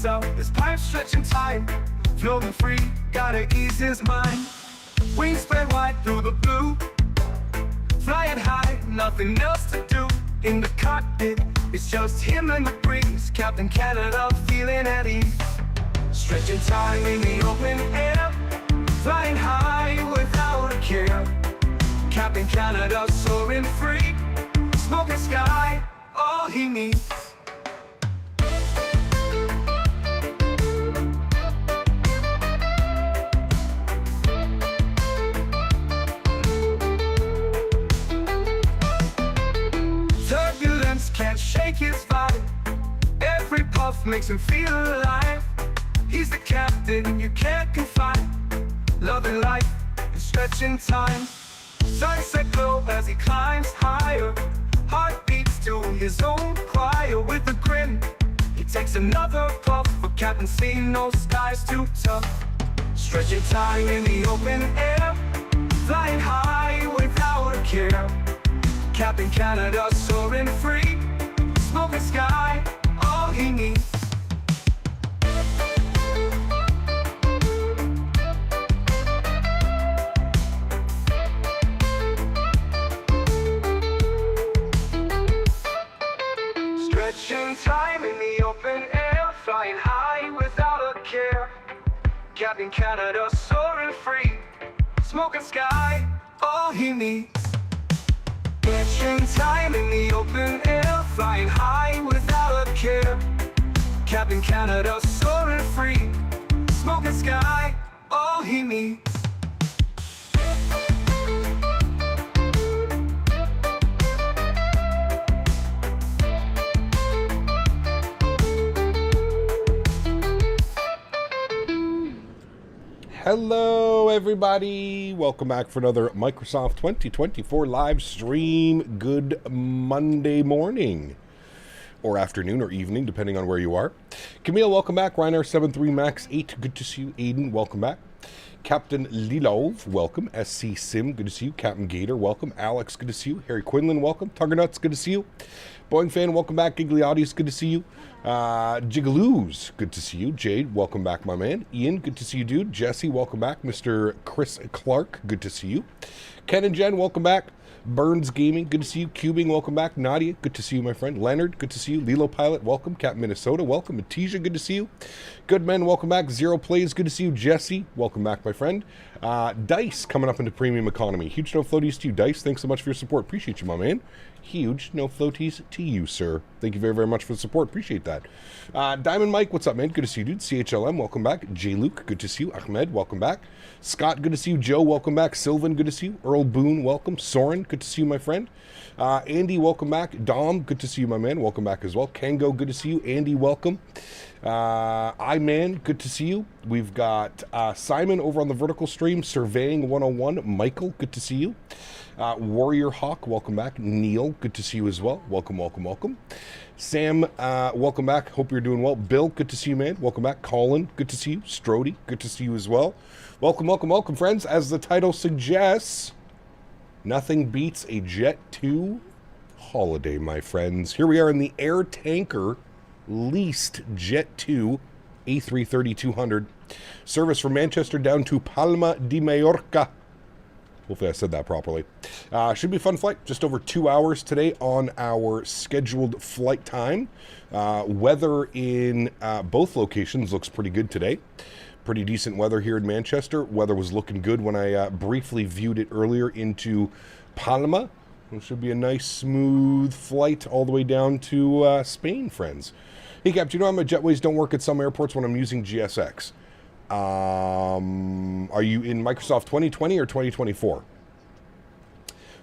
up, his pipes stretching time. Floating free, gotta ease his mind. Wings spread wide through the blue. Flying high, nothing else to do. In the cockpit, it's just him and the breeze. Captain Canada feeling at ease. Stretching time in the open air. Flying high without a care. Captain Canada soaring free. Smoking sky, all he needs. Turbulence can't shake his vibe. Every puff makes him feel alive. He's the captain you can't confide. Loving life and stretching time. Sunset glow as he climbs higher. Heart beats to his own choir. With a grin, he takes another puff. For Captain C, no sky's too tough. Stretching time in the open air. Flying high without a care. Captain Canada soaring free. Smoking sky, all he needs. Stretching time in the open air. Flying high without a care. Captain Canada soaring free. Smoking sky, all he needs. Stretching time in the open air. Flying high without a care. Captain Canada soaring free. Smoking sky, all he needs. Hello everybody, welcome back for another Microsoft 2024 live stream. Good Monday morning, or afternoon, or evening, depending on where you are. Camille, welcome back. Reiner 73 Max 8, good to see you. Aiden, welcome back. Captain Lilov, welcome. SC Sim, good to see you. Captain Gator, welcome. Alex, good to see you. Harry Quinlan, welcome. Tuggernuts, good to see you. Boeing fan, welcome back. Gigliotis, good to see you. Jigaloos, good to see you. Jade, welcome back, my man. Ian, good to see you, dude. Jesse, welcome back. Mr. Chris Clark, good to see you. Ken and Jen, welcome back. Burns Gaming, good to see you. Cubing, welcome back. Nadya, good to see you, my friend. Leonard, good to see you. Lilo Pilot, welcome. Captain Minnesota, welcome. Matija, good to see you. Good Men, welcome back. Zero Plays, good to see you. Jesse, welcome back, my friend. Dice, coming up into Premium Economy. Huge no floaties to you, Dice. Thanks so much for your support. Appreciate you, my man. Huge no floaties to you, sir. Thank you very, very much for the support. Appreciate that. Diamond Mike, what's up, man? Good to see you, dude. CHLM, welcome back. J. Luke, good to see you. Ahmed, welcome back. Scott, good to see you. Joe, welcome back. Sylvan, good to see you. Earl Boone, welcome. Soren, good to see you, my friend. Andy, welcome back. Dom, good to see you, my man. Welcome back as well. Kango, good to see you. Andy, welcome. I-Man, good to see you. We've got Simon over on the vertical stream. Surveying 101. Michael, good to see you. Warrior Hawk, welcome back. Neil, good to see you as well. Welcome, welcome, welcome. Sam, welcome back. Hope you're doing well. Bill, good to see you, man. Welcome back. Colin, good to see you. Strody, good to see you as well. Welcome, welcome, welcome, friends. As the title suggests, nothing beats a Jet2 holiday, my friends. Here we are in the air tanker leased Jet2 A330-200 service from Manchester down to Palma de Mallorca. Hopefully I said that properly. Should be a fun flight. Just over 2 hours today on our scheduled flight time. Weather in both locations looks pretty good today. Pretty decent weather here in Manchester. Weather was looking good when I briefly viewed it earlier into Palma. It should be a nice smooth flight all the way down to Spain, friends. Hey Cap, do you know how my jetways don't work at some airports when I'm using GSX? Are you in Microsoft 2020 or 2024?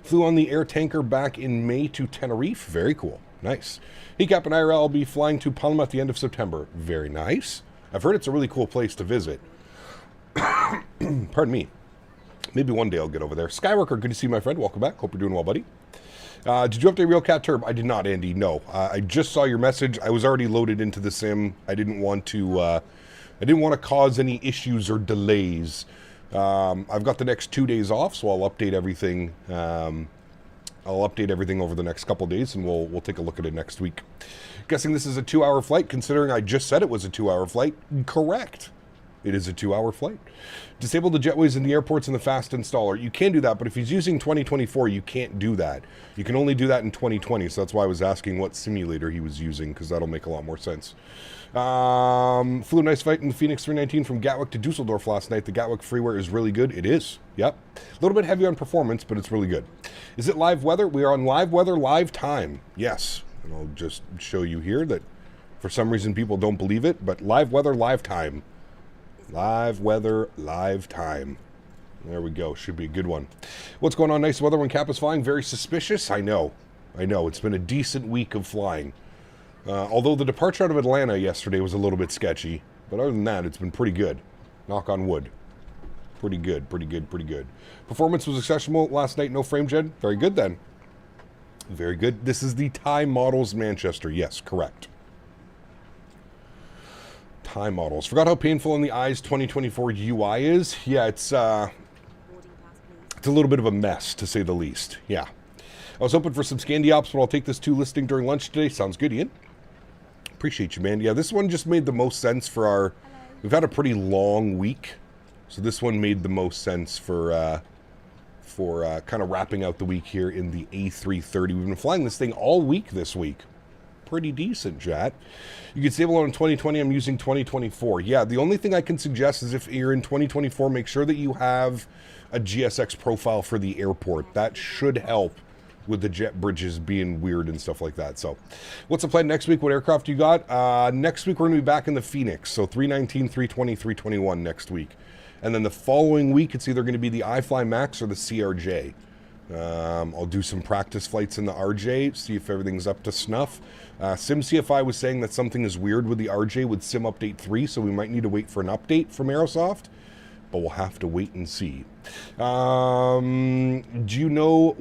Flew on the air tanker back in May to Tenerife. Very cool. Nice. Hey Cap and IRL, I'll be flying to Palma at the end of September. Very nice. I've heard it's a really cool place to visit. Pardon me. Maybe one day I'll get over there. Skyworker, good to see you, my friend. Welcome back. Hope you're doing well, buddy. Did you update Real Cat Turb? I did not, Andy. No. I just saw your message. I was already loaded into the sim. I didn't want to cause any issues or delays. I've got the next 2 days off, so I'll update everything I'll update everything over the next couple days, and we'll take a look at it next week. Guessing this is a 2-hour flight, considering I just said it was a 2-hour flight. Correct. It is a 2-hour flight. Disable the jetways in the airports and the fast installer. You can do that, but if he's using 2024, you can't do that. You can only do that in 2020, so that's why I was asking what simulator he was using, because that'll make a lot more sense. Flew a nice flight in the Phoenix 319 from Gatwick to Dusseldorf last night. The Gatwick freeware is really good. It is. Yep. A little bit heavy on performance, but it's really good. Is it live weather? We are on live weather, live time. Yes. And I'll just show you here that for some reason people don't believe it, but live weather, live time. Live weather, live time. There we go. Should be a good one. What's going on? Nice weather when Cap is flying. Very suspicious. I know. It's been a decent week of flying. Although the departure out of Atlanta yesterday was a little bit sketchy. But other than that, it's been pretty good. Knock on wood. Pretty good. Performance was exceptional last night. No frame gen. Very good then. Very good. This is the Thai Models Manchester. Yes, correct. Thai Models. Forgot how painful in the eyes 2024 UI is. Yeah, it's a little bit of a mess, to say the least. Yeah. I was hoping for some Scandi ops, but I'll take this 2 listing during lunch today. Sounds good, Ian. Appreciate you, man. Yeah, this one just made the most sense for our... We've had a pretty long week, so this one made the most sense for kind of wrapping out the week here in the A330. We've been flying this thing all week this week. Pretty decent, chat. You can stable on 2020. I'm using 2024. Yeah, the only thing I can suggest is if you're in 2024, make sure that you have a GSX profile for the airport. That should help with the jet bridges being weird and stuff like that. So what's the plan next week? What aircraft you got? Next week, we're going to be back in the Phoenix. So 319, 320, 321 next week. And then the following week, it's either going to be the iFly Max or the CRJ. I'll do some practice flights in the RJ, see if everything's up to snuff. SimCFI was saying that something is weird with the RJ with Sim Update 3, so we might need to wait for an update from Aerosoft, but we'll have to wait and see. Do you know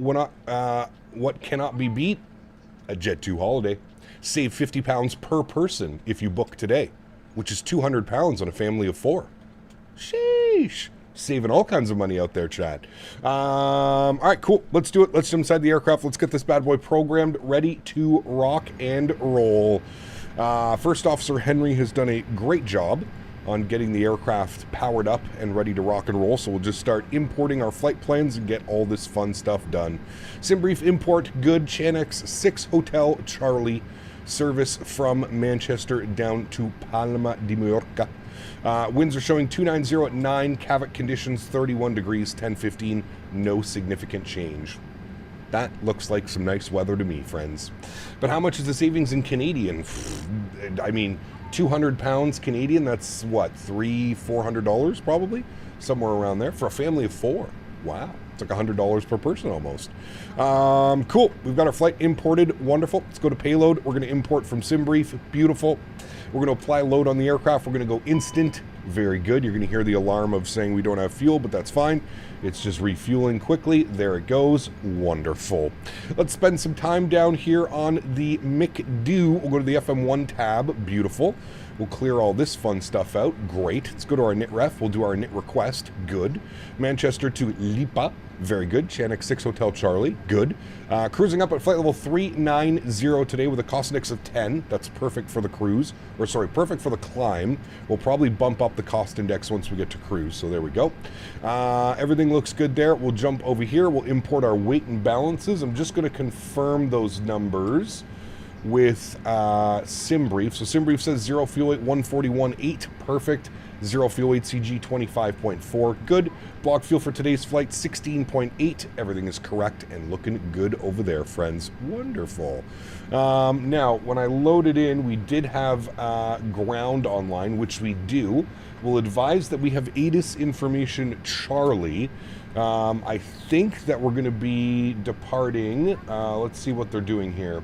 what cannot be beat? A Jet2 holiday. Save £50 per person if you book today, which is £200 on a family of 4. Sheesh. Saving all kinds of money out there, chat. All right, cool. Let's do it. Let's jump inside the aircraft. Let's get this bad boy programmed, ready to rock and roll. First Officer Henry has done a great job on getting the aircraft powered up and ready to rock and roll. So we'll just start importing our flight plans and get all this fun stuff done. SimBrief import good. Chanex 6 Hotel Charlie service from Manchester down to Palma de Mallorca. Winds are showing 290 at 9, Cavite conditions 31 degrees, 1015, no significant change. That looks like some nice weather to me, friends. But how much is the savings in Canadian? I mean, £200 Canadian, that's what, $300-400 probably? Somewhere around there for a family of 4. Wow, it's like $100 per person almost. Cool, we've got our flight imported, wonderful. Let's go to payload. We're gonna import from SimBrief, beautiful. We're going to apply load on the aircraft. We're going to go instant. Very good. You're going to hear the alarm of saying we don't have fuel, but that's fine. It's just refueling quickly. There it goes. Wonderful. Let's spend some time down here on the McDo. We'll go to the FM1 tab. Beautiful. We'll clear all this fun stuff out. Great. Let's go to our NIT-REF. We'll do our NIT request. Good. Manchester to Lipa. Very good. Chanex 6 Hotel Charlie. Good. Cruising up at flight level 390 today with a cost index of 10. That's perfect for the cruise. Or sorry, perfect for the climb. We'll probably bump up the cost index once we get to cruise. So there we go. Everything looks good there. We'll jump over here. We'll import our weight and balances. I'm just going to confirm those numbers with SimBrief. So SimBrief says 0 fuel weight 141.8. Perfect. 0 fuel weight CG 25.4. Good. Block fuel for today's flight 16.8. Everything is correct and looking good over there, friends. Wonderful. Now, when I loaded in, we did have ground online, which we do. We'll advise that we have ATIS information Charlie. I think that we're going to be departing. Let's see what they're doing here.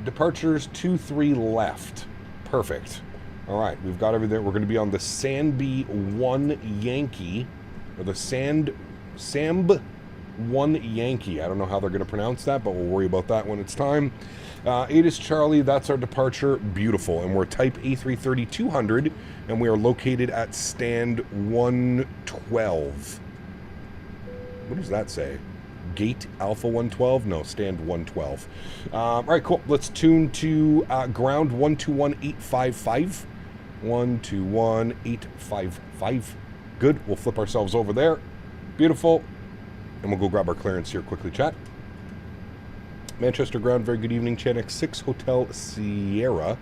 Departures 2-3 left. Perfect. All right, we've got everything. We're going to be on the Sandby 1 Yankee, or the Samb 1 Yankee. I don't know how they're going to pronounce that, but we'll worry about that when it's time. ATIS Charlie, that's our departure. Beautiful. And we're type A330-200, and we are located at stand 112. What does that say? Gate Alpha 112? No, stand 112. All right, cool. Let's tune to ground 121855. 121855. Good. We'll flip ourselves over there. Beautiful. And we'll go grab our clearance here quickly, chat. Manchester ground, very good evening. Channel 6 Hotel Sierra.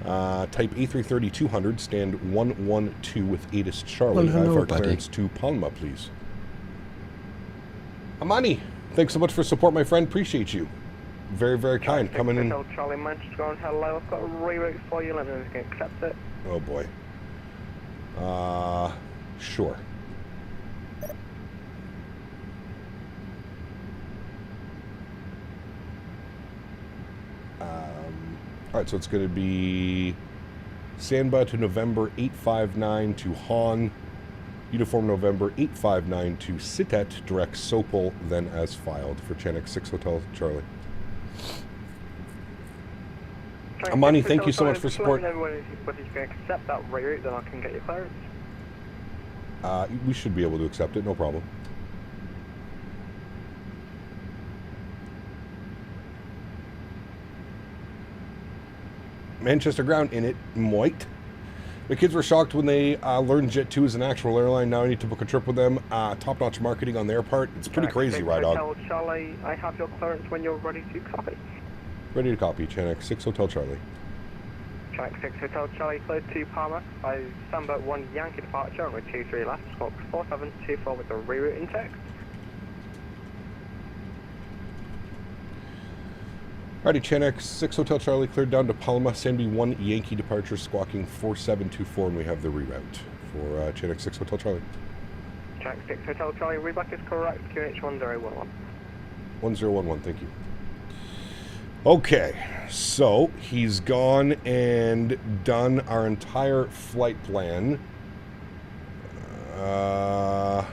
Type A330-200, stand 112 with ATIS Charlie. Well, hello, our clearance to Palma, please. Amani, thanks so much for support, my friend. Appreciate you. Very, very kind. Coming in. Charlie, Manchester ground, hello. I've got a reroute for you. Let me know if you can accept it. Oh boy. Sure. All right, so it's going to be Sandba to November 859 to Han, Uniform November 859 to Sitet, direct Sopol, then as filed for Channel 6 Hotel Charlie. Amani, thank you so much for support. Whether you can accept that reroute, then I can get your clearance. We should be able to accept it, no problem. Manchester ground in it, Moit. The kids were shocked when they learned Jet2 is an actual airline. Now I need to book a trip with them. Top-notch marketing on their part. It's pretty crazy, right, Dog? Charlie, I have your clearance when you're ready to copy. Ready to copy, Channel 6 Hotel Charlie. Channel 6 Hotel Charlie, cleared to Palma by Samba 1 Yankee departure, with 23 left, squawk 4724 with the reroute in text. Alrighty, Channel 6 Hotel Charlie cleared down to Palma, Sanby 1 Yankee departure, squawking 4724, and we have the reroute for Channel 6 Hotel Charlie. Channel 6 Hotel Charlie, reback is correct, QH 1011. 1011, thank you. Okay, so he's gone and done our entire flight plan. I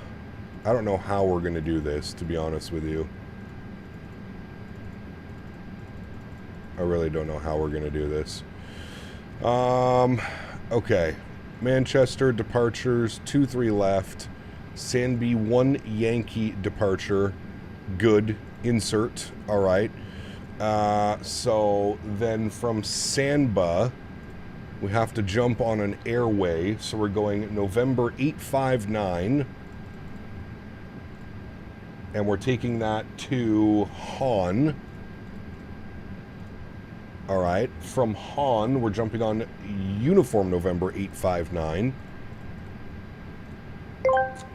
don't know how we're going to do this, to be honest with you. I really don't know how we're going to do this. Okay. Manchester departures, 2-3 left. Sanby 1 Yankee departure. Good. Insert. All right. So then from Sanba, we have to jump on an airway. So we're going November 859. And we're taking that to Han. All right, from Han, we're jumping on Uniform November 859.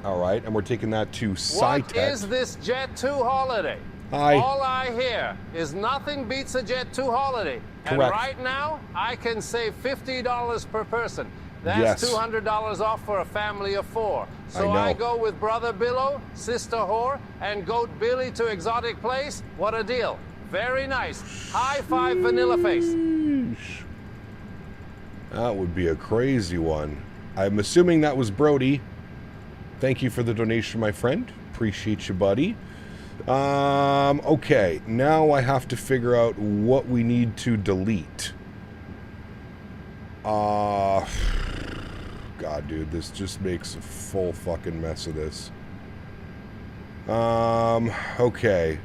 All right, and we're taking that to Sitet. What is this Jet2 holiday? Hi. All I hear is nothing beats a Jet2 holiday. Correct. And right now, I can save $50 per person. That's Yes. $200 off for a family of 4. So I I know. go with Brother Billo, Sister Whore, and Goat Billy to exotic place. What a deal. Very nice. High five, Vanilla Face. That would be a crazy one. I'm assuming that was Brody. Thank you for the donation, my friend. Appreciate you, buddy. Okay, now I have to figure out what we need to delete. God, dude, this just makes a full fucking mess of this. Okay.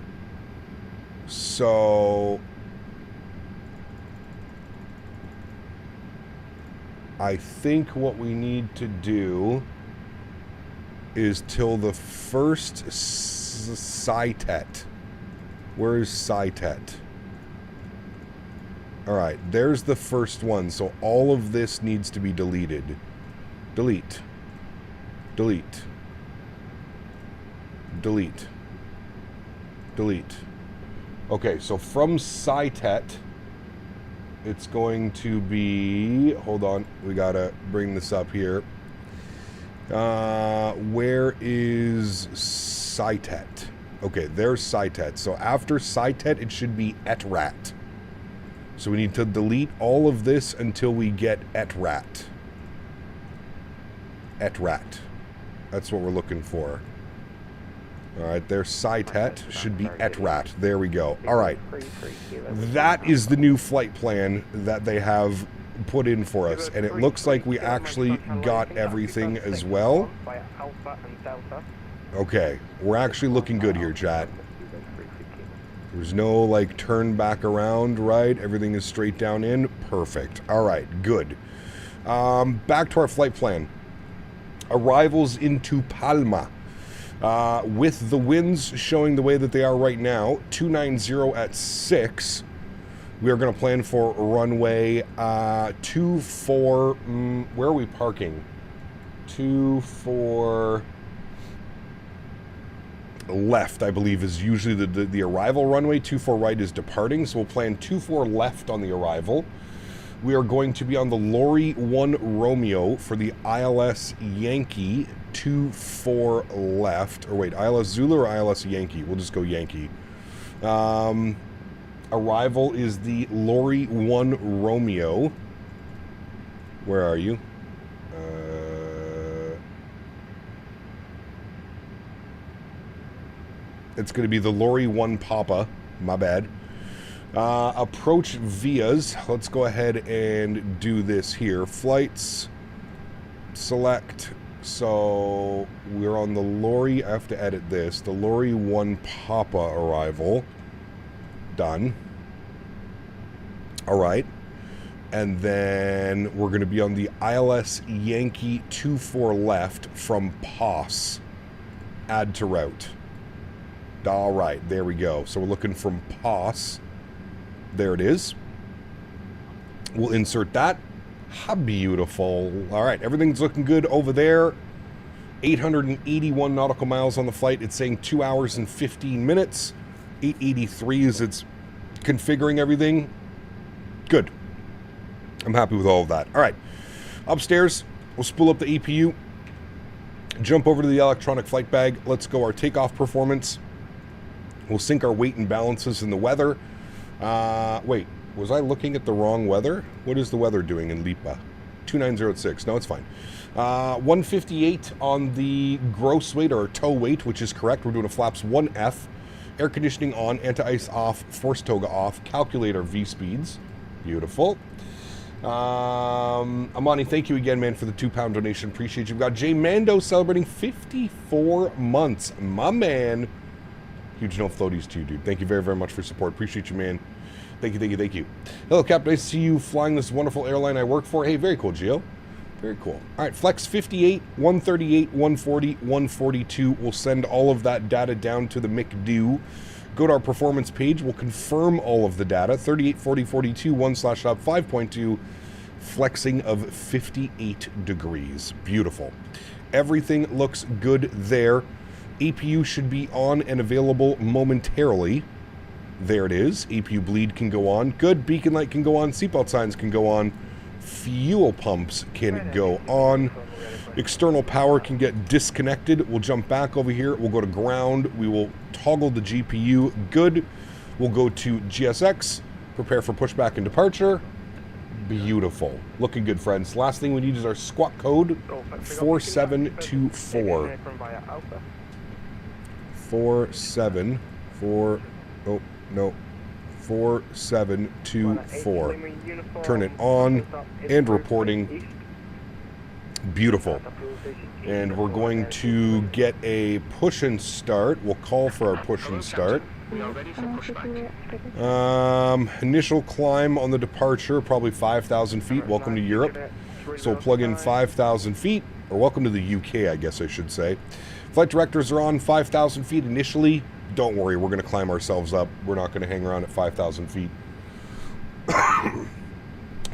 So I think what we need to do is till the first Sitet. Where is Sitet? All right, there's the first one. So all of this needs to be deleted. Delete. Delete. Delete. Delete. Okay, so from Sitet, it's going to be... Hold on, we gotta bring this up here. Where is Sitet? Okay, there's Sitet. So after Sitet, it should be Etrat. So we need to delete all of this until we get Etrat. Etrat. That's what we're looking for. All right, there's Sitet. Should be Etrat. There we go. All right. That is the new flight plan that they have put in for us. And it looks like we actually got everything as well. Okay, we're actually looking good here, chat. There's no, like, turn back around, right? Everything is straight down in. Perfect. All right, good. Back to our flight plan. Arrivals into Palma. With the winds showing the way that they are right now, 290 at 6. We are going to plan for runway 24. Where are we parking? 24 left, I believe, is usually the arrival runway. 24 right is departing, so we'll plan 24 left on the arrival. We are going to be on the Lorry 1 Romeo for the ILS Yankee 24 left. Or wait, ILS Zulu or ILS Yankee? We'll just go Yankee. Arrival is the Lorry 1 Romeo. Where are you? It's going to be the Lorry 1 Papa. My bad. Approach vias. Let's go ahead and do this here. Flights. Select. So we're on the Lorry. I have to edit this. The Lorry 1 Papa arrival. Done. All right. And then we're going to be on the ILS Yankee 24 left from POS. Add to route. All right, there we go. So we're looking from POS. There it is. We'll insert that. How beautiful. All right, everything's looking good over there. 881 nautical miles on the flight. It's saying 2 hours and 15 minutes. 883 is it's configuring everything. Good. I'm happy with all of that. All right, upstairs, we'll spool up the APU. Jump over to the electronic flight bag. Let's go our takeoff performance. We'll sync our weight and balances in the weather. Wait, was I looking at the wrong weather? What is the weather doing in Lipa? 2906. No, it's fine. 158 on the gross weight or tow weight, which is correct. We're doing a flaps 1F. Air conditioning on, anti-ice off, force toga off. Calculate our V-speeds. Beautiful. Amani, thank you again, man, for the £2 donation. Appreciate you. We've got Jay Mando celebrating 54 months. My man. Huge no floaties to you, dude. Thank you very, very much for your support. Appreciate you, man. Thank you, thank you, thank you. Hello, Captain. Nice to see you flying this wonderful airline I work for. Hey, very cool, Gio. Very cool. All right, Flex 58, 138, 140, 142. We'll send all of that data down to the McDo. Go to our performance page. We'll confirm all of the data. 38, 40, 42, 1/up, 5.2. Flexing of 58 degrees. Beautiful. Everything looks good there. APU should be on and available momentarily. There it is. APU bleed can go on. Good. Beacon light can go on. Seatbelt signs can go on. Fuel pumps can go on. External power can get disconnected. We'll jump back over here. We'll go to ground. We will toggle the GPU. Good. We'll go to GSX. Prepare for pushback and departure. Beautiful. Looking good, friends. Last thing we need is our squawk code 4724. 4724. Turn it on and reporting. Beautiful. And we're going to get a push and start. We'll call for our push and start. Initial climb on the departure, probably 5,000 feet. Welcome to Europe. So we'll plug in 5,000 feet, or welcome to the UK, I guess I should say. Flight directors are on 5,000 feet initially. Don't worry, we're going to climb ourselves up. We're not going to hang around at 5,000 feet.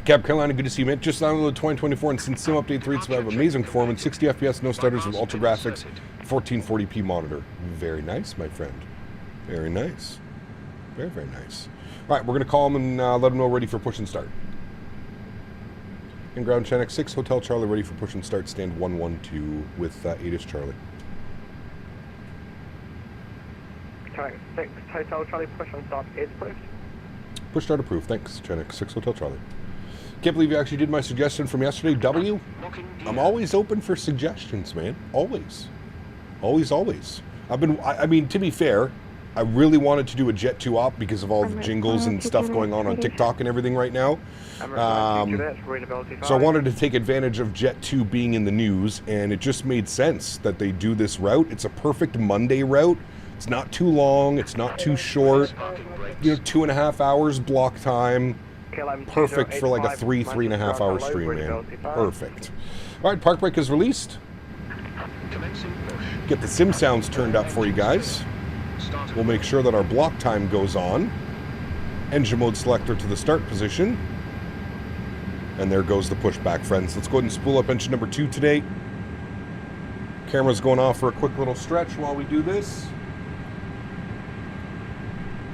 Cap Carolina, good to see you, man. Just downloaded 2024 and since Sim Update 3, it's about amazing performance. 60 FPS, no stutters with ultra graphics, 1440p monitor. Very nice, my friend. Very nice. Very, very nice. All right, we're going to call them and let them know ready for push and start. In ground, Chinook 6, Hotel Charlie, ready for push and start. Stand 112 with 8-ish Charlie. Chinook 6, Hotel Charlie, push and start is approved. Push start approved. Thanks, Chinook 6, Hotel Charlie. Can't believe you actually did my suggestion from yesterday, W. I'm always open for suggestions, man. Always. Always, always. I mean, to be fair, I really wanted to do a Jet2 op because of all the jingles and stuff going on TikTok and everything right now. So I wanted to take advantage of Jet2 being in the news, and it just made sense that they do this route. It's a perfect Monday route. It's not too long. It's not too short. You know, 2.5 hours block time. Perfect for like a 3.5 hour stream, man. Perfect. All right, park brake is released. Get the sim sounds turned up for you guys. We'll make sure that our block time goes on. Engine mode selector to the start position. And there goes the pushback, friends. Let's go ahead and spool up engine number 2 today. Camera's going off for a quick little stretch while we do this.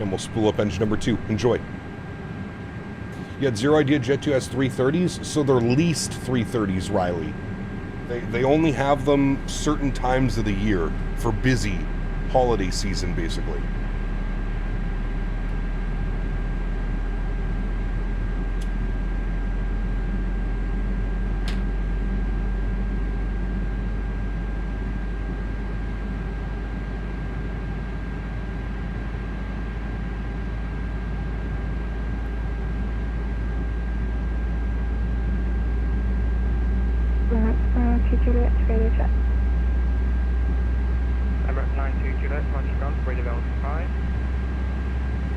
And we'll spool up engine number 2. Enjoy. You had zero idea Jet2 has 330s, so they're leased 330s, Riley. They only have them certain times of the year for busy holiday season, basically.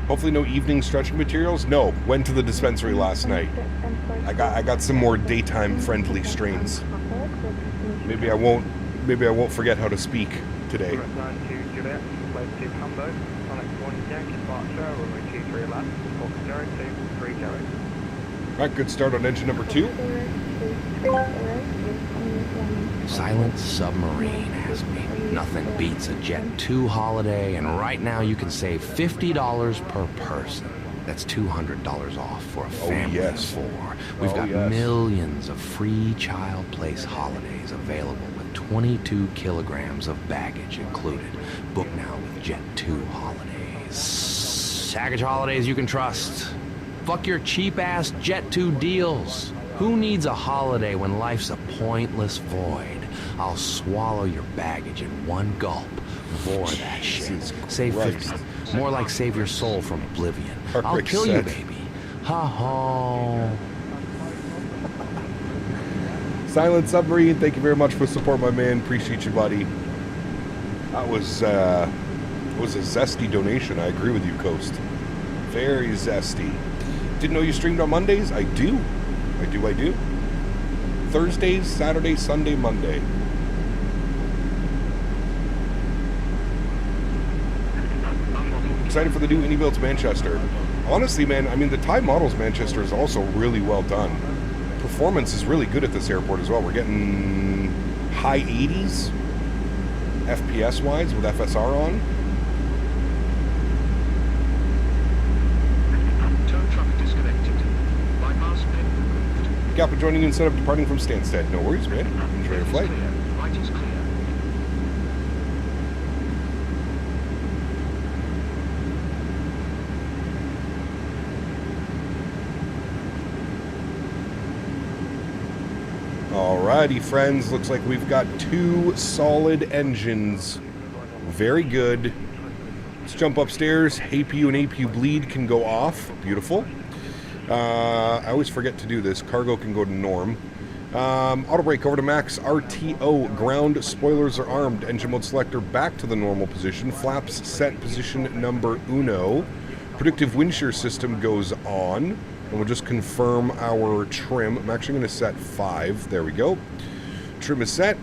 Hopefully no evening stretching materials. No, went to the dispensary last night. I got some more daytime friendly strains. Maybe I won't forget how to speak today. Alright, good start on engine number 2. Silent Submarine has me. Nothing beats a Jet2 holiday, and right now you can save $50 per person. That's $200 off for a family of 4. We've got millions of free child place holidays available with 22 kilograms of baggage included. Book now with Jet2 holidays. Package holidays you can trust. Fuck your cheap-ass Jet2 deals. Who needs a holiday when life's a pointless void? I'll swallow your baggage in one gulp. Vor that shit. Save 50. More like save your soul from oblivion. I'll kill you, baby. Ha-ha. Silent Submarine, thank you very much for the support, my man. Appreciate you, buddy. That was a zesty donation. I agree with you, Coast. Very zesty. Didn't know you streamed on Mondays? I do. I do. Thursdays, Saturday, Sunday, Monday. Excited for the new iniBuilds Manchester. Honestly, man, I mean, the Thai Models Manchester is also really well done. Performance is really good at this airport as well. We're getting high 80s FPS-wise with FSR on. Gap of joining you instead of departing from Stansted. No worries, man. Enjoy your flight. Right is clear. Alrighty, friends. Looks like we've got 2 solid engines. Very good. Let's jump upstairs. APU and APU bleed can go off. Beautiful. I always forget to do this. Cargo can go to norm. Auto brake over to max. RTO. Ground spoilers are armed. Engine mode selector back to the normal position. Flaps set position number 1. Predictive wind shear system goes on. And we'll just confirm our trim. I'm actually going to set 5. There we go. Trim is set.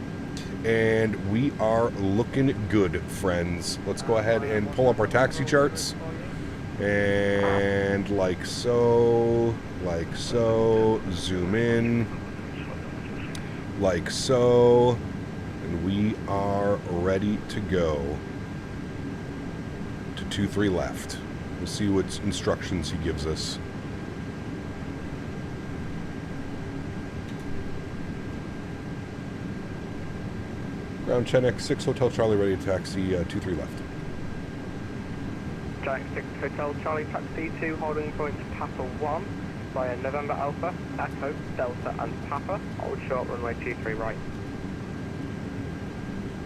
And we are looking good, friends. Let's go ahead and pull up our taxi charts. And like so, zoom in, like so, and we are ready to go to 23 left. We'll see what instructions he gives us. Ground Chenex 6 Hotel Charlie ready to taxi 23 left. Jack 6 Hotel Charlie Taxi 2 holding points Papa 1 via November Alpha, Echo, Delta and Papa. Hold short runway 23 right.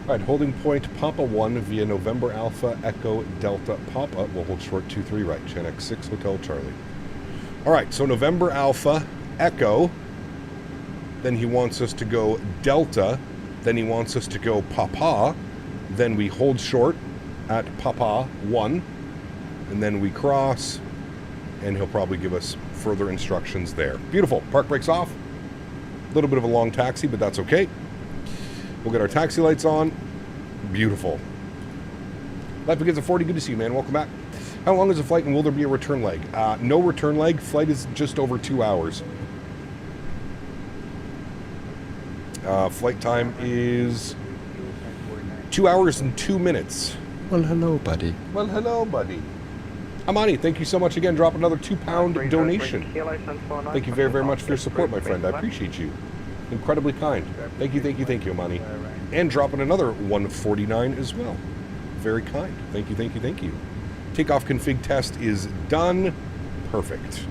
All right, holding point Papa 1 via November Alpha Echo Delta Papa. We'll hold short 23 right, Gen X6 Hotel Charlie. All right, so November Alpha Echo. Then he wants us to go Delta. Then he wants us to go Papa. Then we hold short at Papa 1. And then we cross. And he'll probably give us further instructions there. Beautiful. Park brakes off. A little bit of a long taxi, but that's okay. We'll get our taxi lights on. Beautiful. Life Begins at 40. Good to see you, man. Welcome back. How long is the flight and will there be a return leg? No return leg. Flight is just over 2 hours. Flight time is 2 hours and 2 minutes. Well, hello, buddy. Well, hello, buddy. Amani, thank you so much again. Drop another £2 donation. Thank you very, very much for your support, my friend. I appreciate you. Incredibly kind. Thank you, thank you, thank you, Amani. And dropping another $149 as well. Very kind. Thank you, thank you, thank you. Takeoff config test is done. Perfect.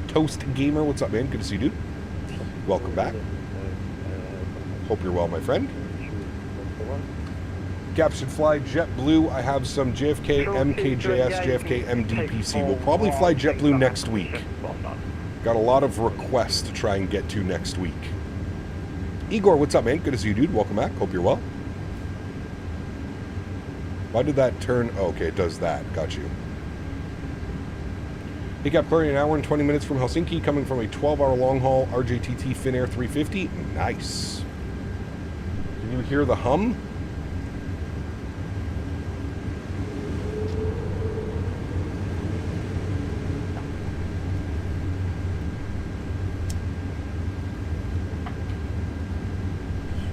Toast Gamer, what's up, man? Good to see you, dude. Welcome back. Hope you're well, my friend. Gap should fly JetBlue. I have some JFK MKJS, JFK MDPC. We'll probably fly JetBlue next week. Got a lot of requests to try and get to next week. Igor, what's up, man? Good to see you, dude. Welcome back. Hope you're well. Why did that turn? Oh, okay, it does that. Got you. Takeoff clearing an hour and 20 minutes from Helsinki, coming from a 12-hour long-haul RJTT Finnair 350. Nice. Can you hear the hum?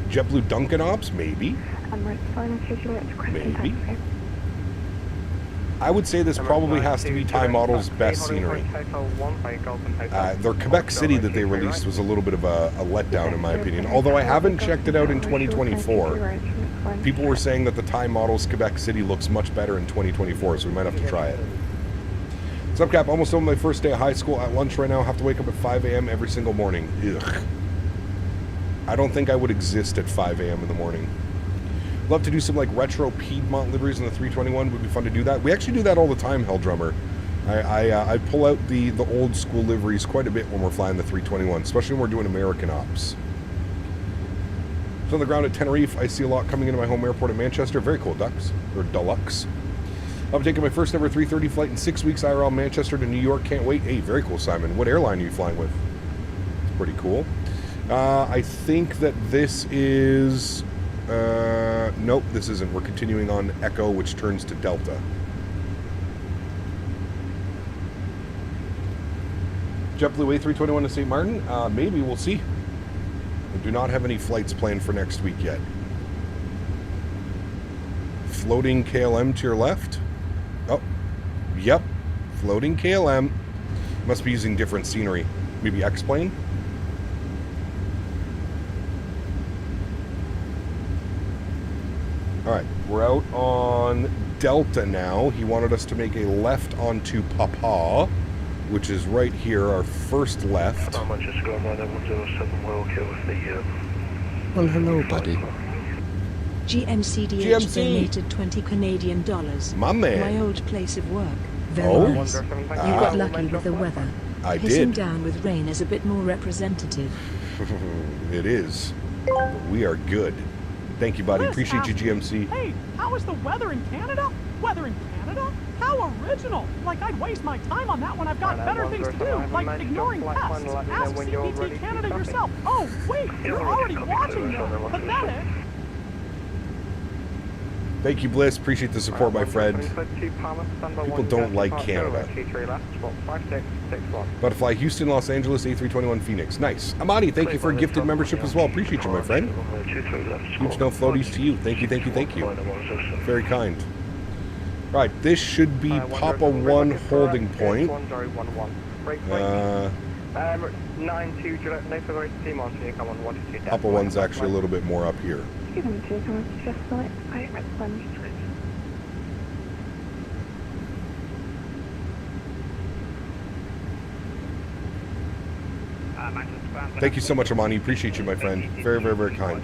JetBlue Duncan Ops? Maybe. Maybe. I would say this probably has to be Thai Model's best scenery. Their Quebec City that they released was a little bit of a letdown in my opinion. Although I haven't checked it out in 2024. People were saying that the Thai Model's Quebec City looks much better in 2024, so we might have to try it. What's up, Cap? Almost on my first day of high school at lunch right now. Have to wake up at 5 a.m. every single morning. Ugh. I don't think I would exist at 5 a.m. in the morning. Love to do some like retro Piedmont liveries on the 321. Would be fun to do that. We actually do that all the time, Helldrummer. I pull out the old school liveries quite a bit when we're flying the 321, especially when we're doing American ops. So on the ground at Tenerife, I see a lot coming into my home airport in Manchester. Very cool, Ducks, or Deluxe. I'm taking my first ever 330 flight in 6 weeks, IRL Manchester to New York. Can't wait. Hey, very cool, Simon. What airline are you flying with? It's pretty cool. I think that this is... nope, this isn't. We're continuing on Echo, which turns to Delta. JetBlue A321 to St. Martin? Maybe, we'll see. We do not have any flights planned for next week yet. Floating KLM to your left? Oh, yep. Floating KLM. Must be using different scenery. Maybe X-plane? Alright, we're out on Delta now. He wanted us to make a left onto Papa, which is right here, our first left. Well, hello, buddy. GMCDH donated 20 Canadian dollars. My man. My old place of work. Very nice. You got lucky with the weather. I Pissing did. down with rain is a bit more representative. It is. We are good. Thank you, buddy. Appreciate you, GMC. Hey, how is the weather in Canada? Weather in Canada? How original! Like I'd waste my time on that when I've got better things to do, like ignoring pests. Ask CPT Canada yourself. Oh, wait, you're already watching them. Pathetic. Thank you, Bliss. Appreciate the support, my friend. People don't like Canada. Butterfly, Houston, Los Angeles, A321 Phoenix. Nice. Amani, thank you for a gifted membership as well. Appreciate you, my friend. Huge no floaties to you. Thank you, thank you, thank you. Very kind. All right, this should be Papa 1 holding point. Papa 1's actually a little bit more up here. Thank you so much, Amani. Appreciate you, my friend. Very, very, very kind.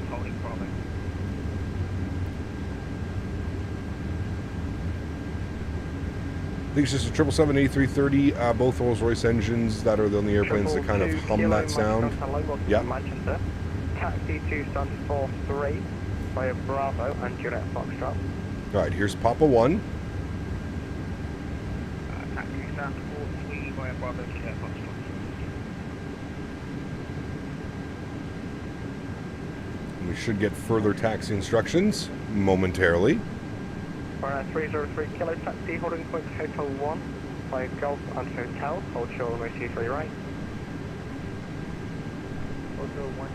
I think it's just a 777-A330, both Rolls-Royce engines that are the only airplanes that kind of hum that sound. Yeah. Taxi to Sun 43 via Bravo and Juliet Foxtrot. All right, here's Papa 1. Taxi Sun 43 via Bravo and Juliet Foxtrot. We should get further taxi instructions momentarily. 303 Kilo Taxi, holding point Hotel 1 by Golf and Hotel, hold short runway 23 right. Hotel 1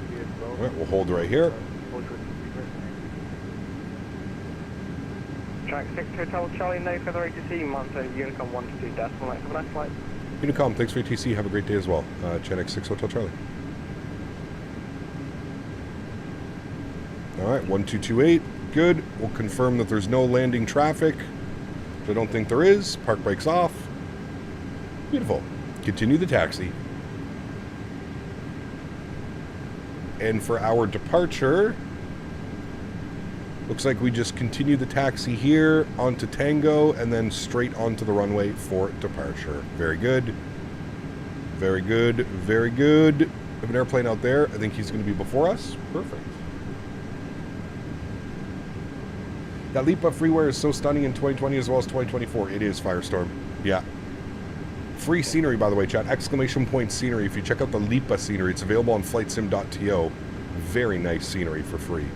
All right, we'll hold right here. Track 6 Hotel Charlie, no further ATC, Mentha, Unicom 1 to 2 decimal, have a nice flight. Unicom, thanks for ATC, have a great day as well. Chenex 6 Hotel Charlie. All right, 1228, good. We'll confirm that there's no landing traffic, which I don't think there is. Park brakes off. Beautiful. Continue the taxi. And for our departure, looks like we just continue the taxi here onto Tango and then straight onto the runway for departure. Very good. Very good. Very good. We have an airplane out there. I think he's going to be before us. Perfect. That Lipa freeware is so stunning in 2020 as well as 2024. It is, Firestorm. Yeah. Free scenery, by the way, chat. Exclamation point scenery. If you check out the Lipa scenery, it's available on flightsim.to. Very nice scenery for free.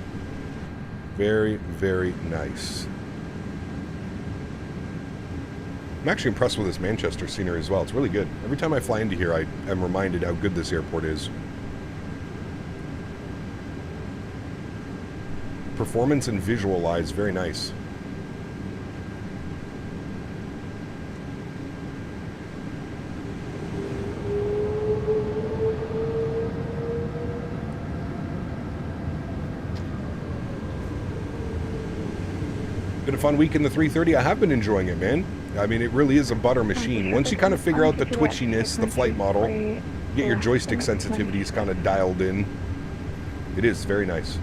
Very, very nice. I'm actually impressed with this Manchester scenery as well. It's really good. Every time I fly into here, I am reminded how good this airport is. Performance and visualize, very nice. Been a fun week in the 330. I have been enjoying it, man. I mean, it really is a butter machine. Once you kind of figure out the twitchiness, the flight model, get your joystick sensitivities kind of dialed in, it is very nice.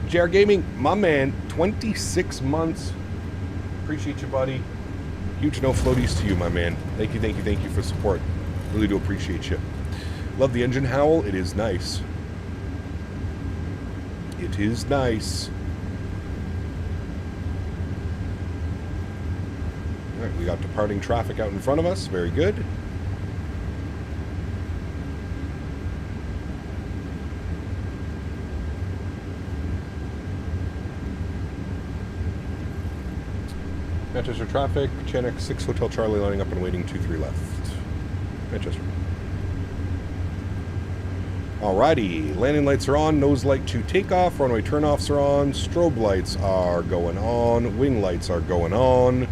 JR Gaming, my man, 26 months. Appreciate you, buddy. Huge no floaties to you, my man. Thank you, thank you, thank you for support. Really do appreciate you. Love the engine howl. It is nice. It is nice. All right, we got departing traffic out in front of us. Very good. Manchester traffic, Chanex 6 Hotel Charlie lining up and waiting 23 left. Manchester. Alrighty, landing lights are on, nose light to takeoff, runway turnoffs are on, strobe lights are going on, wing lights are going on.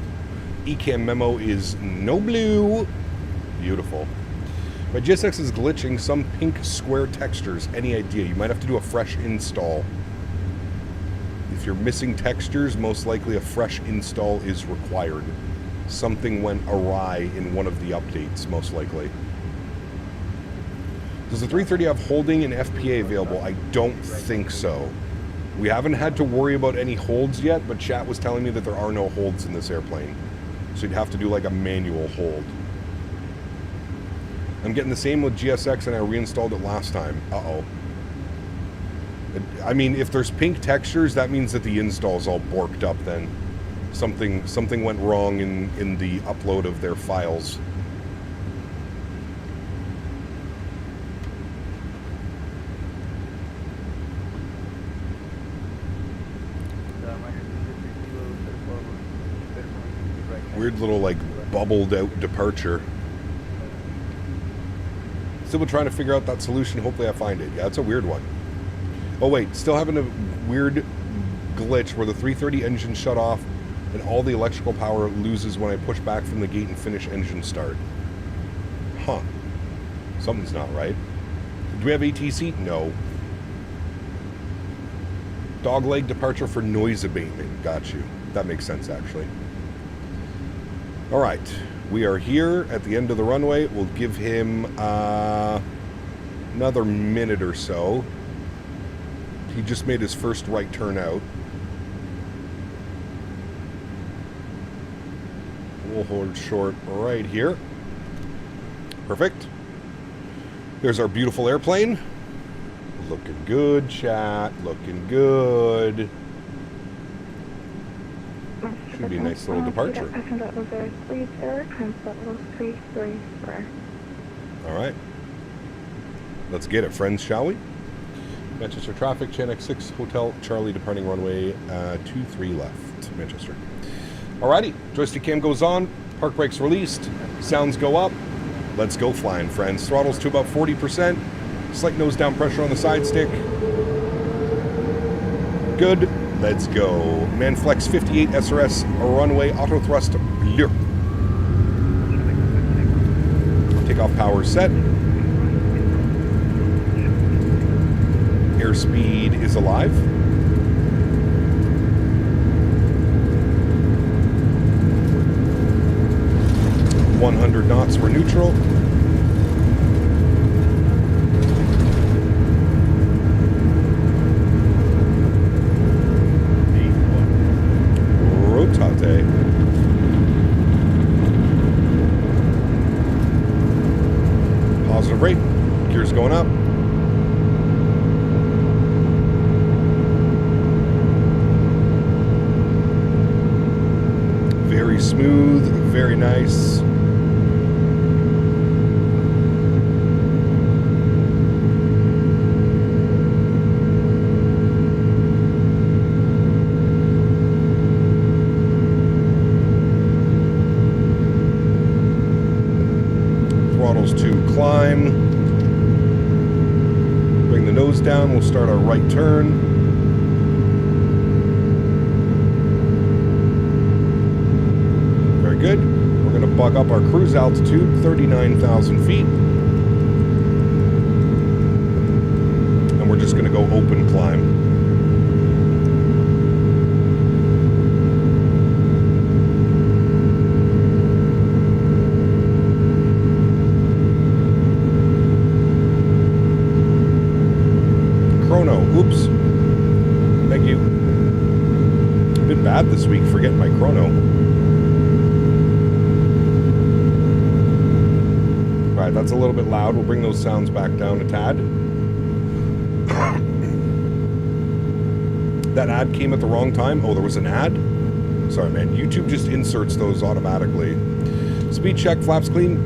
ECAM memo is no blue. Beautiful. My GSX is glitching some pink square textures. Any idea? You might have to do a fresh install. If you're missing textures, most likely a fresh install is required. Something went awry in one of the updates, most likely. Does the 330 have holding and FPA available? I don't think so. We haven't had to worry about any holds yet, but chat was telling me that there are no holds in this airplane. So you'd have to do like a manual hold. I'm getting the same with GSX and I reinstalled it last time. Uh-oh. I mean, if there's pink textures, that means that the install's all borked up then. Something went wrong in the upload of their files. Weird little, like, bubbled out departure. Still trying to figure out that solution. Hopefully I find it. Yeah, it's a weird one. Oh wait, still having a weird glitch where the 330 engine shut off and all the electrical power loses when I push back from the gate and finish engine start. Huh. Something's not right. Do we have ATC? No. Dogleg departure for noise abatement. Got you. That makes sense, actually. All right. We are here at the end of the runway. We'll give him another minute or so. He just made his first right turn out. We'll hold short right here. Perfect. There's our beautiful airplane. Looking good, chat. Looking good. Should be a nice little departure. All right. Let's get it, friends, shall we? Manchester traffic, Chan X6 Hotel Charlie departing runway 23 left, Manchester. Alrighty, joystick cam goes on, park brakes released, sounds go up. Let's go flying, friends. Throttles to about 40%. Slight nose down pressure on the side stick. Good. Let's go. Manflex 58 SRS runway auto thrust. Blur. Takeoff power set. Airspeed is alive. .100 knots, we're neutral. Rotate. Positive rate. Gears going up. Very smooth, very nice. Throttles to climb. Bring the nose down, we'll start our right turn. Good. We're going to bug up our cruise altitude, 39,000 feet. And we're just going to go open climb. Chrono. Oops. Thank you. I've been bad this week forgetting my chrono. Alright, that's a little bit loud. We'll bring those sounds back down a tad. That ad came at the wrong time. Oh, there was an ad? Sorry, man. YouTube just inserts those automatically. Speed check, flaps clean.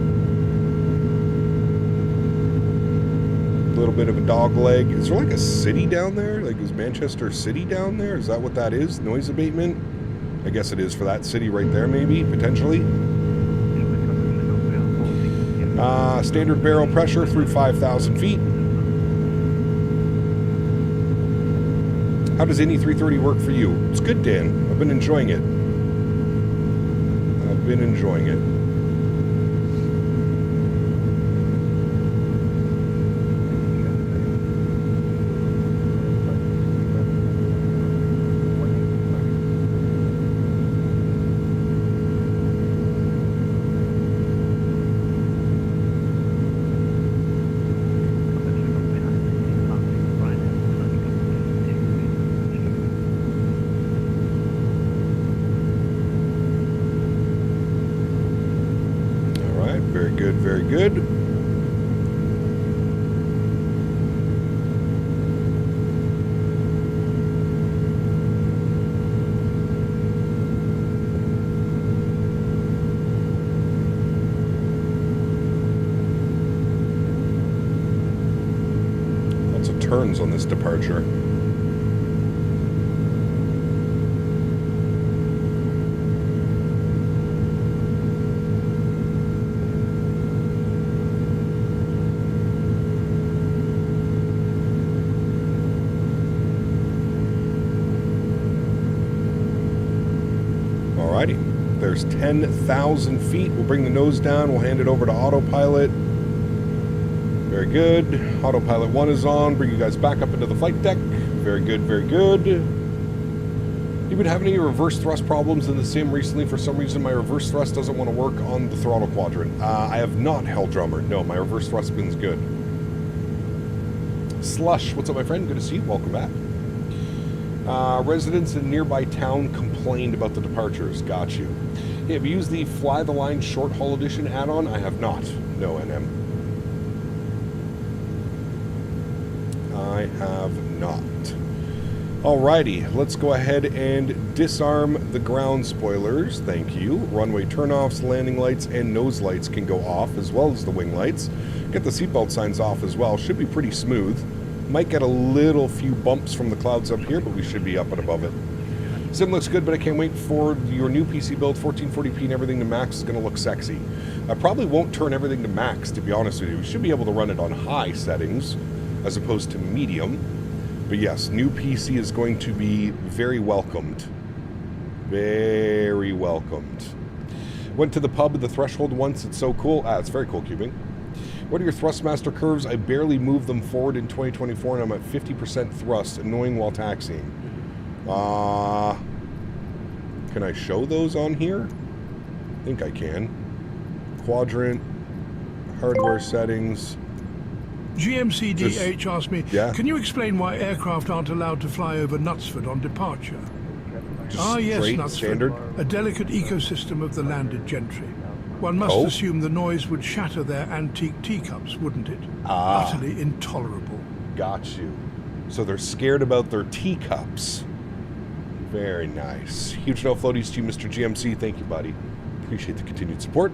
A little bit of a dog leg. Is there like a city down there? Like, is Manchester City down there? Is that what that is? Noise abatement? I guess it is for that city right there, maybe, potentially. Standard barrel pressure through 5,000 feet. How does iniDuilds 330 work for you? It's good, Dan. I've been enjoying it. I've been enjoying it. Very good. Lots of turns on this departure. There's 10,000 feet. We'll bring the nose down. We'll hand it over to autopilot. Very good. Autopilot 1 is on. Bring you guys back up into the flight deck. Very good, very good. You've been having any reverse thrust problems in the sim recently? For some reason, my reverse thrust doesn't want to work on the throttle quadrant. I have not, Helldrummer. No, my reverse thrust spin's good. Slush, what's up, my friend? Good to see you. Welcome back. Residents in nearby town complained about the departures. Got you. Hey, have you used the Fly the Line Short Haul Edition add-on? I have not. No, NM. I have not. Alrighty, let's go ahead and disarm the ground spoilers. Thank you. Runway turnoffs, landing lights, and nose lights can go off, as well as the wing lights. Get the seatbelt signs off as well. Should be pretty smooth. Might get a little few bumps from the clouds up here, but we should be up and above it. Sim looks good, but I can't wait for your new PC build. 1440p and everything to max is going to look sexy. I probably won't turn everything to max, to be honest with you. We should be able to run it on high settings, as opposed to medium. But yes, new PC is going to be very welcomed. Very welcomed. Went to the pub at the Threshold once. It's so cool. It's very cool, Cubing. What are your Thrustmaster curves? I barely moved them forward in 2024, and I'm at 50% thrust. Annoying while taxiing. Can I show those on here? I think I can. Quadrant, hardware settings. GMCDH asked me, yeah? Can you explain why aircraft aren't allowed to fly over Knutsford on departure? Yes, Knutsford, standard. A delicate ecosystem of the landed gentry. One must assume the noise would shatter their antique teacups, wouldn't it? Utterly intolerable. Got you. So they're scared about their teacups. Very nice. Huge no floaties to you, Mr. GMC. Thank you, buddy. Appreciate the continued support.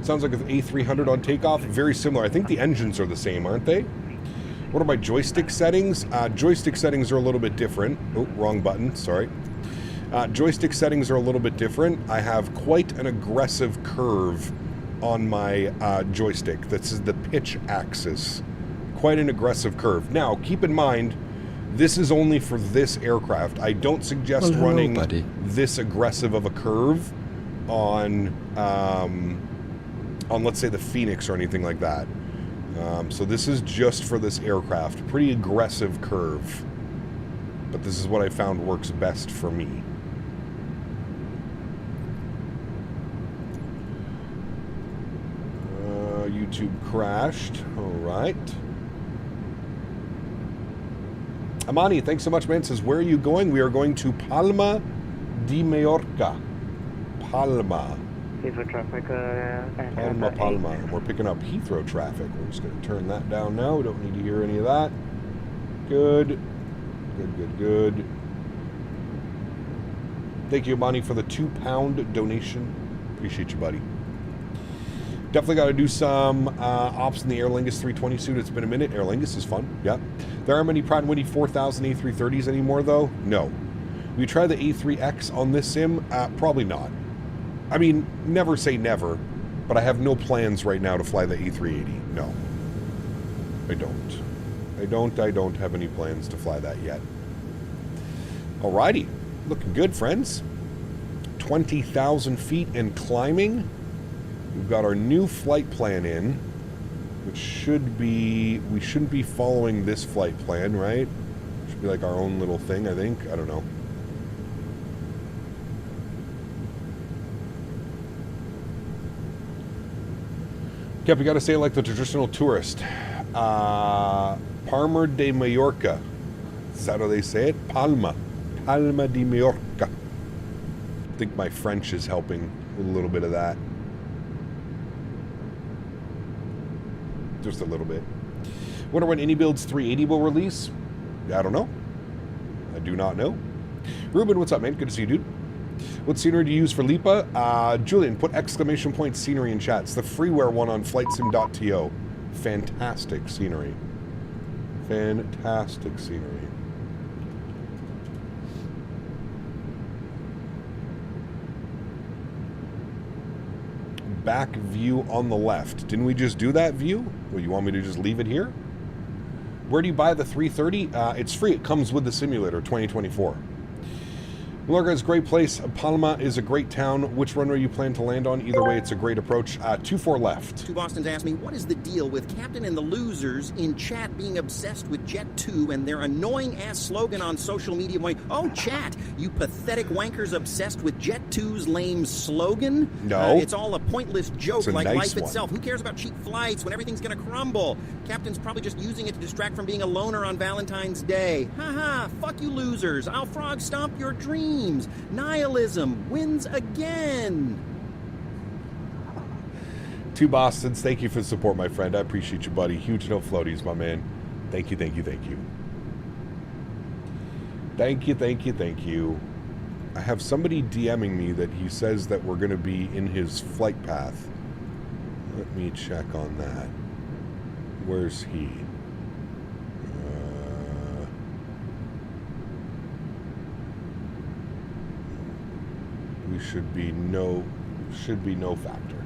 Sounds like an A300 on takeoff. Very similar. I think the engines are the same, aren't they? What are my joystick settings? Joystick settings are a little bit different. Oh, wrong button. Sorry. Joystick settings are a little bit different. I have quite an aggressive curve on my joystick. That's the pitch axis. Quite an aggressive curve. Now, keep in mind, this is only for this aircraft. I don't suggest running this aggressive of a curve on let's say the Phoenix or anything like that. So this is just for this aircraft. Pretty aggressive curve. But this is what I found works best for me. YouTube crashed. Alright. Amani, thanks so much, man. Says, where are you going? We are going to Palma de Mallorca. Palma. Heathrow traffic, Palma. And we're picking up Heathrow traffic. We're just going to turn that down now. We don't need to hear any of that. Good. Good. Thank you, Amani, for the £2 donation. Appreciate you, buddy. Definitely got to do some ops in the Aer Lingus 320 suit. It's been a minute. Aer Lingus is fun. Yeah. There aren't many Pratt & Whitney 4000 A330s anymore, though. No. Will you try the A3X on this sim? Probably not. I mean, never say never, but I have no plans right now to fly the A380. No. I don't have any plans to fly that yet. Alrighty. Looking good, friends. 20,000 feet and climbing. We've got our new flight plan in, which should be, we shouldn't be following this flight plan, right? Should be like our own little thing, I think. I don't know. Yep, you got to say it like the traditional tourist. Palma de Mallorca. Is that how they say it? Palma de Mallorca. I think my French is helping with a little bit of that. Just a little bit. Wonder when iniBuilds 380 will release? I don't know. I do not know. Ruben, what's up, man? Good to see you, dude. What scenery do you use for Lipa? Julian, put exclamation point scenery in chat. It's the freeware one on flightsim.to. Fantastic scenery. Fantastic scenery. Back view on the left. Didn't we just do that view? Well, you want me to just leave it here? Where do you buy the 330? It's free. It comes with the simulator, 2024. Malorga is a great place. Palma is a great town. Which runway you plan to land on? Either way, it's a great approach. 24 left. Two Bostons asked me, what is the deal with Captain and the losers in chat being obsessed with Jet2 and their annoying-ass slogan on social media going, oh, chat, you pathetic wankers obsessed with Jet2's lame slogan? No. It's all a pointless joke like nice life one. itself. Who cares about cheap flights when everything's going to crumble? Captain's probably just using it to distract from being a loner on Valentine's Day. Ha, fuck you losers. I'll frog stomp your dreams. Nihilism wins again. Two Bostons, thank you for the support, my friend. I appreciate you, buddy. Huge no floaties, my man. Thank you, thank you, thank you. Thank you, thank you, thank you. I have somebody DMing me that he says that we're going to be in his flight path. Let me check on that. Where's he? We should be no factor.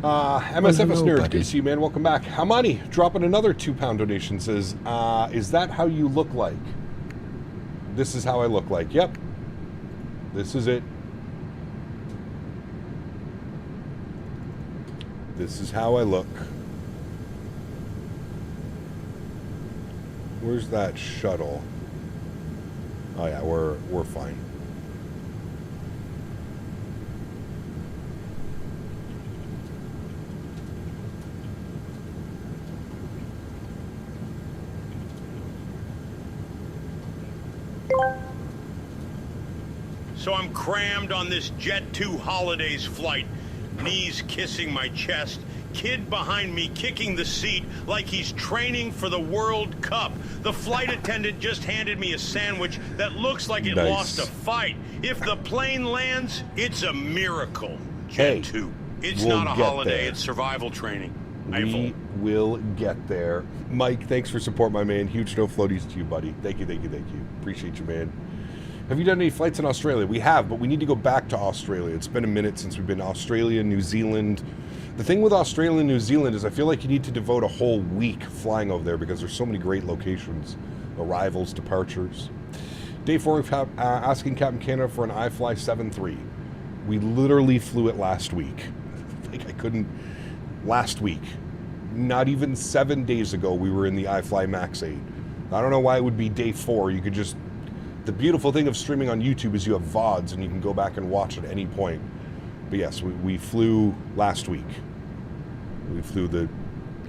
Well, MSFS hello, Nerd, buddy. good to see you, man. Welcome back. Hamani dropping another £2 donation says, is that how you look like? This is how I look like. Yep. This is it. This is how I look. Where's that shuttle? Oh yeah, we're fine. So I'm crammed on this Jet2 holidays flight, knees kissing my chest, kid behind me kicking the seat like he's training for the World Cup. The flight attendant just handed me a sandwich that looks like it lost a fight. If the plane lands, it's a miracle. Jet2. It's we'll not a holiday, there. it's survival training. We will get there. Mike, thanks for support, my man. Huge no floaties to you, buddy. Thank you, thank you, thank you. Appreciate you, man. Have you done any flights in Australia? We have, but we need to go back to Australia. It's been a minute since we've been to Australia, New Zealand. The thing with Australia and New Zealand is I feel like you need to devote a whole week flying over there because there's so many great locations, arrivals, departures. Day 4, asking Captain Canada for an AlwaysFlying. We literally flew it last week. Like I couldn't, last week. Not even 7 days ago, we were in the iFly Max 8. I don't know why it would be day 4. You could just, the beautiful thing of streaming on YouTube is you have VODs and you can go back and watch at any point. But yes, we flew last week. We flew the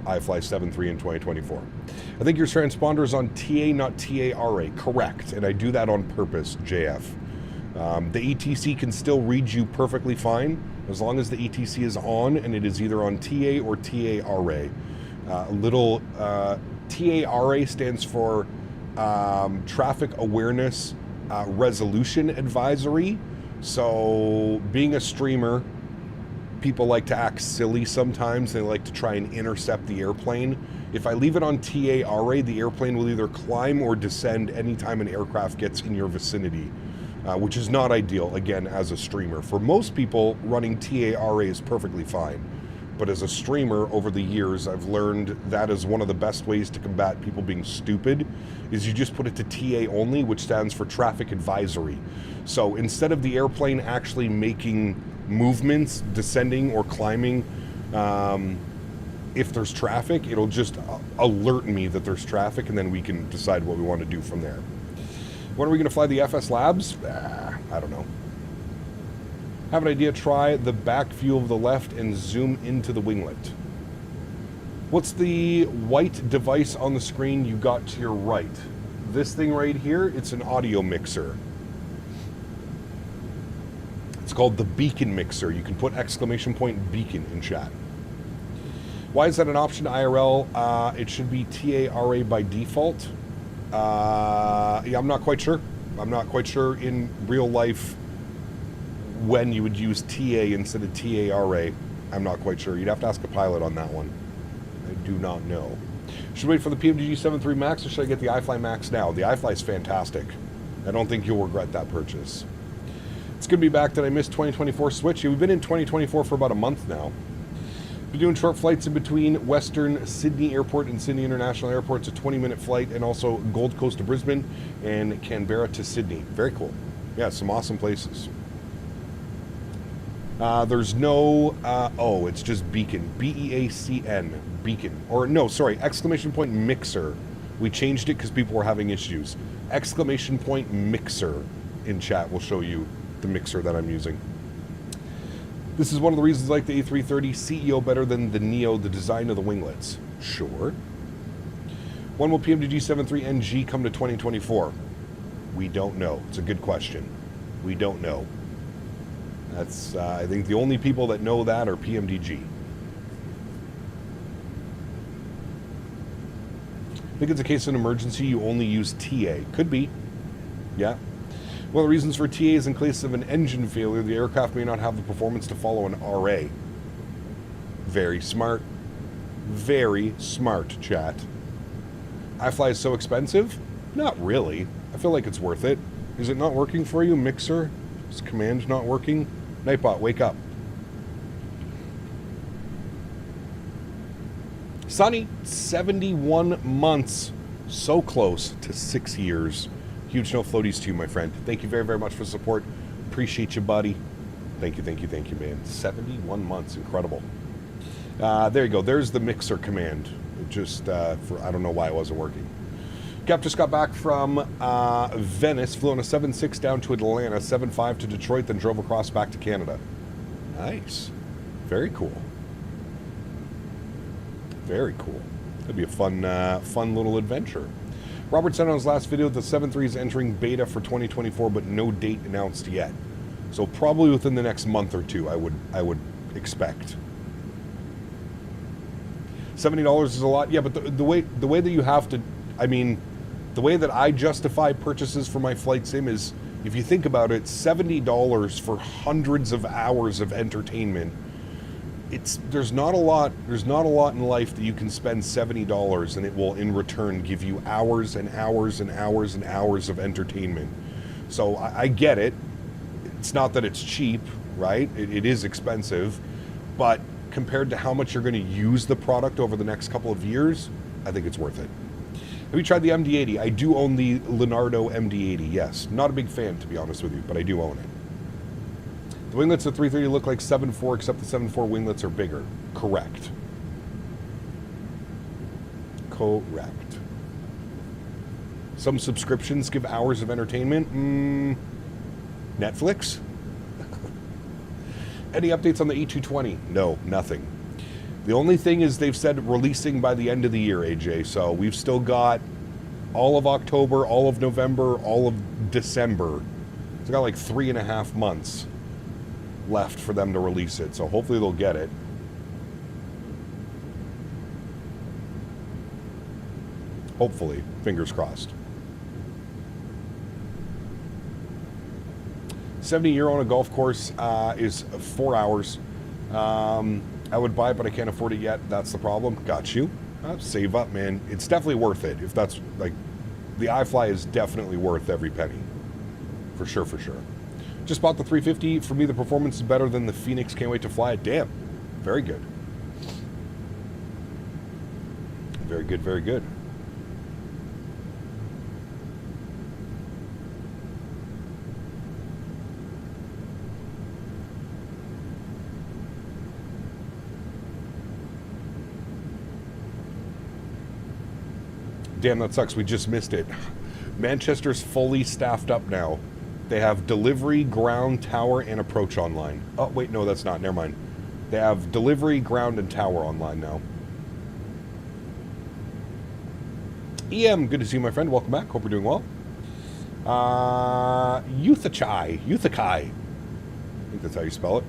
AlwaysFlying in 2024. I think your transponder is on TA, not TARA. Correct, and I do that on purpose, JF. The ETC can still read you perfectly fine as long as the ETC is on and it is either on TA or TARA. TARA stands for Traffic Awareness Resolution Advisory. So being a streamer, people like to act silly sometimes. They like to try and intercept the airplane. If I leave it on TARA, the airplane will either climb or descend anytime an aircraft gets in your vicinity, which is not ideal, again, as a streamer. For most people, running TARA is perfectly fine. But as a streamer, over the years, I've learned that is one of the best ways to combat people being stupid, is you just put it to TA only, which stands for Traffic Advisory. So instead of the airplane actually making movements, descending or climbing, if there's traffic, it'll just alert me that there's traffic, and then we can decide what we want to do from there. When are we going to fly the FS Labs? I don't know. Have an idea, try the back view of the left and zoom into the winglet. What's the white device on the screen you got to your right? This thing right here, it's an audio mixer. It's called the beacon mixer. You can put ! beacon in chat. Why is that an option to IRL? It should be TARA by default. Yeah, I'm not quite sure. I'm not quite sure in real life when you would use TA instead of TARA. I'm not quite sure. You'd have to ask a pilot on that one. I do not know. Should we wait for the PMDG 73 Max or should I get the iFly Max now? The iFly is fantastic. I don't think you'll regret that purchase. It's going to be back that I missed 2024 switch. We've been in 2024 for about a month now. Been doing short flights in between Western Sydney Airport and Sydney International Airport. It's a 20-minute flight, and also Gold Coast to Brisbane and Canberra to Sydney. Very cool. Yeah, some awesome places. There's no, oh, it's just Beacon. B-E-A-C-N. Beacon. Or, no, sorry, exclamation point Mixer. We changed it because people were having issues. Exclamation point Mixer in chat will show you the mixer that I'm using. This is one of the reasons I like the A330 CEO better than the Neo, the design of the winglets. Sure. When will PMDG-73NG come to 2024? We don't know. It's a good question. We don't know. That's, I think the only people that know that are PMDG. I think it's a case of an emergency, you only use TA. Could be. Yeah. One of the reasons for TA is in case of an engine failure, the aircraft may not have the performance to follow an RA. Very smart. Very smart, chat. iFly is so expensive? Not really. I feel like it's worth it. Is it not working for you, Mixer? Is command not working? Nightbot, wake up. Sunny, 71 months. So close to 6 years. Huge no floaties to you, my friend. Thank you very, very much for the support. Appreciate you, buddy. Thank you, man. 71 months. Incredible. There you go. There's the Mixer command. Just, I don't know why it wasn't working. Cap just got back from Venice, flew on a 7.6 down to Atlanta, 7.5 to Detroit, then drove across back to Canada. Nice. Very cool. Very cool. That'd be a fun little adventure. Robert said on his last video the 7.3 is entering beta for 2024, but no date announced yet. So probably within the next month or two, I would expect. $70 is a lot, yeah. But the way that you have to, I mean, the way that I justify purchases for my flight sim is, if you think about it, $70 for hundreds of hours of entertainment. There's not a lot in life that you can spend $70 and it will in return give you hours and hours and hours and hours of entertainment. So I get it. It's not that it's cheap, right? It is expensive, but compared to how much you're going to use the product over the next couple of years, I think it's worth it. Have you tried the MD-80? I do own the Leonardo MD-80, yes. Not a big fan, to be honest with you, but I do own it. The winglets of 330 look like 7.4, except the 7.4 winglets are bigger. Correct. Correct. Some subscriptions give hours of entertainment. Netflix? Any updates on the E220? No, nothing. The only thing is they've said releasing by the end of the year, AJ. So we've still got all of October, all of November, all of December. It's got like 3.5 months left for them to release it, so hopefully they'll get it. Hopefully, fingers crossed. 70 € on a golf course is 4 hours. I would buy it, but I can't afford it yet. That's the problem. Got you. Save up, man. It's definitely worth it. If that's like, the iFly is definitely worth every penny. For sure, for sure. Just bought the 350. For me, the performance is better than the Phoenix. Can't wait to fly it. Damn. Very good. Very good, very good. Damn, that sucks. We just missed it. Manchester's fully staffed up now. They have delivery, ground, tower, and approach online. Oh, wait, no, that's not. Never mind. They have delivery, ground, and tower online now. EM, good to see you, my friend. Welcome back. Hope you're doing well. Euthachai. I think that's how you spell it.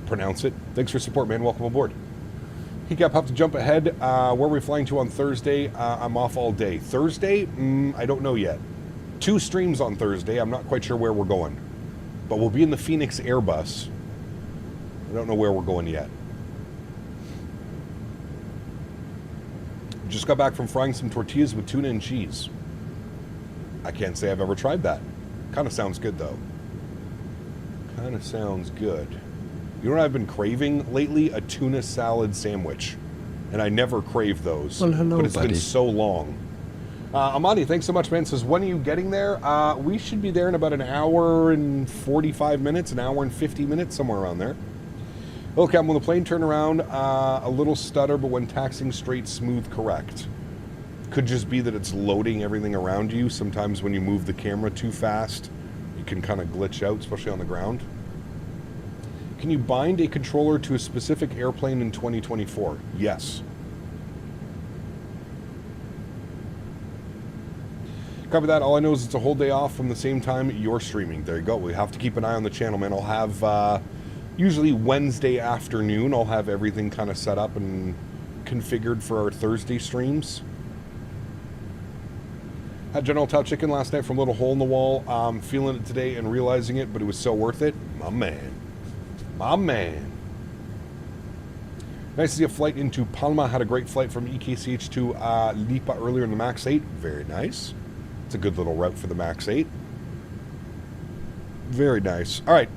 Pronounce it. Thanks for support, man. Welcome aboard. Hiccup, have to jump ahead. Where are we flying to on Thursday? I'm off all day. Thursday? I don't know yet. 2 streams on Thursday. I'm not quite sure where we're going. But we'll be in the Phoenix Airbus. I don't know where we're going yet. Just got back from frying some tortillas with tuna and cheese. I can't say I've ever tried that. Kind of sounds good, though. Kind of sounds good. You know what I've been craving lately? A tuna salad sandwich. And I never crave those. Well, hello, but it's buddy. been so long. Amani, thanks so much, man. Says, when are you getting there? We should be there in about an hour and 45 minutes, an hour and 50 minutes, somewhere around there. Okay, when the plane turned around, a little stutter, but when taxiing straight, smooth, correct. Could just be that it's loading everything around you. Sometimes when you move the camera too fast, you can kind of glitch out, especially on the ground. Can you bind a controller to a specific airplane in 2024? Yes. Copy that. All I know is it's a whole day off from the same time you're streaming. There you go. We have to keep an eye on the channel, man. I'll have, usually Wednesday afternoon, I'll have everything kind of set up and configured for our Thursday streams. Had General Tao chicken last night from a little hole in the wall. Feeling it today and realizing it, but it was so worth it. My man. My man. Nice to see a flight into Palma. Had a great flight from EKCH to Lipa earlier in the MAX 8. Very nice. It's a good little route for the MAX 8. Very nice. All right.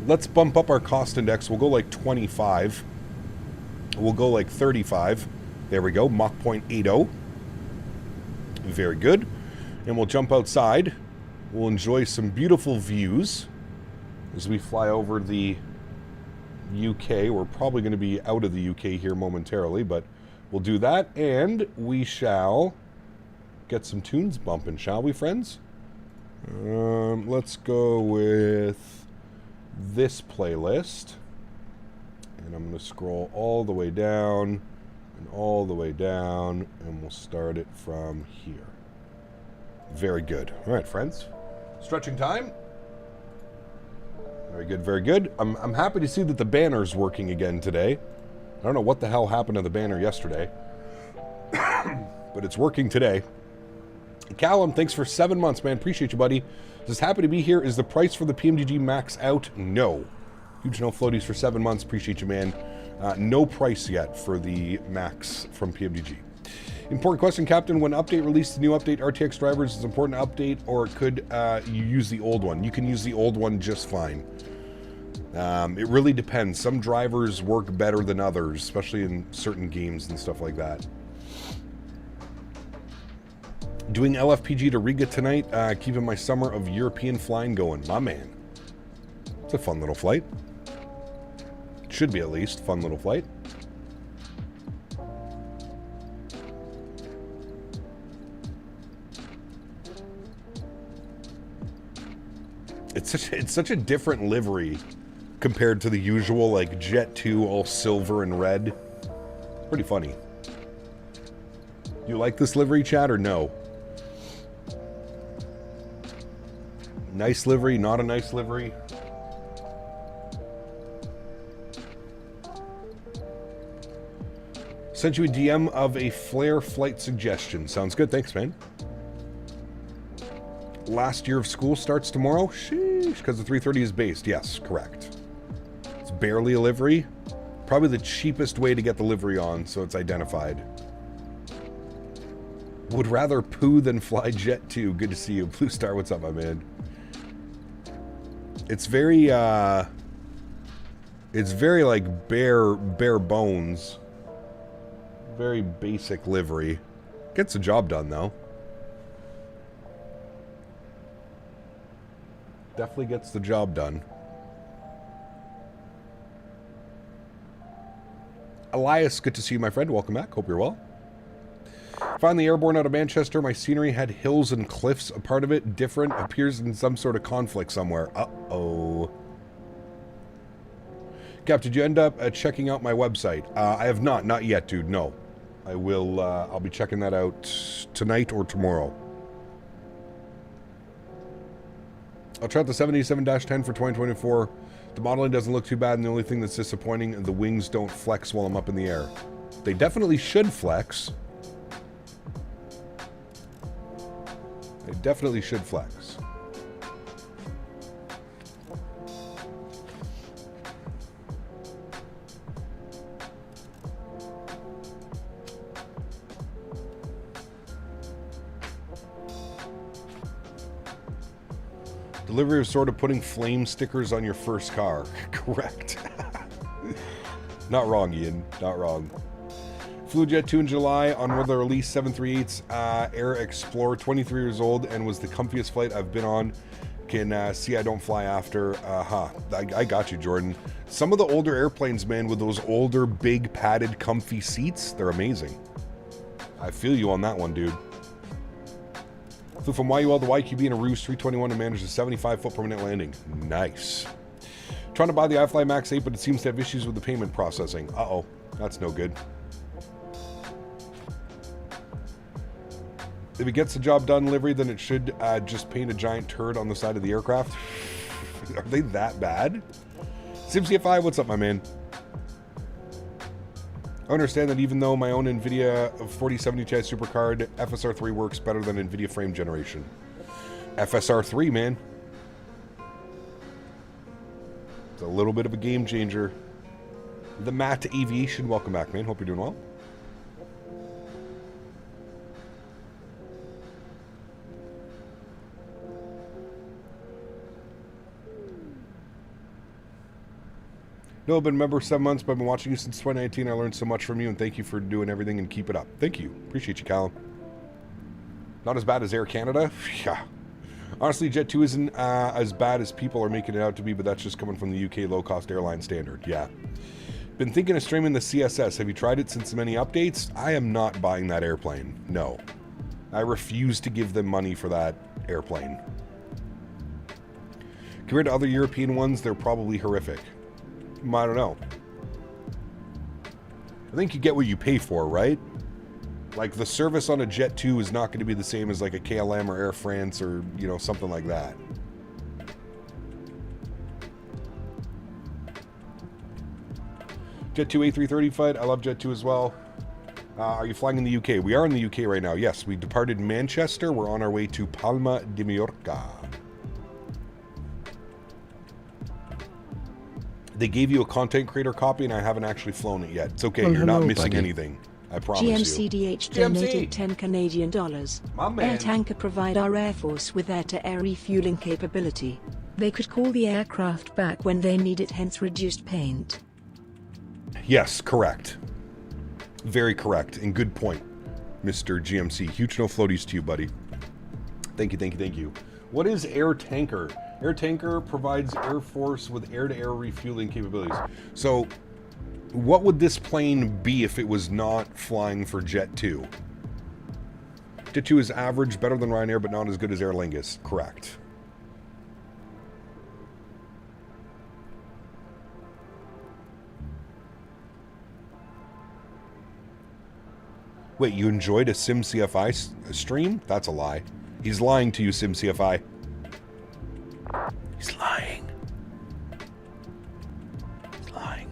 Let's bump up our cost index. We'll go like 25. We'll go like 35. There we go. Mach 0.80. Very good. And we'll jump outside. We'll enjoy some beautiful views as we fly over the UK. We're probably going to be out of the UK here momentarily, but we'll do that. And we shall get some tunes bumping, shall we, friends? Let's go with this playlist. And I'm going to scroll all the way down and all the way down, and we'll start it from here. Very good. All right, friends. Stretching time. Very good, very good. I'm happy to see that the banner's working again today. I don't know what the hell happened to the banner yesterday, but it's working today. Callum, thanks for 7 months, man. Appreciate you, buddy. Just happy to be here. Is the price for the PMDG Max out? No. Huge no floaties for 7 months. Appreciate you, man. No price yet for the Max from PMDG. Important question, Captain. When update released the new update, RTX drivers is important to update, or could you use the old one? You can use the old one just fine. It really depends. Some drivers work better than others, especially in certain games and stuff like that. Doing LFPG to Riga tonight, keeping my summer of European flying going. My man. It's a fun little flight. Should be at least. Fun little flight. It's such a different livery compared to the usual, like, Jet2 all silver and red. Pretty funny. You like this livery, Chad, or no? Nice livery, not a nice livery. Sent you a DM of a flare flight suggestion. Sounds good, thanks, man. Last year of school starts tomorrow? Sheesh, because the 330 is based. Yes, correct. It's barely a livery. Probably the cheapest way to get the livery on, so it's identified. Would rather poo than fly Jet2. Good to see you. Blue Star, what's up, my man? It's very like bare bones. Very basic livery. Gets the job done, though. Definitely gets the job done. Elias, good to see you, my friend. Welcome back. Hope you're well. Finally airborne out of Manchester. My scenery had hills and cliffs. A part of it different. Appears in some sort of conflict somewhere. Uh-oh. Cap, did you end up checking out my website? I have not yet, dude. No. I will, I'll be checking that out tonight or tomorrow. I'll try out the 787-10 for 2024. The modeling doesn't look too bad, and the only thing that's disappointing, the wings don't flex while I'm up in the air. They definitely should flex. They definitely should flex. Delivery is sort of putting flame stickers on your first car. Correct. Not wrong, Ian. Not wrong. Flew Jet2 in July on one of the released 738s Air Explorer, 23 years old, and was the comfiest flight I've been on. Can see I don't fly after. I got you, Jordan. Some of the older airplanes, man, with those older, big, padded, comfy seats, they're amazing. I feel you on that one, dude. Flew from YUL to YQB in a Ruse 321 and managed a 75-foot permanent landing. Nice. Trying to buy the iFly Max 8, but it seems to have issues with the payment processing. Uh-oh. That's no good. If it gets the job done delivery, then it should just paint a giant turd on the side of the aircraft. Are they that bad? SimCFI, what's up, my man? I understand that even though my own NVIDIA 4070 Ti Supercard, FSR3 works better than NVIDIA frame generation. FSR3, man. It's a little bit of a game changer. The Matt Aviation, welcome back, man. Hope you're doing well. No, I've been a member 7 months, but I've been watching you since 2019. I learned so much from you, and thank you for doing everything and keep it up. Thank you. Appreciate you, Callum. Not as bad as Air Canada? Yeah. Honestly, Jet2 isn't as bad as people are making it out to be, but that's just coming from the UK low-cost airline standard. Yeah. Been thinking of streaming the CSS. Have you tried it since many updates? I am not buying that airplane. No. I refuse to give them money for that airplane. Compared to other European ones, they're probably horrific. I don't know. I think you get what you pay for, right? Like, the service on a Jet2 is not going to be the same as like a KLM or Air France or, you know, something like that. Jet2 A330 flight. I love Jet2 as well. Are you flying in the UK? We are in the UK right now. Yes, we departed Manchester. We're on our way to Palma de Mallorca. They gave you a content creator copy, and I haven't actually flown it yet. It's okay. Well, you're not hello, missing buddy. anything. I promise you. GMCDH donated 10 Canadian dollars. My man. Air Tanker provide our Air Force with air-to-air refueling capability. They could call the aircraft back when they need it, hence reduced paint. Yes, correct. Very correct. And good point, Mr. GMC. Huge no floaties to you, buddy. Thank you, thank you, thank you. What is Air Tanker? Air Tanker provides Air Force with air-to-air refueling capabilities. So, what would this plane be if it was not flying for Jet2? Jet2 is average, better than Ryanair, but not as good as Aer Lingus. Correct. Wait, you enjoyed a SimCFI stream? That's a lie. He's lying to you, SimCFI. He's lying. He's lying.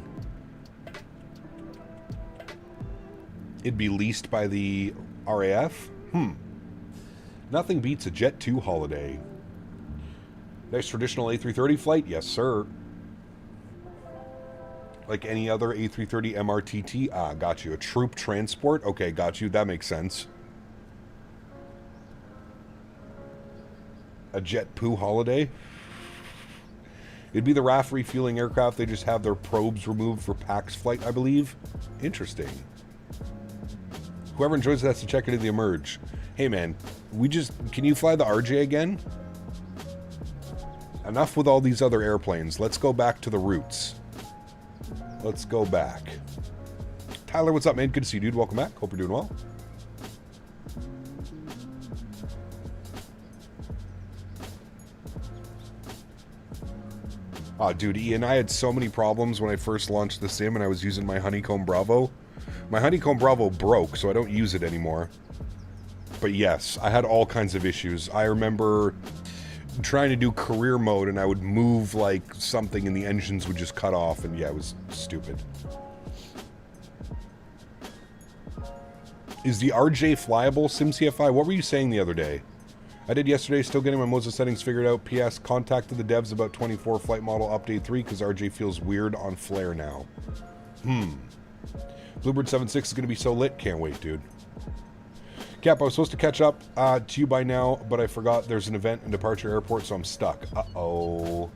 It'd be leased by the RAF? Nothing beats a Jet2 holiday. Nice traditional A330 flight? Yes, sir. Like any other A330 MRTT? Ah, got you. A troop transport? Okay, got you. That makes sense. A Jet2 holiday? It'd be the RAF refueling aircraft. They just have their probes removed for PAX flight, I believe. Interesting. Whoever enjoys that has to check into the Emerge. Hey, man, can you fly the RJ again? Enough with all these other airplanes. Let's go back to the roots. Let's go back. Tyler, what's up, man? Good to see you, dude. Welcome back. Hope you're doing well. Oh, dude, Ian, I had so many problems when I first launched the sim and I was using my Honeycomb Bravo. My Honeycomb Bravo broke, so I don't use it anymore. But yes, I had all kinds of issues. I remember trying to do career mode and I would move like something and the engines would just cut off, and yeah, it was stupid. Is the RJ flyable, SimCFI? What were you saying the other day? I did yesterday, still getting my Moses settings figured out. PS, contacted the devs about 24 flight model update 3 because RJ feels weird on flare now. Bluebird 76 is going to be so lit. Can't wait, dude. Cap, I was supposed to catch up to you by now, but I forgot there's an event in Departure Airport, so I'm stuck. Uh-oh.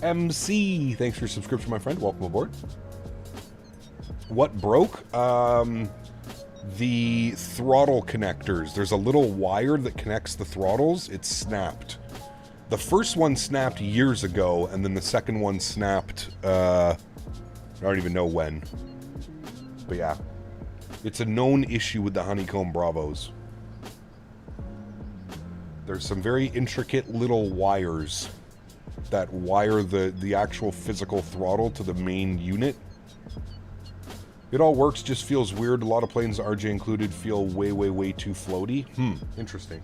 MC, thanks for your subscription, my friend. Welcome aboard. What broke? The throttle connectors. There's a little wire that connects the throttles. It snapped. The first one snapped years ago, and then the second one snapped, I don't even know when. But yeah. It's a known issue with the Honeycomb Bravos. There's some very intricate little wires that wire the actual physical throttle to the main unit. It all works, just feels weird. A lot of planes, RJ included, feel way, way, way too floaty. Interesting.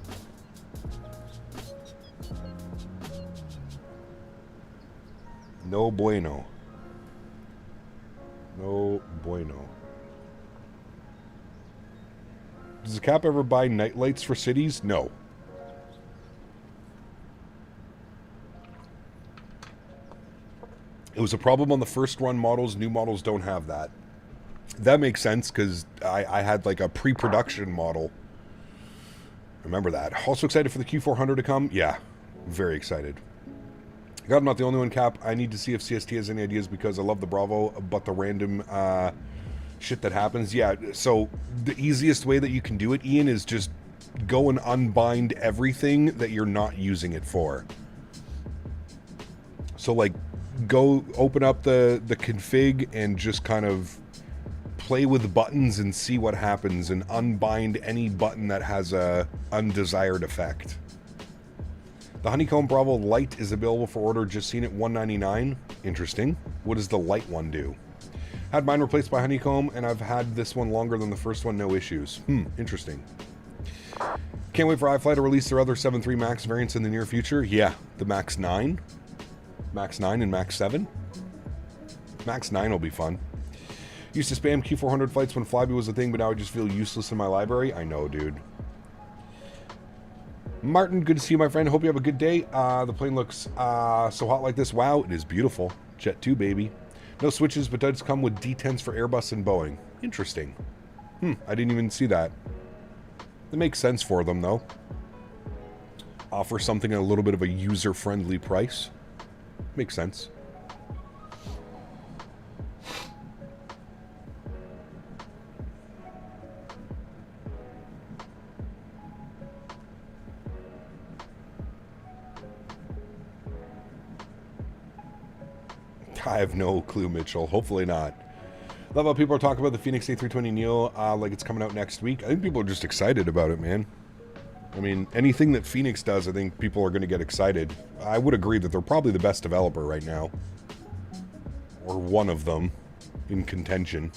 No bueno. No bueno. Does the Cap ever buy night lights for cities? No. It was a problem on the first run models. New models don't have that. That makes sense because I had like a pre-production model. Remember that. Also excited for the Q400 to come? Yeah, very excited. God, I'm not the only one, Cap. I need to see if CST has any ideas because I love the Bravo, but the random shit that happens. Yeah, so the easiest way that you can do it, Ian, is just go and unbind everything that you're not using it for. So like go open up the config and just kind of play with buttons and see what happens and unbind any button that has a undesired effect. The Honeycomb Bravo Light is available for order. Just seen it, $199. Interesting. What does the light one do? Had mine replaced by Honeycomb, and I've had this one longer than the first one. No issues. Interesting. Can't wait for iFly to release their other 7.3 Max variants in the near future. Yeah, the Max 9. Max 9 and Max 7. Max 9 will be fun. Used to spam Q400 flights when Flyby was a thing, but now I just feel useless in my library. I know, dude. Martin, good to see you, my friend. Hope you have a good day. The plane looks so hot like this. Wow, it is beautiful. Jet2, baby. No switches, but does come with D10s for Airbus and Boeing. Interesting. I didn't even see that. That makes sense for them, though. Offer something at a little bit of a user-friendly price. Makes sense. I have no clue, Mitchell. Hopefully not. Love how people are talking about the Phoenix A320neo like it's coming out next week. I think people are just excited about it, man. I mean, anything that Phoenix does, I think people are going to get excited. I would agree that they're probably the best developer right now. Or one of them in contention.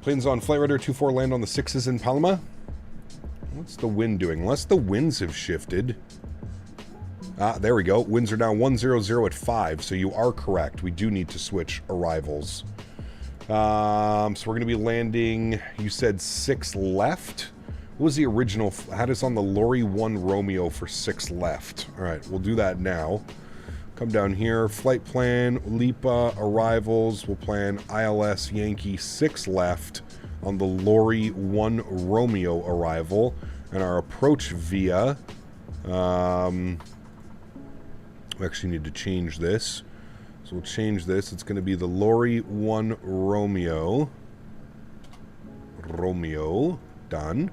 Planes on Flight Radar 24 land on the 6s in Palma. What's the wind doing? Unless the winds have shifted. There we go. Winds are now 100 at 5, so you are correct. We do need to switch arrivals. So we're going to be landing, you said 6 left? What was the original? Had us on the Lorry 1 Romeo for 6 left. Alright, we'll do that now. Come down here. Flight plan, LIPA, arrivals. We'll plan ILS Yankee 6 left on the Lorry 1 Romeo arrival. And our approach via... we actually need to change this. So we'll change this. It's going to be the Lorry 1 Romeo. Romeo. Done.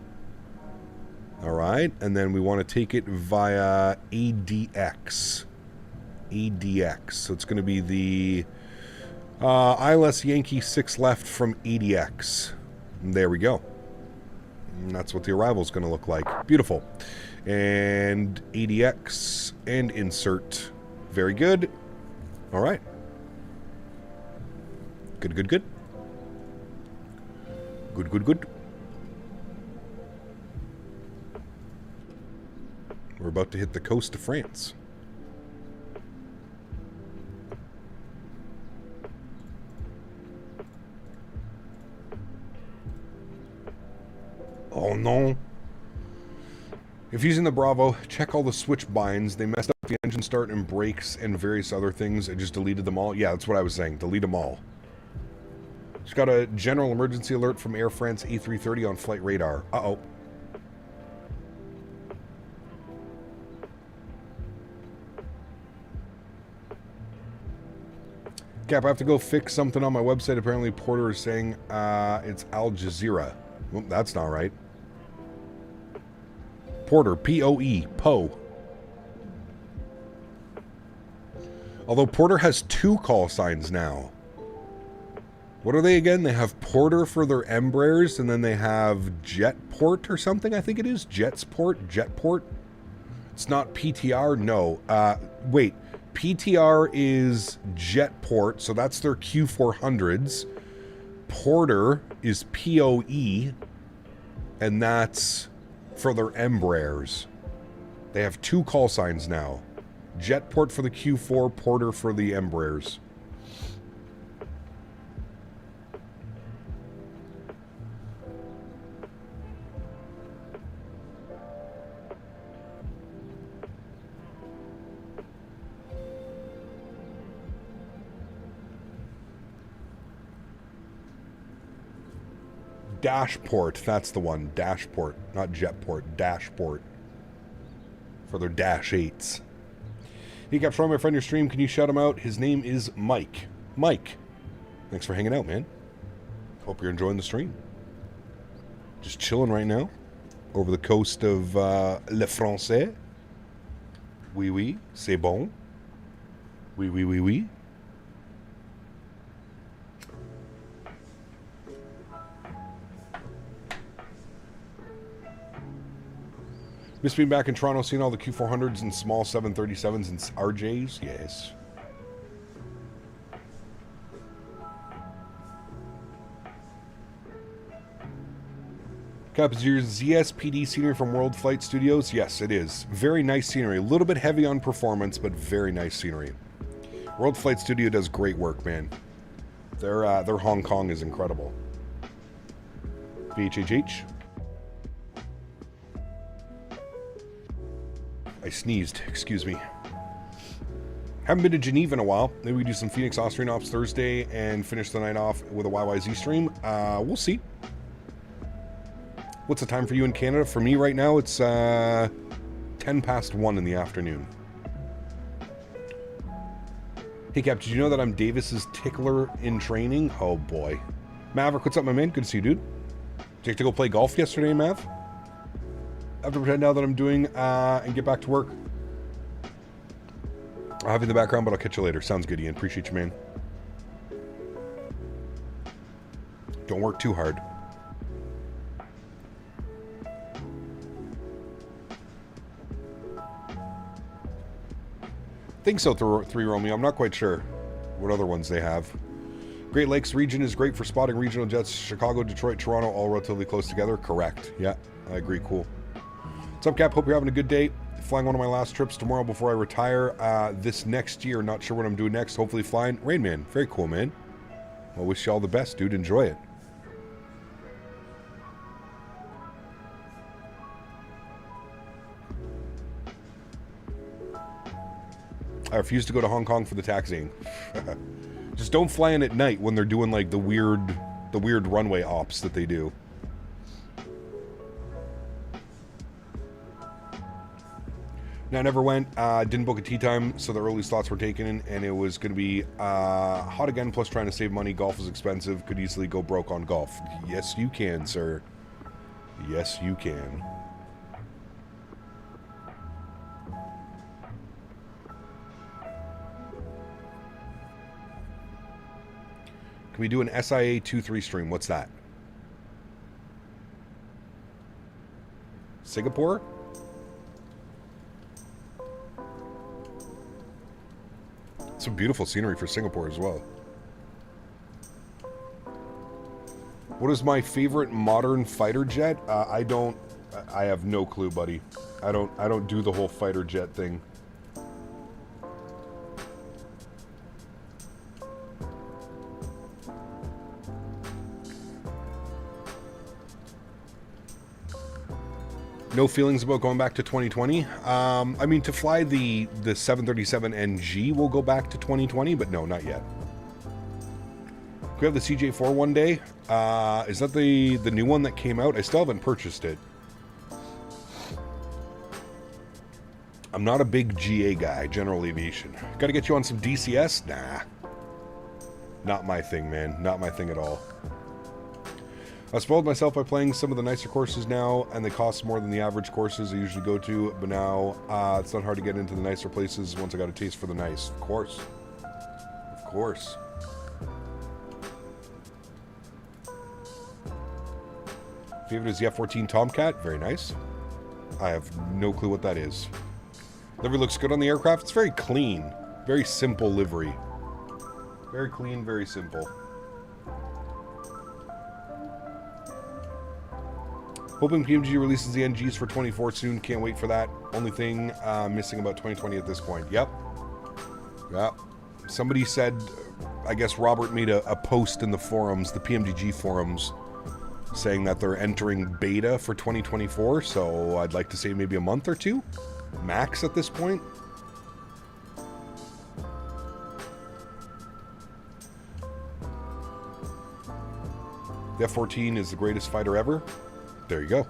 Alright. And then we want to take it via ADX. ADX. So it's going to be the ILS Yankee 6 left from ADX. And there we go. And that's what the arrival is going to look like. Beautiful. And ADX and insert. Very good. All right. Good, good, good. Good, good, good. We're about to hit the coast of France. Oh no. If using the Bravo, check all the switch binds. They messed up the engine start and brakes and various other things. I just deleted them all. Yeah, that's what I was saying. Delete them all. Just got a general emergency alert from Air France A330 on flight radar. Uh-oh. Cap, I have to go fix something on my website. Apparently Porter is saying it's Al Jazeera. Well, that's not right. Porter, P-O-E, Poe. Although Porter has 2 call signs now. What are they again? They have Porter for their Embraers, and then they have Jetport or something, I think it is. Jetport. It's not PTR? No. Wait. PTR is Jetport, so that's their Q400s. Porter is POE, and that's for their Embraers. They have 2 call signs now. Jetport for the Q4, Porter for the Embraers. Dashport, that's the one. Dashport, not Jetport. Dashport. For their Dash 8s. He kept showing my friend your stream. Can you shout him out? His name is Mike. Mike, thanks for hanging out, man. Hope you're enjoying the stream. Just chilling right now. Over the coast of Le Français. Oui, oui, c'est bon. Oui, oui, oui, oui. Miss being back in Toronto, seeing all the Q400s and small 737s and RJs? Yes. Cap, is your ZSPD scenery from World Flight Studios? Yes, it is. Very nice scenery. A little bit heavy on performance, but very nice scenery. World Flight Studio does great work, man. Their Hong Kong is incredible. VHHH. I sneezed, excuse me. Haven't been to Geneva in a while. Maybe we do some Phoenix Austrian Ops Thursday and finish the night off with a YYZ stream. We'll see. What's the time for you in Canada? For me right now, it's 10 past 1 in the afternoon. Hey Cap, did you know that I'm Davis's tickler in training? Oh boy. Maverick, what's up, my man? Good to see you, dude. Did you have to go play golf yesterday, Mav? I have to pretend now that I'm doing and get back to work. I'll have you in the background, but I'll catch you later. Sounds good, Ian. Appreciate you, man. Don't work too hard. Think so, 3 Romeo. I'm not quite sure what other ones they have. Great Lakes region is great for spotting regional jets. Chicago, Detroit, Toronto, all relatively close together. Correct. Yeah, I agree. Cool. What's up, Cap? Hope you're having a good day. Flying one of my last trips tomorrow before I retire this next year. Not sure what I'm doing next. Hopefully flying. Rain Man. Very cool, man. I wish you all the best, dude. Enjoy it. I refuse to go to Hong Kong for the taxiing. Just don't fly in at night when they're doing like the weird runway ops that they do. No, I never went. Didn't book a tea time, so the early slots were taken, and it was going to be hot again, plus trying to save money. Golf is expensive. Could easily go broke on golf. Yes, you can, sir. Yes, you can. Can we do an SIA 2-3 stream? What's that? Singapore? Some beautiful scenery for Singapore as well. What is my favorite modern fighter jet? I have no clue, buddy. I don't do the whole fighter jet thing. No feelings about going back to 2020. I mean, to fly the 737NG will go back to 2020, but no, not yet. we have the CJ4 one day? Is that the new one that came out? I still haven't purchased it. I'm not a big GA guy, general aviation. Got to get you on some DCS? Nah. Not my thing, man. Not my thing at all. I spoiled myself by playing some of the nicer courses now, and they cost more than the average courses I usually go to, but now it's not hard to get into the nicer places once I got a taste for the nice. Of course. Of course. Favorite is the F-14 Tomcat. Very nice. I have no clue what that is. Livery looks good on the aircraft. It's very clean. Very simple livery. Very clean, very simple. Hoping PMG releases the NGs for 24 soon. Can't wait for that. Only thing missing about 2020 at this point. Yep. Yep. Somebody said, I guess Robert made a post in the forums, the PMDG forums, saying that they're entering beta for 2024. So I'd like to say maybe a month or two. Max at this point. The F-14 is the greatest fighter ever. There you go.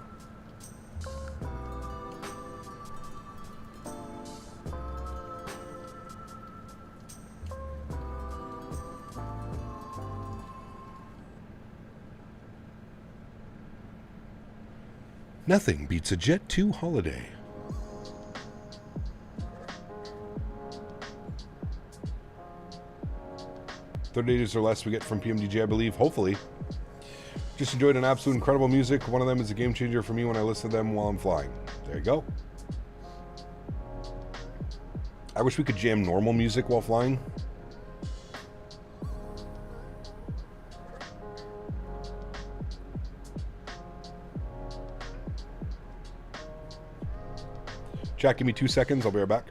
Nothing beats a Jet2 holiday. 30 days or less we get from PMDG, I believe, hopefully. Just enjoyed an absolute incredible music. One of them is a game changer for me when I listen to them while I'm flying. There you go. I wish we could jam normal music while flying. Chat, give me 2 seconds. I'll be right back.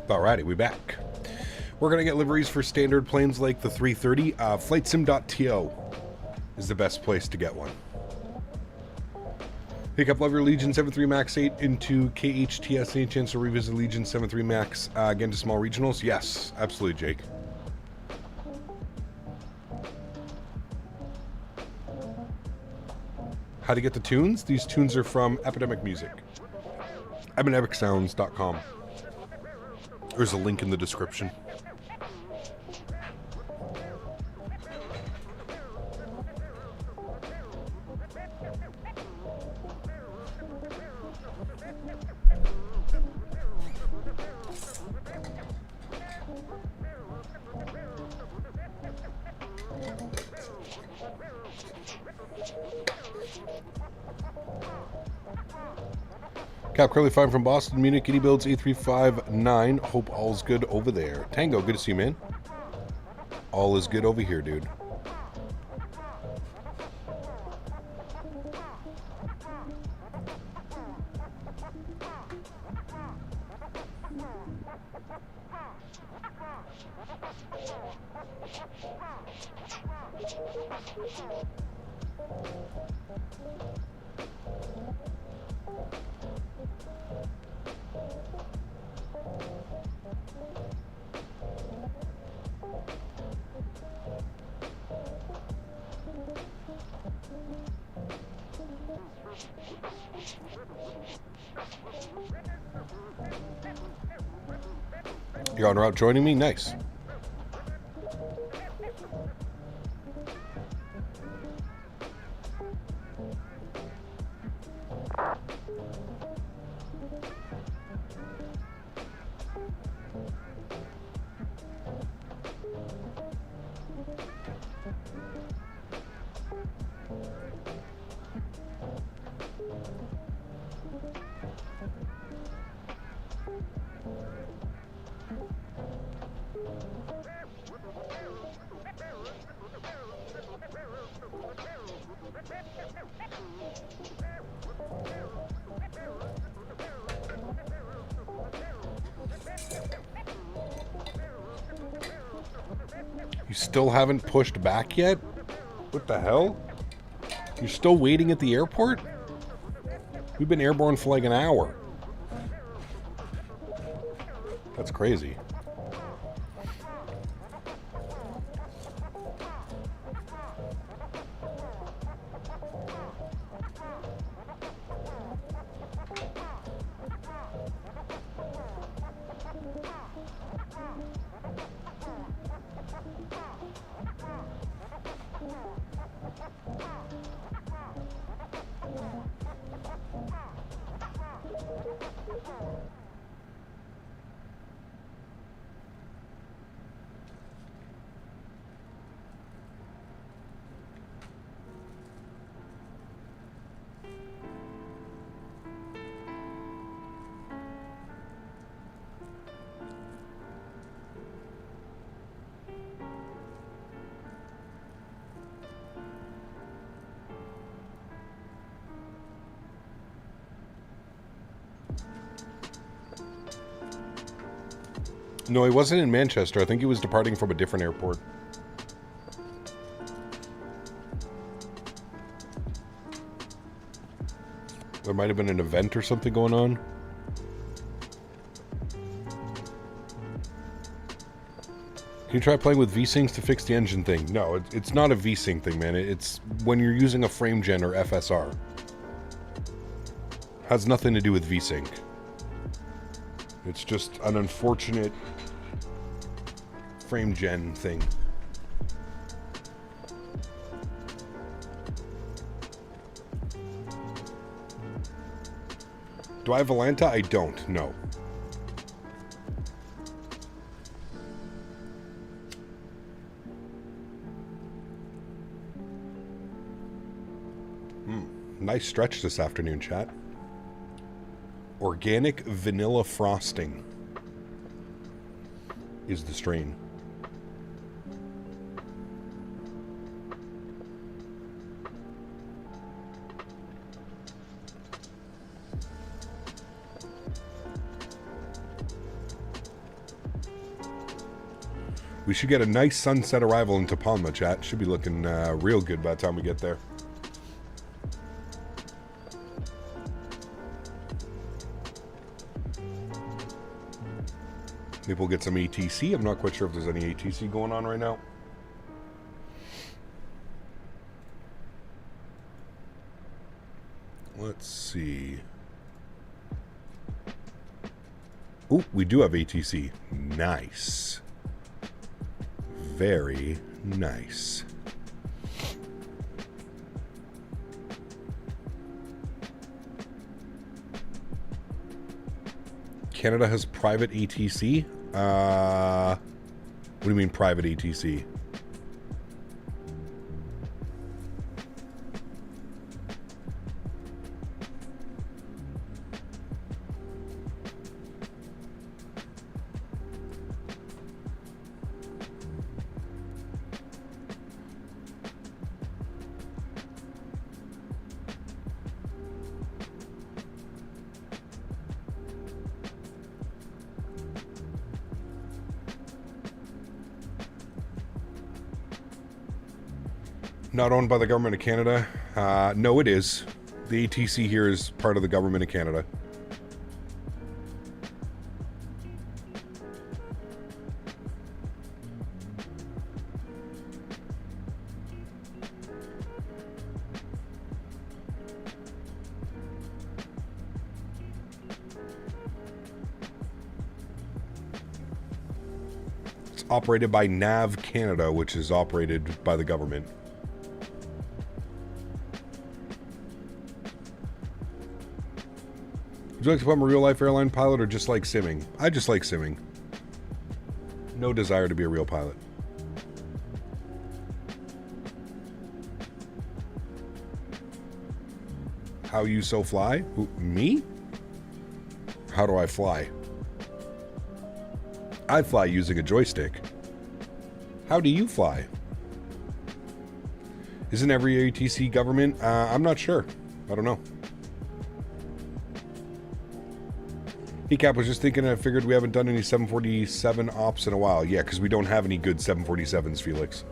Alrighty, we back. We're going to get liveries for standard planes like the 330. FlightSim.to is the best place to get one. Pick up Love Your Legion 73 Max 8 into KHTS. Any chance to revisit Legion 73 Max again to small regionals? Yes, absolutely, Jake. How to get the tunes? These tunes are from Epidemic Music. epidemicsounds.com. There's a link in the description. Cap Curly Fine from Boston, Munich, iniBuilds A330-200. Hope all's good over there. Tango, good to see you, man. All is good over here, dude. You're en route joining me? Nice. You still haven't pushed back yet? What the hell? You're still waiting at the airport? We've been airborne for like an hour. That's crazy. No, he wasn't in Manchester. I think he was departing from a different airport. There might have been an event or something going on. Can you try playing with V-Syncs to fix the engine thing? No, it's not a V-Sync thing, man. It's when you're using a frame gen or FSR. Has nothing to do with V-Sync. It's just an unfortunate frame gen thing. Do I have Volanta? I don't, no. Nice stretch this afternoon, chat. Organic vanilla frosting is the strain. We should get a nice sunset arrival into Palma, chat. Should be looking real good by the time we get there. Maybe we'll get some ATC. I'm not quite sure if there's any ATC going on right now. Let's see. Oh, we do have ATC. Nice. Very nice. Canada has private ATC? What do you mean private ATC? Not owned by the government of Canada? No, it is. The ATC here is part of the government of Canada. It's operated by Nav Canada, which is operated by the government. Would you like to become a real-life airline pilot or just like simming? I just like simming. No desire to be a real pilot. How you so fly? Who, me? How do I fly? I fly using a joystick. How do you fly? Isn't every ATC government? I'm not sure. I don't know. Cap was just thinking, I figured we haven't done any 747 ops in a while. Yeah, because we don't have any good 747s, Felix.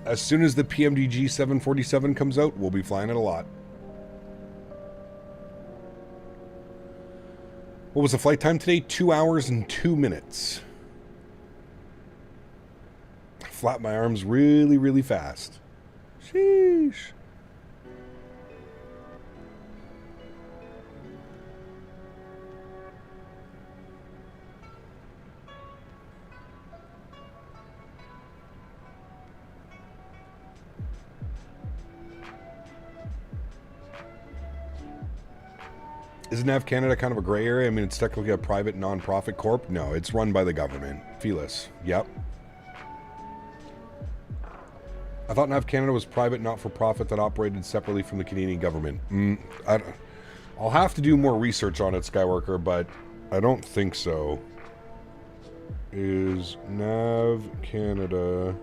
As soon as the PMDG 747 comes out, we'll be flying it a lot. What was the flight time today? 2 hours and 2 minutes. I flap my arms really, really fast. Sheesh. Isn't Nav Canada kind of a gray area? I mean, it's technically a private non-profit corp. No, it's run by the government. Felis. Yep. I thought Nav Canada was private not-for-profit that operated separately from the Canadian government. I'll have to do more research on it, Skyworker, but I don't think so. Is Nav Canada...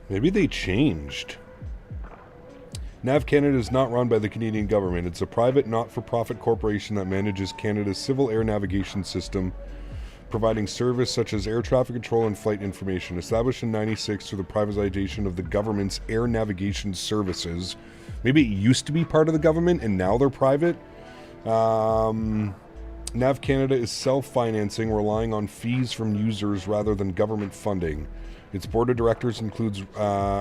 Maybe they changed. Nav Canada is not run by the Canadian government. It's a private, not-for-profit corporation that manages Canada's civil air navigation system, providing service such as air traffic control and flight information. Established in '96 through the privatization of the government's air navigation services. Maybe it used to be part of the government and now they're private. Nav Canada is self-financing, relying on fees from users rather than government funding. Its board of directors includes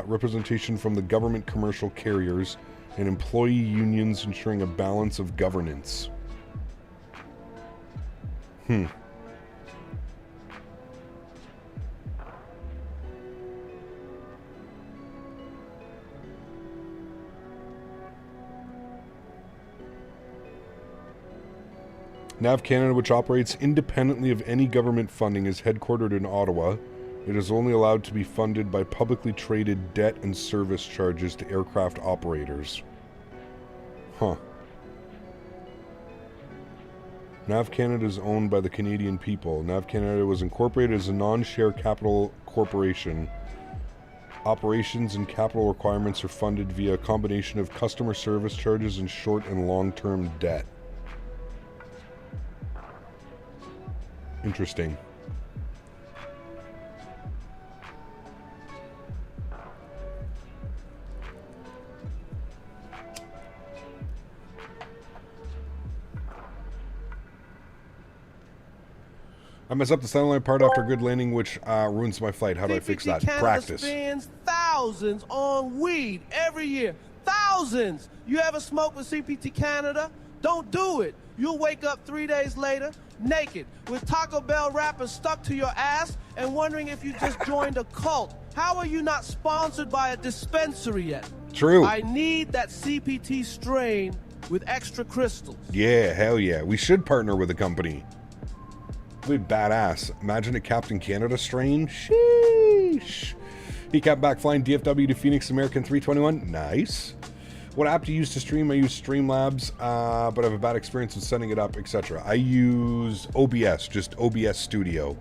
representation from the government commercial carriers and employee unions, ensuring a balance of governance. Nav Canada, which operates independently of any government funding, is headquartered in Ottawa. It is only allowed to be funded by publicly traded debt and service charges to aircraft operators. Huh. Nav Canada is owned by the Canadian people. Nav Canada was incorporated as a non-share capital corporation. Operations and capital requirements are funded via a combination of customer service charges and short and long-term debt. Interesting. I mess up the satellite part after a good landing, which ruins my flight. How do I fix that? Canada Practice. Spends thousands on weed every year. Thousands. You ever smoke with CPT Canada? Don't do it. You'll wake up 3 days later, naked, with Taco Bell wrappers stuck to your ass and wondering if you just joined a cult. How are you not sponsored by a dispensary yet? True. I need that CPT strain with extra crystals. Yeah, hell yeah. We should partner with a company. That'd be badass. Imagine a Captain Canada strain. Sheesh. He kept back flying DFW to Phoenix American 321. Nice. What app do you use to stream? I use Streamlabs, but I have a bad experience with setting it up, etc. I use OBS, just OBS Studio.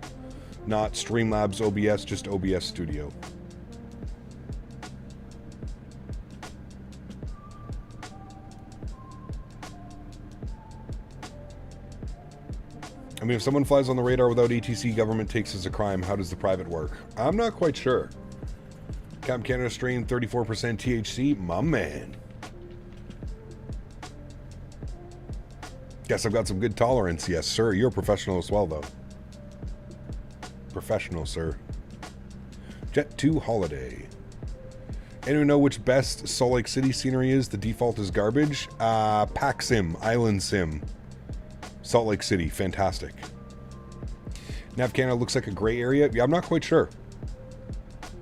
Not Streamlabs OBS, just OBS Studio. I mean, if someone flies on the radar without ATC, government takes as a crime. How does the private work? I'm not quite sure. Cap Canada strain, 34% THC. My man. Guess I've got some good tolerance. Yes, sir. You're a professional as well, though. Professional, sir. Jet2 holiday. Anyone know which best Sólríkt City scenery is? The default is garbage. Pack Sim, Island Sim. Salt Lake City, fantastic. Nav Canada looks like a gray area. Yeah, I'm not quite sure.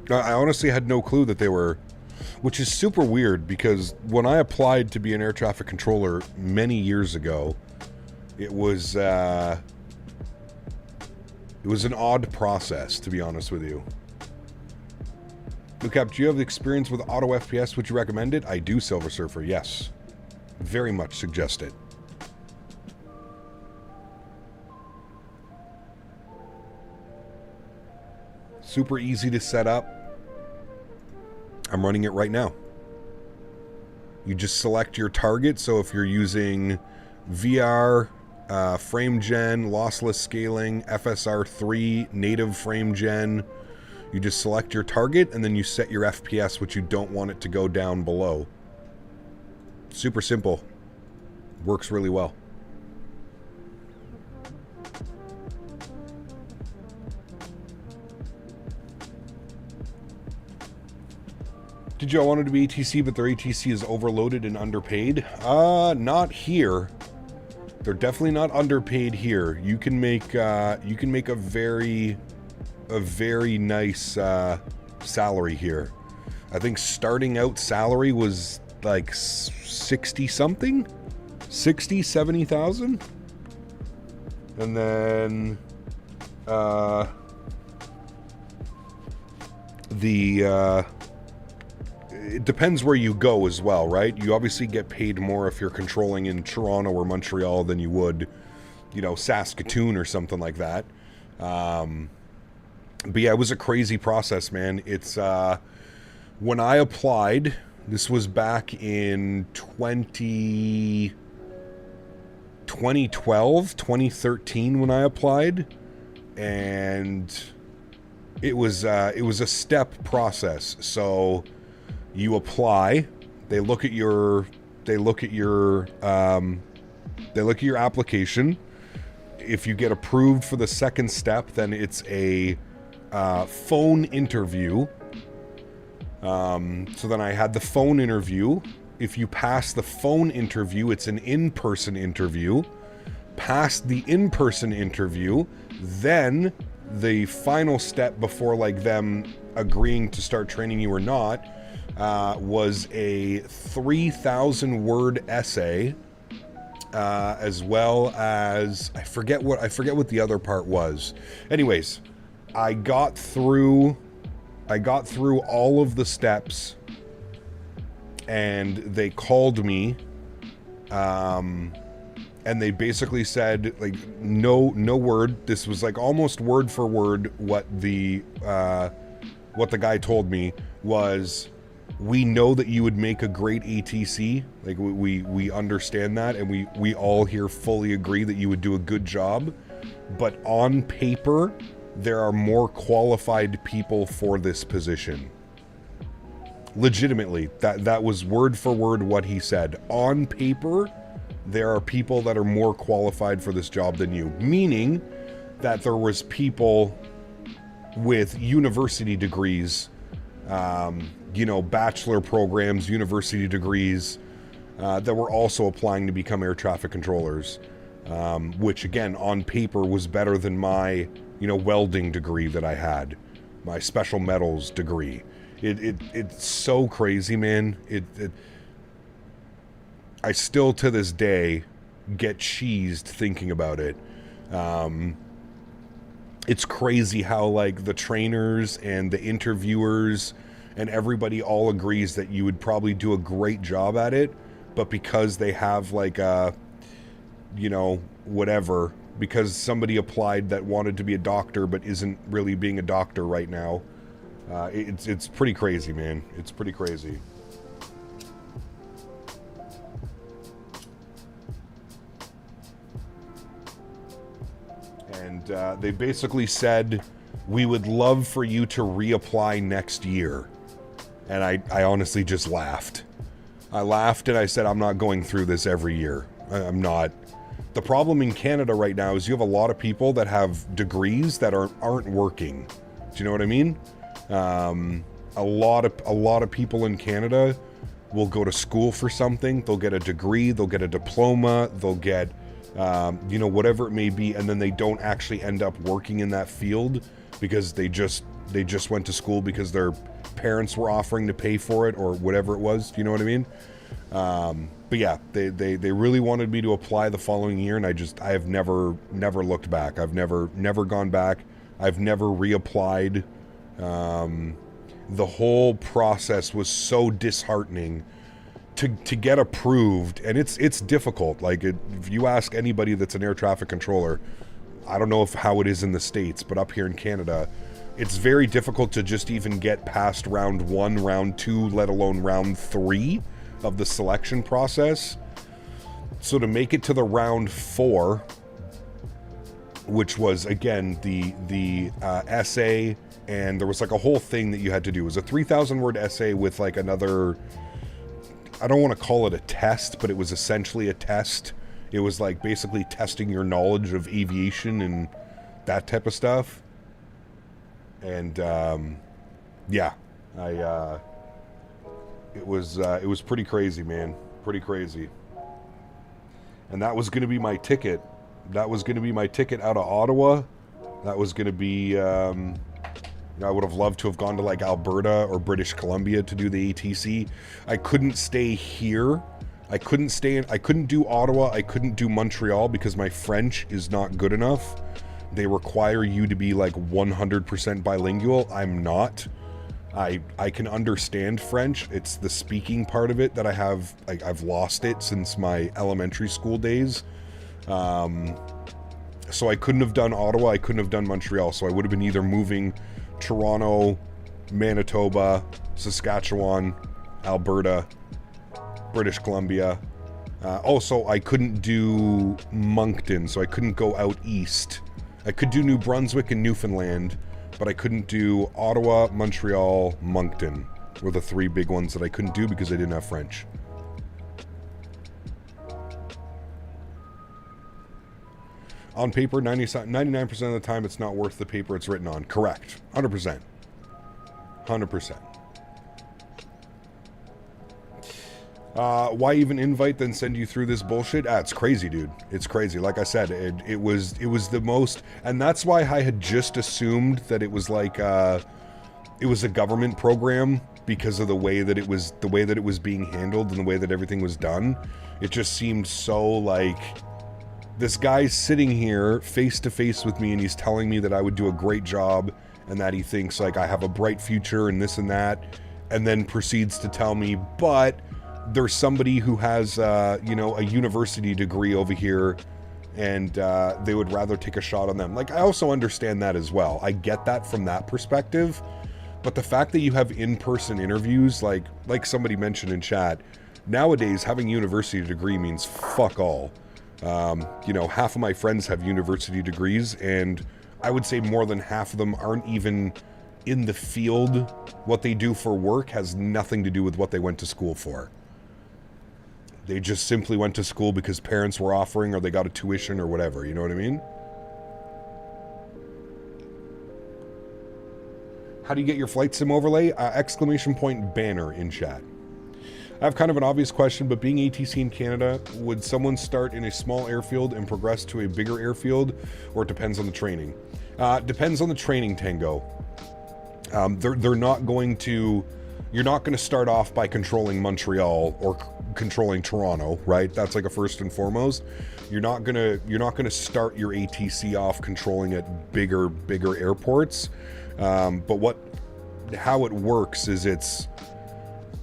I honestly had no clue that they were, which is super weird because when I applied to be an air traffic controller many years ago, it was an odd process, to be honest with you. Lucap, do you have the experience with auto FPS? Would you recommend it? I do, Silver Surfer, yes. Very much suggest it. Super easy to set up. I'm running it right now. You just select your target. So if you're using VR, frame gen, lossless scaling, FSR3, native frame gen, you just select your target and then you set your FPS, which you don't want it to go down below. Super simple. Works really well. Did you all want it to be ATC, but their ATC is overloaded and underpaid? Not here. They're definitely not underpaid here. You can make a very nice salary here. I think starting out salary was like 60 something, 60, 70,000, and then it depends where you go as well, right? You obviously get paid more if you're controlling in Toronto or Montreal than you would, you know, Saskatoon or something like that. But yeah, it was a crazy process, man. It's when I applied, this was back in 2012, 2013 when I applied, and it was a step process. So you apply, they look at your application. If you get approved for the second step, then it's a phone interview. So then I had the phone interview. If you pass the phone interview, it's an in-person interview. Past the in-person interview, then the final step before like them agreeing to start training you or not was a 3,000 word essay, as well as I forget what the other part was. Anyways, I got through all of the steps, and they called me, and and they basically said, like, no word. This was like almost word for word what the guy told me was, we know that you would make a great ATC. Like, we understand that, and we all here fully agree that you would do a good job. But on paper, there are more qualified people for this position. Legitimately, that was word for word what he said. On paper, there are people that are more qualified for this job than you. Meaning that there was people with university degrees, bachelor programs, university degrees, that were also applying to become air traffic controllers. Which again, on paper was better than my, welding degree that I had, my special metals degree. It's so crazy, man. I still to this day get cheesed thinking about it. It's crazy how like the trainers and the interviewers and everybody all agrees that you would probably do a great job at it, but because they have like a, whatever, because somebody applied that wanted to be a doctor but isn't really being a doctor right now. It's pretty crazy, man. It's pretty crazy. And they basically said, we would love for you to reapply next year. And I honestly just laughed. I laughed and I said, I'm not going through this every year. I'm not. The problem in Canada right now is you have a lot of people that have degrees that aren't working. Do you know what I mean? A lot of people in Canada will go to school for something. They'll get a degree, they'll get a diploma, they'll get, whatever it may be, and then they don't actually end up working in that field because they just went to school because their parents were offering to pay for it or whatever it was. Do you know what I mean? But yeah, they really wanted me to apply the following year, and I have never looked back. I've never gone back. I've never reapplied. The whole process was so disheartening to get approved, and it's difficult. Like, if you ask anybody that's an air traffic controller, I don't know how it is in the States, but up here in Canada, it's very difficult to just even get past round 1, round 2, let alone round 3 of the selection process. So to make it to the round 4, which was again the essay, and there was like a whole thing that you had to do. It was a 3,000 word essay with like another, I don't want to call it a test, but it was essentially a test. It was like basically testing your knowledge of aviation and that type of stuff. And yeah, it was pretty crazy, man. Pretty crazy. And that was going to be my ticket. That was going to be my ticket out of Ottawa. That was going to be, I would have loved to have gone to like Alberta or British Columbia to do the ATC. I couldn't stay here. I couldn't do Ottawa. I couldn't do Montreal because my French is not good enough. They require you to be like 100% bilingual. I'm not. I can understand French. It's the speaking part of it that I have, like, I've lost it since my elementary school days. So I couldn't have done Ottawa. I couldn't have done Montreal. So I would have been either moving Toronto, Manitoba, Saskatchewan, Alberta, British Columbia. Also, I couldn't do Moncton, so I couldn't go out east. I could do New Brunswick and Newfoundland, but I couldn't do Ottawa, Montreal, Moncton were the 3 big ones that I couldn't do because I didn't have French. On paper, 99% of the time, it's not worth the paper it's written on. Correct. 100%. 100%. Why even invite then send you through this bullshit? It's crazy, dude. It's crazy. Like I said, it was the most, and that's why I had just assumed that it was like it was a government program because of the way that it was being handled and the way that everything was done. It just seemed so like, this guy's sitting here face to face with me and he's telling me that I would do a great job and that he thinks like I have a bright future and this and that, and then proceeds to tell me, but there's somebody who has, you know, a university degree over here, and they would rather take a shot on them. Like, I also understand that as well. I get that from that perspective. But the fact that you have in-person interviews, like somebody mentioned in chat, nowadays having a university degree means fuck all. You know, half of my friends have university degrees, and I would say more than half of them aren't even in the field. What they do for work has nothing to do with what they went to school for. They just simply went to school because parents were offering, or they got a tuition or whatever, you know what I mean? How do you get your flight sim overlay? Exclamation point banner in chat. I have kind of an obvious question, but being ATC in Canada, would someone start in a small airfield and progress to a bigger airfield, or it depends on the training? Depends on the training, Tango. They're not going to... You're not going to start off by controlling Montreal or controlling Toronto, right? That's like a first and foremost. You're not gonna start your ATC off controlling at bigger airports. But how it works is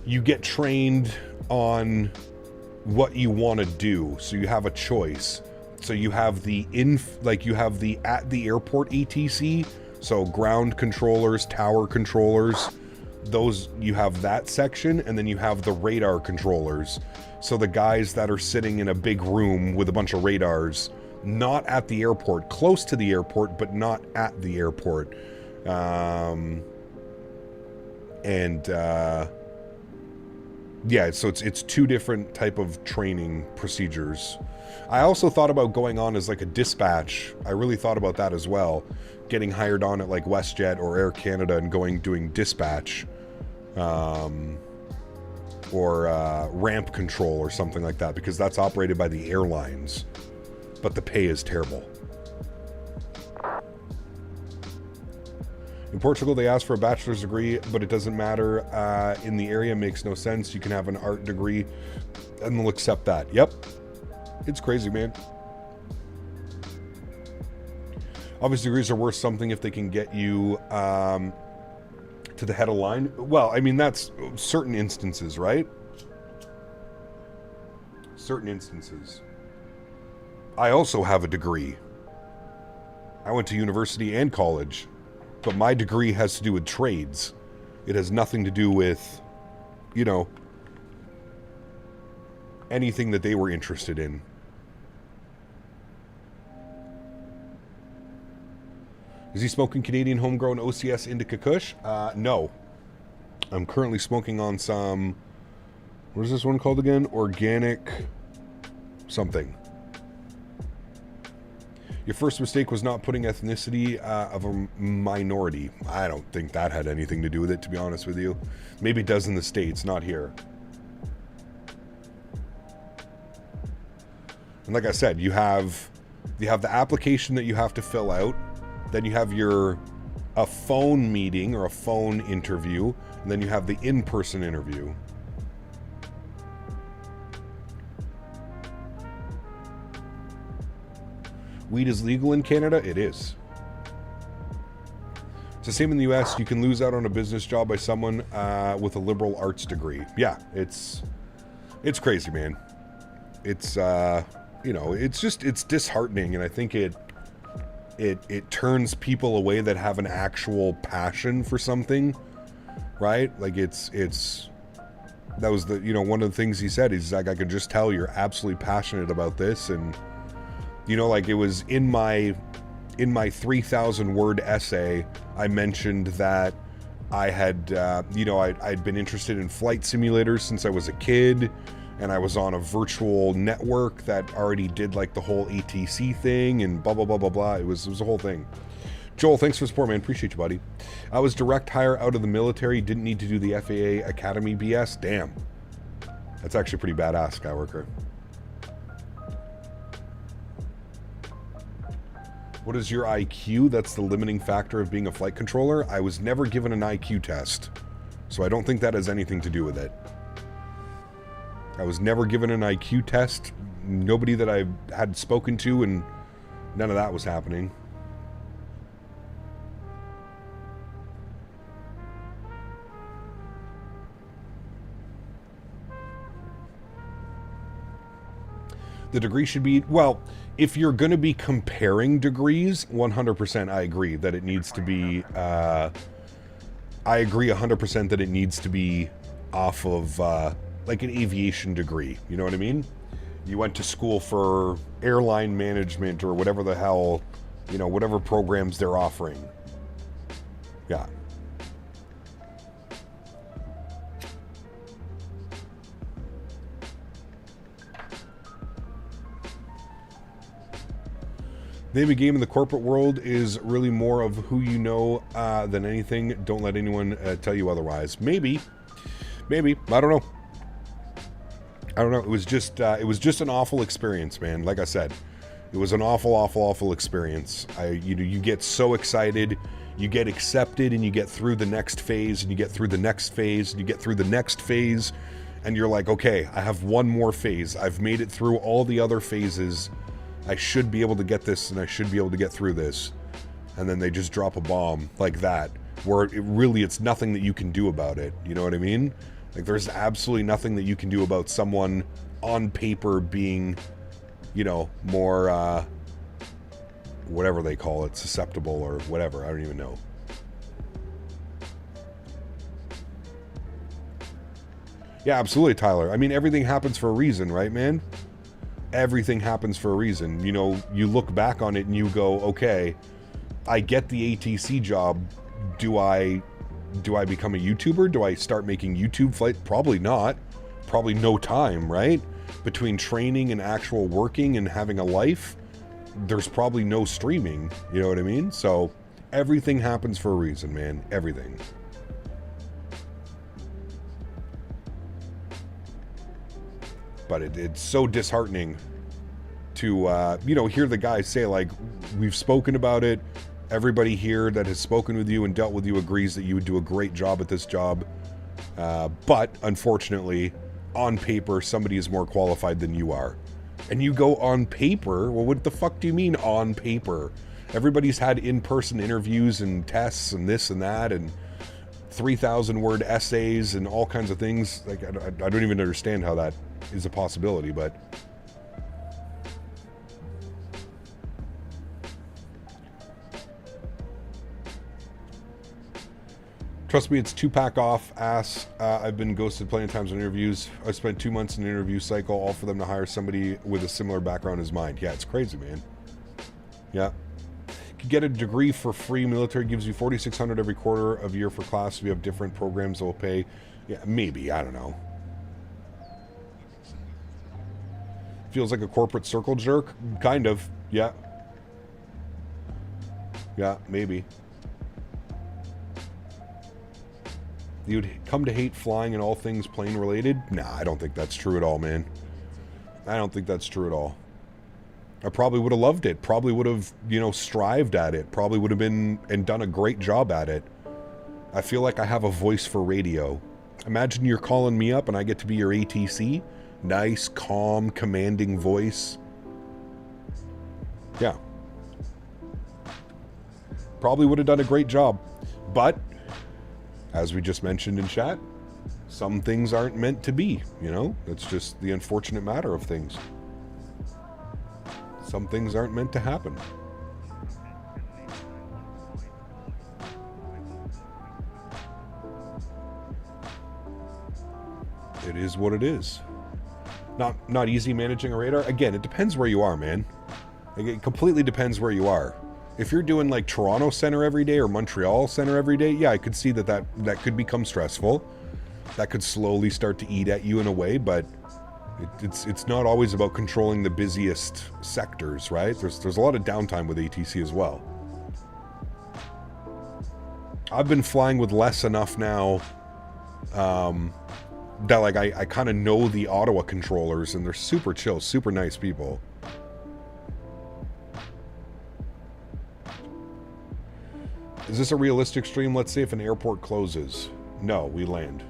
you get trained on what you want to do, so you have a choice. So you have the at the airport ATC, so ground controllers, tower controllers, those, you have that section, and then you have the radar controllers. So the guys that are sitting in a big room with a bunch of radars, not at the airport, close to the airport, but not at the airport. Yeah, so it's two different type of training procedures. I also thought about going on as like a dispatch. I really thought about that as well. Getting hired on at like WestJet or Air Canada and doing dispatch. Or ramp control or something like that, because that's operated by the airlines. But the pay is terrible. In Portugal, they ask for a bachelor's degree, but it doesn't matter. In the area, makes no sense. You can have an art degree, and they'll accept that. Yep. It's crazy, man. Obviously, degrees are worth something if they can get you to the head of line. Well, I mean, that's certain instances, right? Certain instances. I also have a degree. I went to university and college. But my degree has to do with trades. It has nothing to do with, you know, anything that they were interested in. Is he smoking Canadian homegrown OCS Indica Kush? No. I'm currently smoking on some, what is this one called again? Organic something. Your first mistake was not putting ethnicity of a minority. I don't think that had anything to do with it, to be honest with you. Maybe it does in the States, not here. And like I said, you have the application that you have to fill out. Then you have a phone meeting or a phone interview. And then you have the in-person interview. Weed is legal in Canada? It is. It's the same in the US. You can lose out on a business job by someone with a liberal arts degree. Yeah, it's crazy, man. It's, you know, it's disheartening, and I think it turns people away that have an actual passion for something, right? Like that was the, you know, one of the things he said. He's like, I can just tell you're absolutely passionate about this. And, you know, like, it was in my 3,000 word essay, I mentioned that I had, you know, I'd been interested in flight simulators since I was a kid, and I was on a virtual network that already did like the whole ATC thing and blah, blah, blah, blah, blah. It was a whole thing. Joel, thanks for the support, man. Appreciate you, buddy. I was direct hire out of the military. Didn't need to do the FAA Academy BS. Damn. That's actually pretty badass, Skyworker. What is your IQ? That's the limiting factor of being a flight controller. I was never given an IQ test, so I don't think that has anything to do with it. I was never given an IQ test. Nobody that I had spoken to, and none of that was happening. The degree should be, well, if you're going to be comparing degrees, 100% I agree that it needs to be, I agree 100% that it needs to be off of, like an aviation degree. You know what I mean? You went to school for airline management or whatever the hell, you know, whatever programs they're offering. Yeah. Name a game in the corporate world is really more of who you know than anything. Don't let anyone tell you otherwise. Maybe. I don't know. It was just an awful experience, man. Like I said, it was an awful experience. You get so excited, you get accepted, and you get through the next phase, and you get through the next phase, and you get through the next phase, and you're like, okay, I have one more phase. I've made it through all the other phases. I should be able to get this, and I should be able to get through this. And then they just drop a bomb like that, where it's nothing that you can do about it. You know what I mean? Like, there's absolutely nothing that you can do about someone on paper being, you know, more, whatever they call it, susceptible or whatever. I don't even know. Yeah, absolutely, Tyler. I mean, everything happens for a reason, right, man? Everything happens for a reason. You know, you look back on it and you go, okay, I get the ATC job. Do I become a YouTuber? Do I start making YouTube flight? Probably not. Probably no time, right? Between training and actual working and having a life, there's probably no streaming. You know what I mean? So everything happens for a reason, man. Everything. But it's so disheartening to, you know, hear the guys say, like, we've spoken about it. Everybody here that has spoken with you and dealt with you agrees that you would do a great job at this job. But, unfortunately, on paper, somebody is more qualified than you are. And you go, on paper? Well, what the fuck do you mean, on paper? Everybody's had in-person interviews and tests and this and that and 3,000-word essays and all kinds of things. Like, I don't even understand how that is a possibility, but... Trust me, it's 2-pack off, ass. I've been ghosted plenty of times in interviews. I spent 2 months in an interview cycle, all for them to hire somebody with a similar background as mine. Yeah, it's crazy, man. Yeah. You can get a degree for free. Military gives you $4,600 every quarter of year for class. We have different programs that will pay. Yeah, maybe. I don't know. Feels like a corporate circle jerk? Kind of. Yeah. Yeah, maybe. You'd come to hate flying and all things plane related? Nah, I don't think that's true at all, man. I don't think that's true at all. I probably would have loved it. Probably would have, you know, strived at it. Probably would have been and done a great job at it. I feel like I have a voice for radio. Imagine you're calling me up and I get to be your ATC. Nice, calm, commanding voice. Yeah. Probably would have done a great job. But, as we just mentioned in chat, some things aren't meant to be, you know? It's just the unfortunate matter of things. Some things aren't meant to happen. It is what it is. Not easy managing a radar. Again, it depends where you are, man. Like, it completely depends where you are. If you're doing like Toronto Center every day or Montreal Center every day, yeah, I could see that could become stressful. That could slowly start to eat at you in a way, but it's not always about controlling the busiest sectors, right? There's a lot of downtime with ATC as well. I've been flying with less enough now that like I kind of know the Ottawa controllers, and they're super chill, super nice people. Is this a realistic stream? Let's say if an airport closes. No, we land.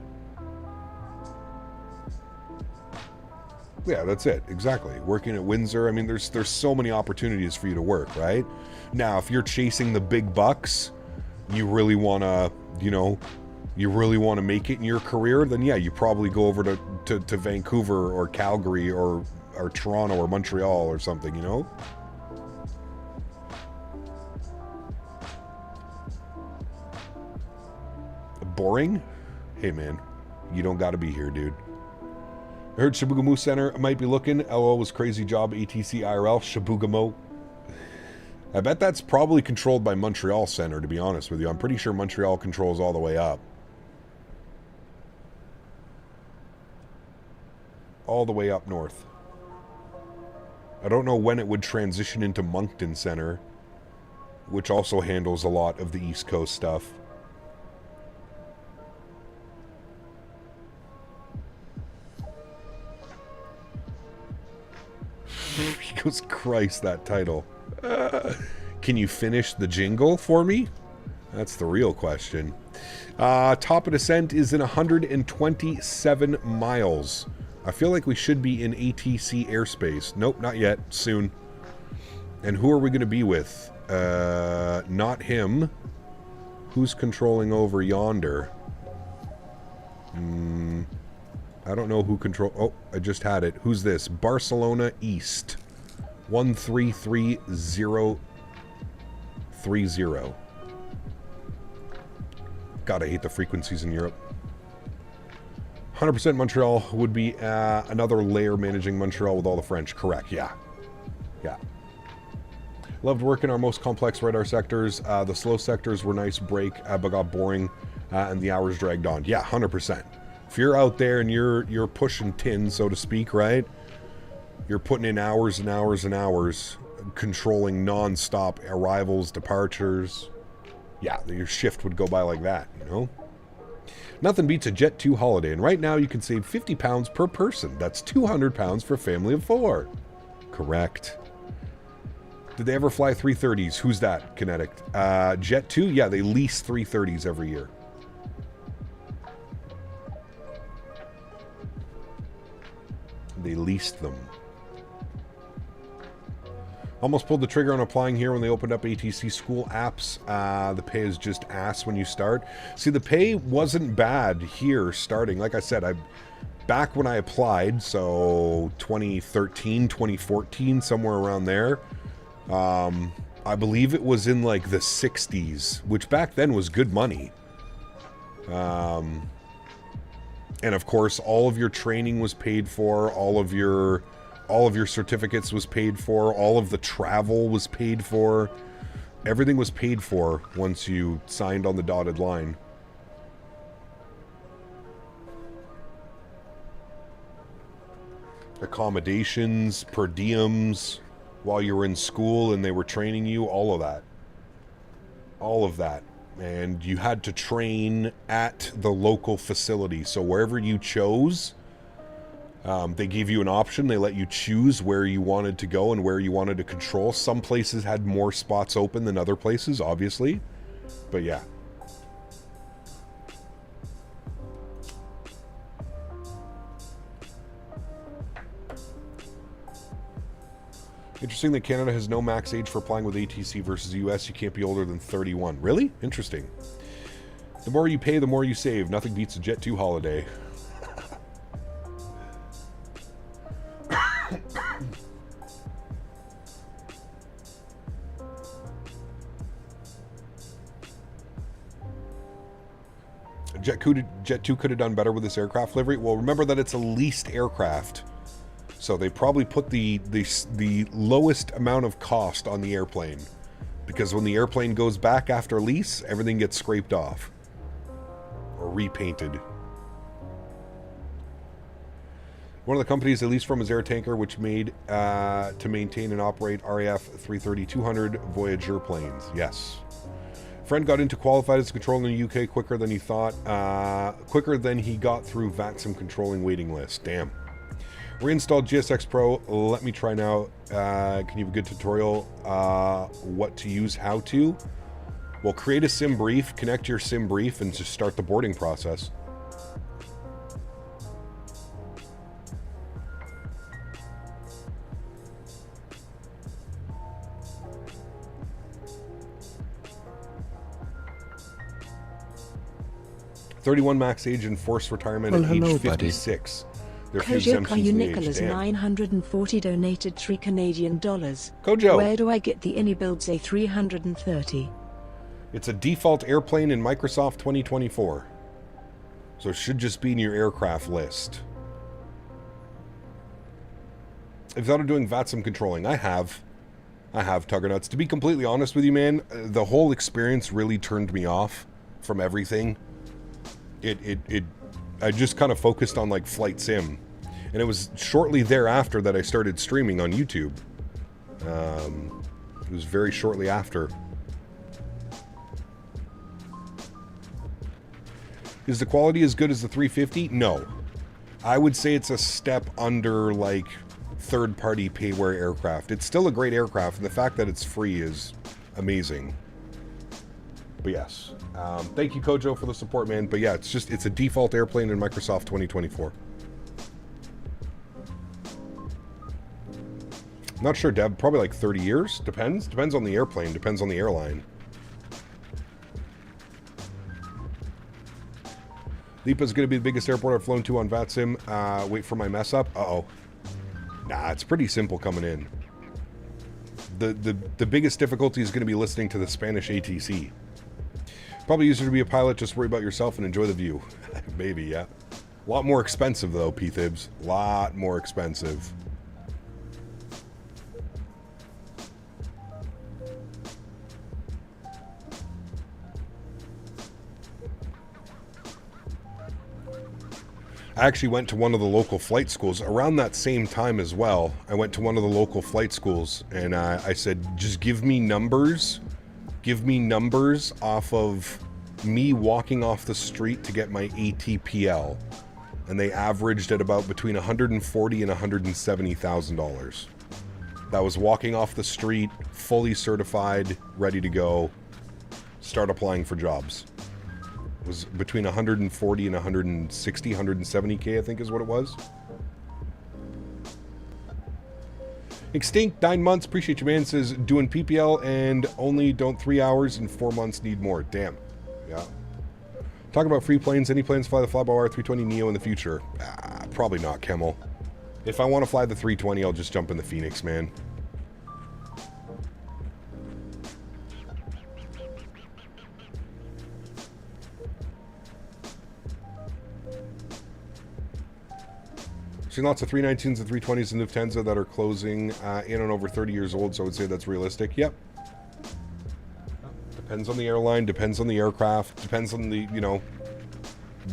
Yeah, that's it. Exactly. Working at Windsor, I mean, there's so many opportunities for you to work, right? Now, if you're chasing the big bucks, you really want to, you know, you really want to make it in your career, then yeah, you probably go over to Vancouver or Calgary or or Toronto or Montreal or something, you know? Boring? Hey, man, you don't got to be here, dude. I heard Chibougamau Center might be looking. LO was crazy job, ATC IRL, Chibougamau. I bet that's probably controlled by Montreal Center, to be honest with you. I'm pretty sure Montreal controls all the way up. All the way up north. I don't know when it would transition into Moncton Center, which also handles a lot of the East Coast stuff. He goes, Christ, that title. Can you finish the jingle for me? That's the real question. Top of descent is in 127 miles. I feel like we should be in ATC airspace. Nope, not yet. Soon. And who are we going to be with? Not him. Who's controlling over yonder? I don't know who control... Oh, I just had it. Who's this? Barcelona East. 133030. God, I hate the frequencies in Europe. 100% Montreal would be another layer managing Montreal with all the French. Correct, yeah. Yeah. Loved working our most complex radar sectors. The slow sectors were nice break, but got boring, and the hours dragged on. Yeah, 100%. If you're out there and you're pushing tin, so to speak, right? You're putting in hours and hours and hours, controlling non-stop arrivals, departures. Yeah, your shift would go by like that, you know? Nothing beats a Jet2 holiday, and right now you can save £50 per person. That's £200 for a family of 4. Correct. Did they ever fly 330s? Who's that, Kinetic? Jet2? Yeah, they lease 330s every year. They leased them. Almost pulled the trigger on applying here when they opened up ATC school apps. The pay is just ass when you start. See, the pay wasn't bad here starting. Like I said, back when I applied, so 2013, 2014, somewhere around there, I believe it was in like the 60s, which back then was good money. And of course, all of your training was paid for, all of your certificates was paid for, all of the travel was paid for. Everything was paid for once you signed on the dotted line. Accommodations, per diems, while you were in school and they were training you, all of that. All of that. And you had to train at the local facility. So wherever you chose, they gave you an option. They let you choose where you wanted to go and where you wanted to control. Some places had more spots open than other places, obviously. But yeah. Interesting that Canada has no max age for applying with ATC versus the US. You can't be older than 31. Really? Interesting. The more you pay, the more you save. Nothing beats a Jet2 holiday. Jet2 could have done better with this aircraft livery. Well, remember that it's a leased aircraft. So they probably put the lowest amount of cost on the airplane, because when the airplane goes back after lease, everything gets scraped off or repainted. One of the companies they leased from is Air Tanker, which made to maintain and operate RAF 330-200 Voyager planes. Yes. Friend got into qualified as a controller in the UK quicker than he thought, quicker than he got through VATSIM controlling waiting list. Damn. Reinstalled GSX Pro. Let me try now. Can you have a good tutorial? What to use, how to? Well, create a sim brief, connect your sim brief, and just start the boarding process. .31 max age and forced retirement at age 56. Their fuel exemptions in the age. Nicholas Damn. 940 donated $3 Canadian. Kojo. Where do I get the iniBuilds A330? It's a default airplane in Microsoft 2024. So it should just be in your aircraft list. If thought of doing VATSIM controlling, I have Tuggernuts. To be completely honest with you, man, the whole experience really turned me off from everything. I just kind of focused on like flight sim. And it was shortly thereafter that I started streaming on YouTube. It was very shortly after. Is the quality as good as the 350? No. I would say it's a step under like third-party payware aircraft. It's still a great aircraft, and the fact that it's free is amazing. But yes, thank you, Kojo, for the support, man. But yeah, it's a default airplane in Microsoft 2024. Not sure, Deb. Probably like 30 years. Depends on the airplane. Depends on the airline. Lipa's going to be the biggest airport I've flown to on VATSIM. Wait for my mess up. Uh-oh. Nah, it's pretty simple coming in. The biggest difficulty is going to be listening to the Spanish ATC. Probably easier to be a pilot, just worry about yourself and enjoy the view. Maybe, yeah. A lot more expensive, though, P-Thibs. A lot more expensive. I actually went to one of the local flight schools around that same time as well. I went to one of the local flight schools and I said, just give me numbers. Give me numbers off of me walking off the street to get my ATPL. And they averaged at about between $140,000 and $170,000. That was walking off the street, fully certified, ready to go, start applying for jobs. It was between 140 and 160, 170K, I think is what it was. Extinct, 9 months. Appreciate you, man. Says, doing PPL and only don't 3 hours and 4 months need more. Damn. Yeah. Talking about free planes. Any plans to fly the Flyby R320neo in the future? Probably not, Kemmel. If I want to fly the 320, I'll just jump in the Phoenix, man. Seen lots of 319s and 320s and Lufthansa that are closing in on over 30 years old, so I would say that's realistic. Yep. Depends on the airline, depends on the aircraft, depends on the, you know,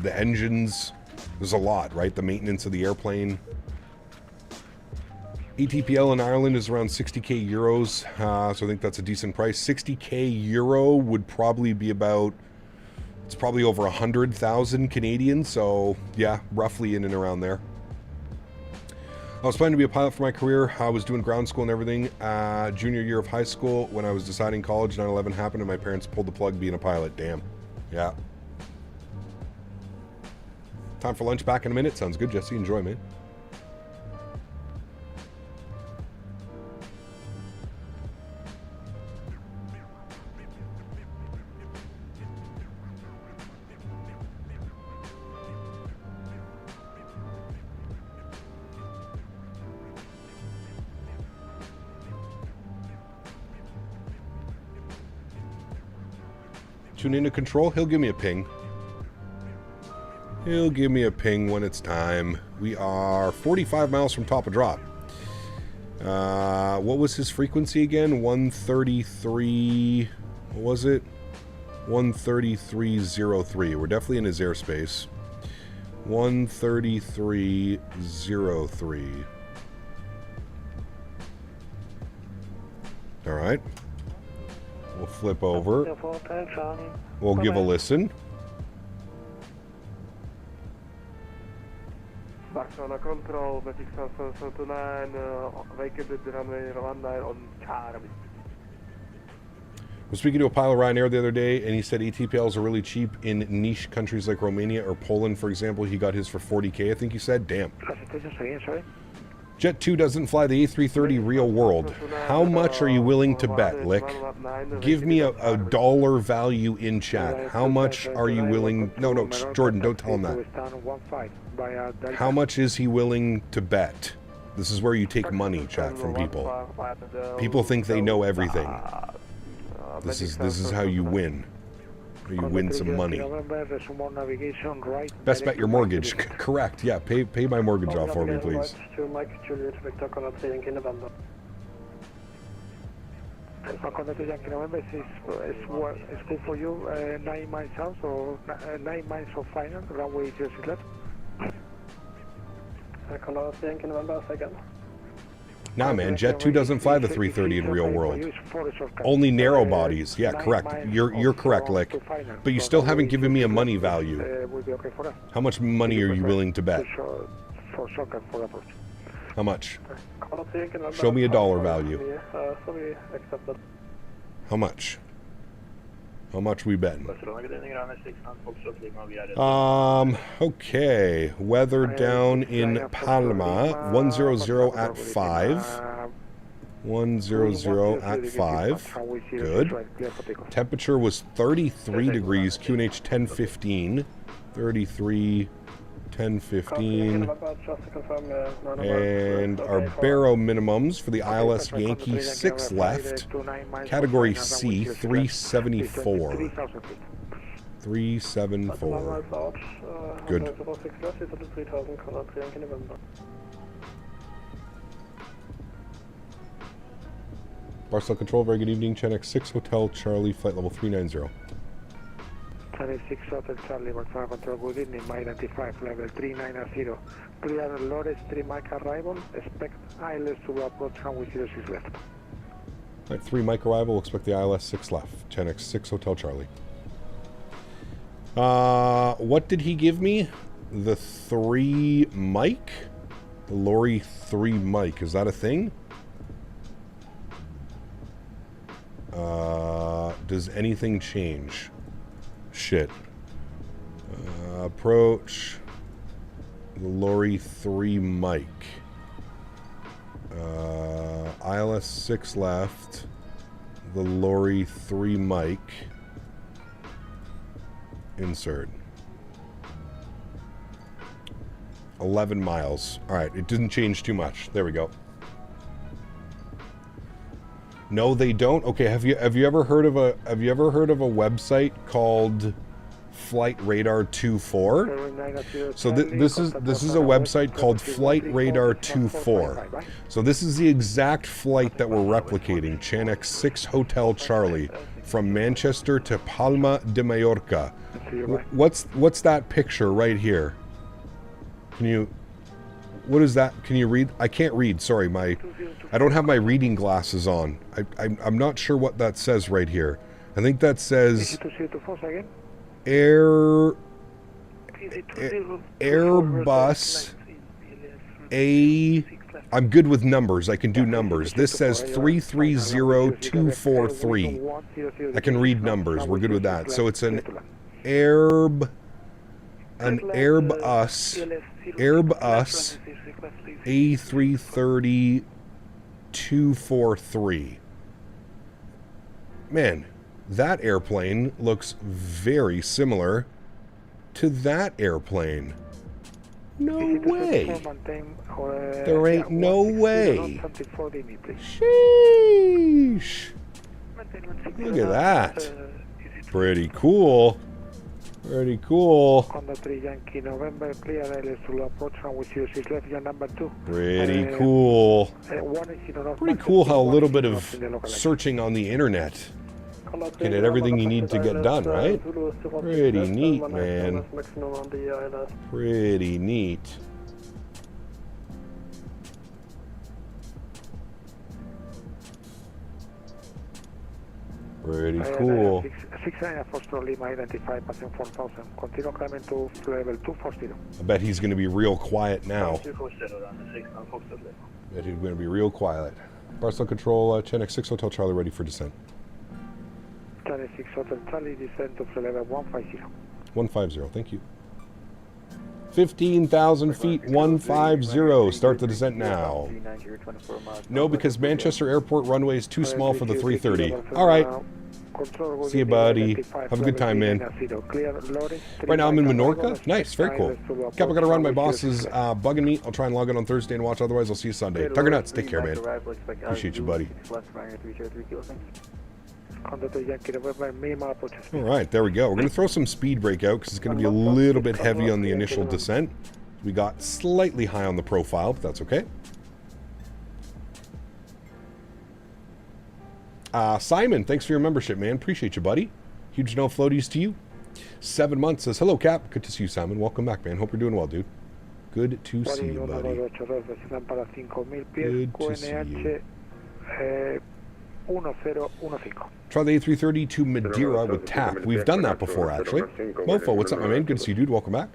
the engines. There's a lot, right? The maintenance of the airplane. ATPL in Ireland is around 60k euros, so I think that's a decent price. 60k euro would probably be about, it's probably over 100,000 Canadian, so yeah, roughly in and around there. I was planning to be a pilot for my career. I was doing ground school and everything. Junior year of high school, when I was deciding college, 9/11 happened and my parents pulled the plug being a pilot. Damn. Yeah. Time for lunch back in a minute. Sounds good, Jesse. Enjoy, man. Tune into control. He'll give me a ping. He'll give me a ping when it's time. We are 45 miles from top of drop. What was his frequency again? 133. What was it? 133.03. We're definitely in his airspace. 133.03. All right. We'll flip over. We'll give a listen. Barcelona control, Matic South 29, vacated runway 19 on Charlie. I was speaking to a pilot Ryanair the other day, and he said ATPLs are really cheap in niche countries like Romania or Poland, for example. He got his for 40k, I think he said. Damn. Jet2 doesn't fly the A330 real world. How much are you willing to bet, Lick? Give me a dollar value in chat. How much are you willing... No, Jordan, don't tell him that. How much is he willing to bet? This is where you take money, chat, from people. People think they know everything. This is how you win. You win some money. Best bet your mortgage. Correct. Yeah, pay my mortgage off for me, please. Contact Yankee November is good for you. 9 miles south or 9 miles of final. Runway 06 left. Contact Yankee November second. Nah, man, Jet2 doesn't fly the 330 in real world. Only narrow bodies. Yeah, correct. You're correct, Lick. But you still haven't given me a money value. How much money are you willing to bet? How much? Show me a dollar value. How much? How much we betting? Okay. Weather down in Palma. 100 at 5. 100 at 5. Good. Temperature was 33 degrees. QNH 1015. 33, 1015. And our baro minimums for the ILS Yankee 6 left. Category C, 374. 374. Good. Barcelona Control, very good evening. Chenex 6 Hotel Charlie, flight level 390. 26 Hotel Charlie, Barcelona Control, good evening. My 95, level 390. Clear Lores 3 Mike arrival. Expect ILS to approach runway 06 left. Alright, 3 Mike arrival. Expect the ILS 6 left. Chenex 6 Hotel Charlie. What did he give me? The 3 Mike? The Lorry 3 Mike. Is that a thing? Does anything change? Shit. Approach the Lorry 3 Mike. ILS 6 left. The Lorry 3 Mike. Insert. 11 miles. Alright, it didn't change too much. There we go. No, they don't. Okay, have you ever heard of a website called Flight Radar 24? So this is a website called Flight Radar 24. So this is the exact flight that we're replicating. Chenex 6 Hotel Charlie from Manchester to Palma de Mallorca. What's that picture right here? What is that? Can you read? I can't read. Sorry, I don't have my reading glasses on. I'm not sure what that says right here. I think that says Airbus A. I'm good with numbers. I can do numbers. This says 330243. I can read numbers. We're good with that. So it's an Airbus A330-243. Man, that airplane looks very similar to that airplane. No way. There ain't no way. Sheesh. Look at that. Pretty cool. Pretty cool. Pretty cool. Pretty cool how a little bit of searching on the internet can get everything you need to get done, right? Pretty neat, man. Pretty neat. Pretty cool. 69 Foxtrot Lima, identified passing 4000. Continue climbing to level 240. I bet he's going to be real quiet now. Bet he's going to be real quiet. Barcelona Control, Chenex 6 Hotel Charlie, ready for descent. Chenex 6 Hotel Charlie, descent to level 150. 150, thank you. 15,000 feet, 150. Start the descent now. No, because Manchester Airport runway is too small for the 330. All right. See you, buddy. Have a good time, man. Right now I'm in Menorca. Nice, very cool. Cap, I gotta run. My boss is bugging me. I'll try and log in on Thursday and watch. Otherwise, I'll see you Sunday. Tugger nuts. Take care, man. Appreciate you, buddy. All right, there we go. We're going to throw some speed brake out because it's going to be a little bit heavy on the initial descent. We got slightly high on the profile, but that's okay. Simon, thanks for your membership, man. Appreciate you, buddy. Huge no floaties to you. 7 months says, hello, Cap. Good to see you, Simon. Welcome back, man. Hope you're doing well, dude. Good to see you, buddy. Good to see you. Try the A330 to Madeira with TAP. We've done that before, actually. Mofo, what's up, my man? Good to see you, dude. Welcome back.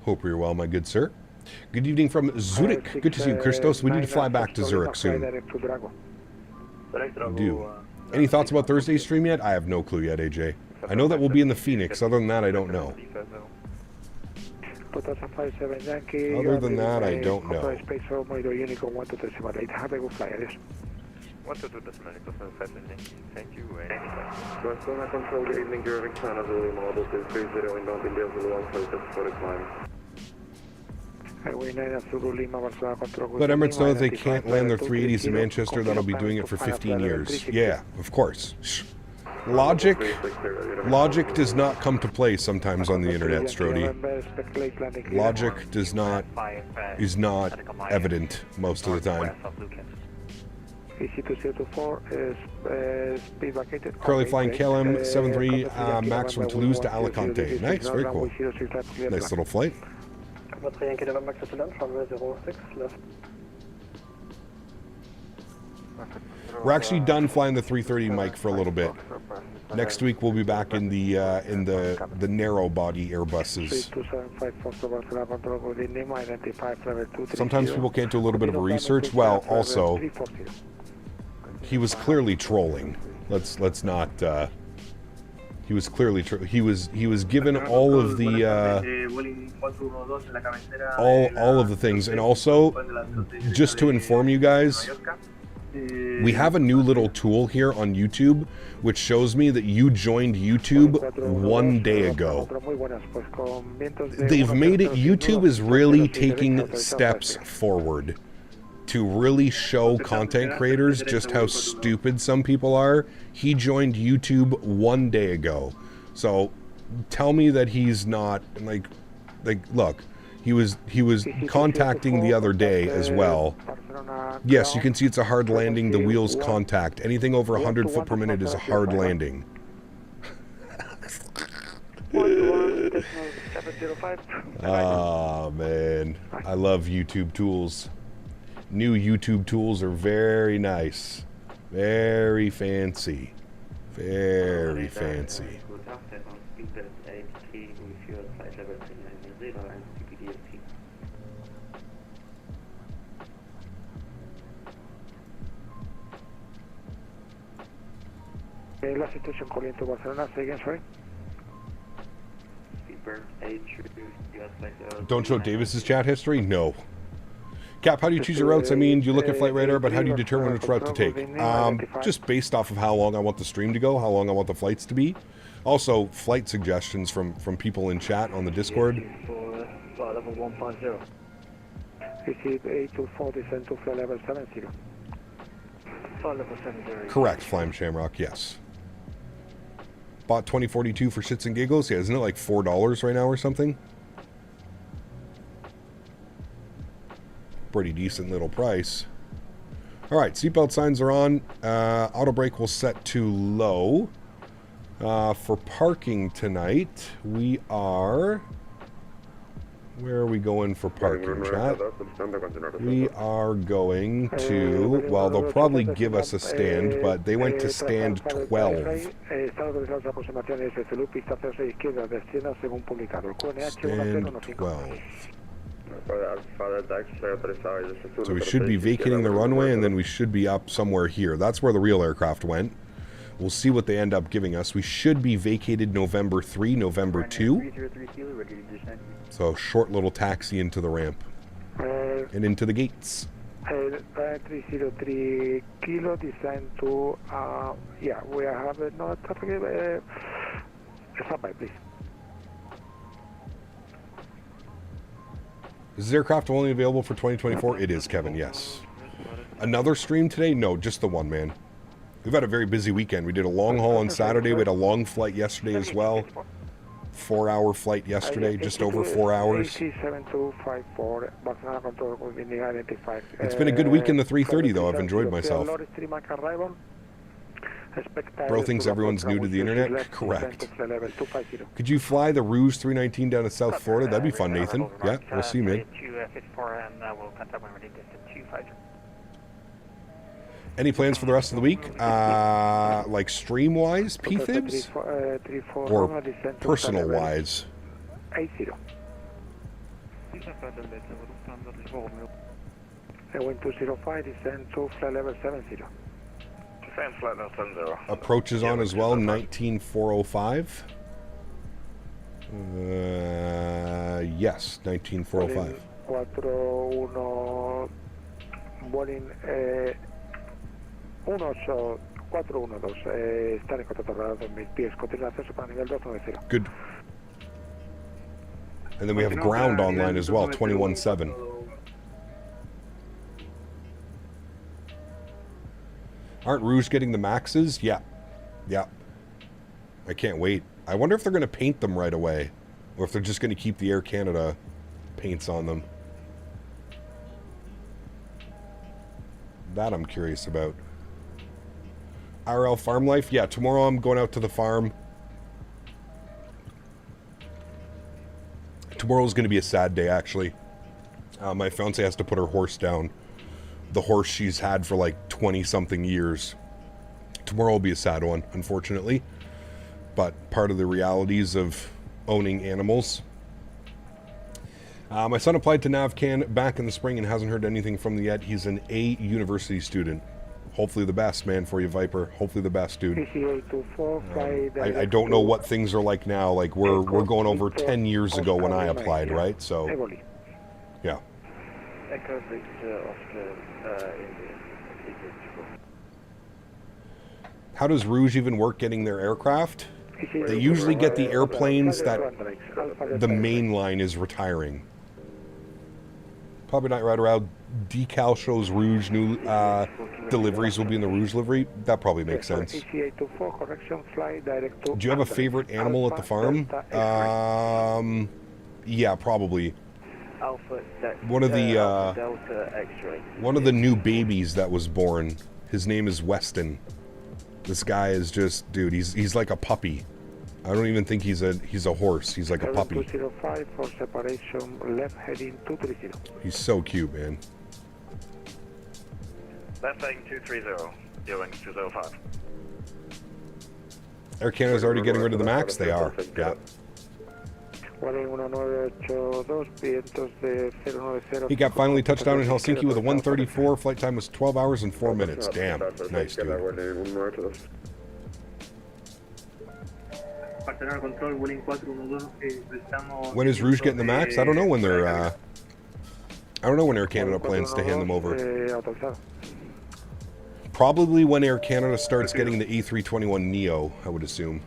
Hope you're well, my good sir. Good evening from Zurich. Good to see you, Christos. We need to fly back to Zurich soon. Do. Any thoughts about Thursday's stream yet? I have no clue yet, AJ. I know that we'll be in the Phoenix. Other than that, I don't know. Other than that, I don't know. 122 thank you. Barcelona control, good evening, Gervin Canada, model 230, inbound India, Zulu 146 for the climb. Let Emirates know that they can't land their 380s in Manchester. That'll be doing it for 15 years. Yeah, of course. Logic does not come to play sometimes on the internet, Strody. Logic is not evident most of the time. Curly flying KLM 73 Max from Toulouse to Alicante. Nice, very cool. Nice little flight. We're actually done flying the 330 mic for a little bit. Next week we'll be back in the narrow body Airbuses. Sometimes people can't do a little bit of a research. Well, also, he was clearly trolling. Let's not. He was clearly he was given all of the all of the things, and also just to inform you guys, we have a new little tool here on YouTube which shows me that you joined YouTube 1 day ago. They've made it. YouTube is really taking steps forward to really show content creators just how stupid some people are. He joined YouTube 1 day ago. So tell me that he's not like look, he was contacting the other day as well. Yes, you can see it's a hard landing. The wheels contact. Anything over 100 foot per minute is a hard landing. Oh man, I love YouTube tools. New YouTube tools are very nice. Very fancy. Very fancy. La situación corriente Barcelona, say again, sorry. Don't show Davis's chat history? No. Cap, how do you choose your routes? I mean, do you look at Flight Radar, but how do you determine which route to take? Just based off of how long I want the stream to go, how long I want the flights to be. Also, flight suggestions from people in chat on the Discord. Level 150. Receive 824, descend to flight level 70. Level 70. Correct, Flame Shamrock, yes. Bought 2042 for shits and giggles. Yeah, isn't it like $4 right now or something? Pretty decent little price. All right, seatbelt signs are on. Auto brake will set to low. For parking tonight, we are... Where are we going for parking, chat? We are going to... Well, they'll probably give us a stand, but they went to stand 12. Stand 12. So we should be vacating the runway, and then we should be up somewhere here. That's where the real aircraft went. We'll see what they end up giving us. We should be vacated November 3, November 2. So short little taxi into the ramp. And into the gates. 303 kilo, descend to, yeah, we have no traffic, standby, please. Is this aircraft only available for 2024? It is, Kevin, yes. Another stream today? No, just the one, man. We've had a very busy weekend. We did a long haul on Saturday. We had a long flight yesterday as well. 4-hour flight yesterday, just over 4 hours. It's been a good week in the 330, though. I've enjoyed myself. Bro thinks everyone's new to the internet? Correct. Could you fly the Rouge 319 down to South Florida? That'd be fun, Nathan. Yeah, we'll see, man. Any plans for the rest of the week? Like stream-wise, P-Thibs? Or personal-wise? 80. Wind 205, descend to flight level 70. Descend flight level 70. Approaches on as well, 19405. Yes, 19405. 41 Boeing 18412, estar en contacto radar 2000 pies, continúa acceso para nivel 290. Good. And then we have ground online as well, 217. Aren't Rouge getting the Maxes? Yeah. Yeah. I can't wait. I wonder if they're going to paint them right away, or if they're just going to keep the Air Canada paints on them. That I'm curious about. IRL farm life? Yeah, tomorrow I'm going out to the farm. Tomorrow's going to be a sad day, actually. My fiance has to put her horse down. The horse she's had for like 20-something years. Tomorrow will be a sad one, unfortunately. But part of the realities of owning animals. My son applied to Nav Canada back in the spring and hasn't heard anything from them yet. He's an A university student. Hopefully the best, man, for you, Viper. Hopefully the best, dude. I don't know what things are like now. Like, we're going over 10 years ago when I applied, right? So, yeah. How does Rouge even work getting their aircraft? They usually get the airplanes that the main line is retiring. Probably not right around decal shows Rouge new deliveries will be in the Rouge livery. That probably makes sense. Do you have a favorite animal at the farm? Yeah, probably. One of the new babies that was born. His name is Weston. This guy is just, dude, he's like a puppy. I don't even think he's a horse. He's like a puppy. 205 for separation, left heading 230. He's so cute, man. Left heading 230, Boeing 205. Air Canada's already getting rid of the Max. They are. Yeah. He got finally touched down in Helsinki with a 134. Flight time was 12 hours and 4 minutes. Damn. Nice, dude. When is Rouge getting the Max? I don't know when they're I don't know when Air Canada plans to hand them over. Probably when Air Canada starts getting the A321neo, I would assume.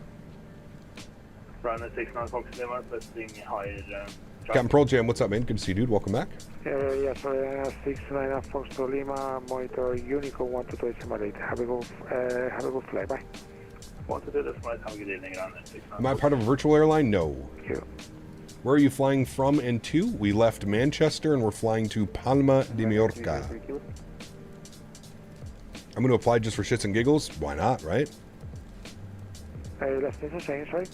Captain Pearl Jam, what's up, man? Good to see you, dude. Welcome back. Yes, 69 Fox Lima, monitor Unicorn 122 have a good flight. Bye. Want to do this flight? Have a good evening. Am I part of a virtual airline? No. Where are you flying from and to? We left Manchester and we're flying to Palma de Mallorca. I'm going to apply just for shits and giggles. Why not, right? Last is saying, sorry.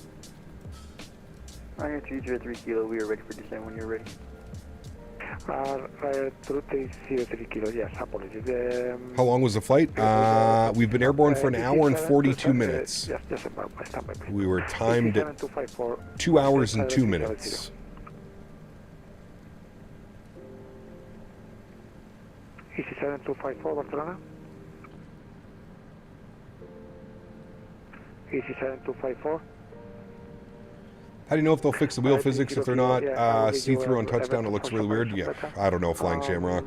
I got 303 kilo. We are ready for descent when you're ready. 303 kilo, yes, apologies. How long was the flight? We've been airborne for an hour and 42 minutes. Yes, We were timed at 2 hours and 2 minutes. EC 7254, Barcelona. EC7254. How do you know if they'll fix the wheel physics if they're not see-through on touchdown? It looks really weird. Yeah, I don't know, Flying Shamrock.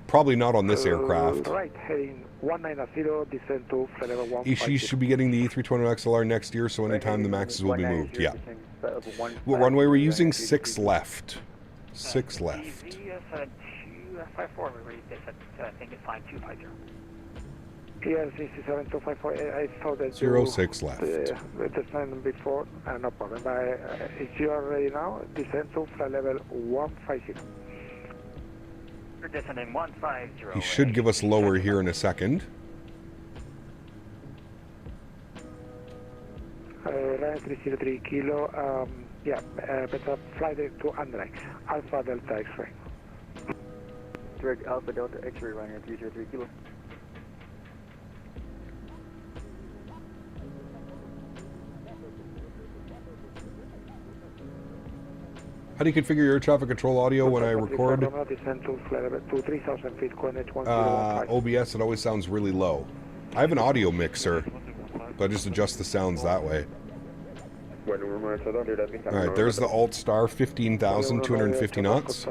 Probably not on this aircraft. Right, heading 190, descend to flight level 150. He should be getting the E320 XLR next year, so anytime the Maxes will be moved. Yeah. What runway we're using? 6 left. 6 left. I think it's fine, 250. Yes, EC7254. I thought that 06 left. Descend before, no problem. If you are ready now, descend to flight level 150. We're descending 150. He should give us lower here in a second. Ryan 303 kilo, better flight to Andrex, Alpha Delta X-ray. Direct Alpha Delta X-ray, Ryan 303 kilo. How do you configure your air traffic control audio when I record? OBS, it always sounds really low. I have an audio mixer, but I just adjust the sounds that way. Alright, there's the Alt Star, 15,250 knots.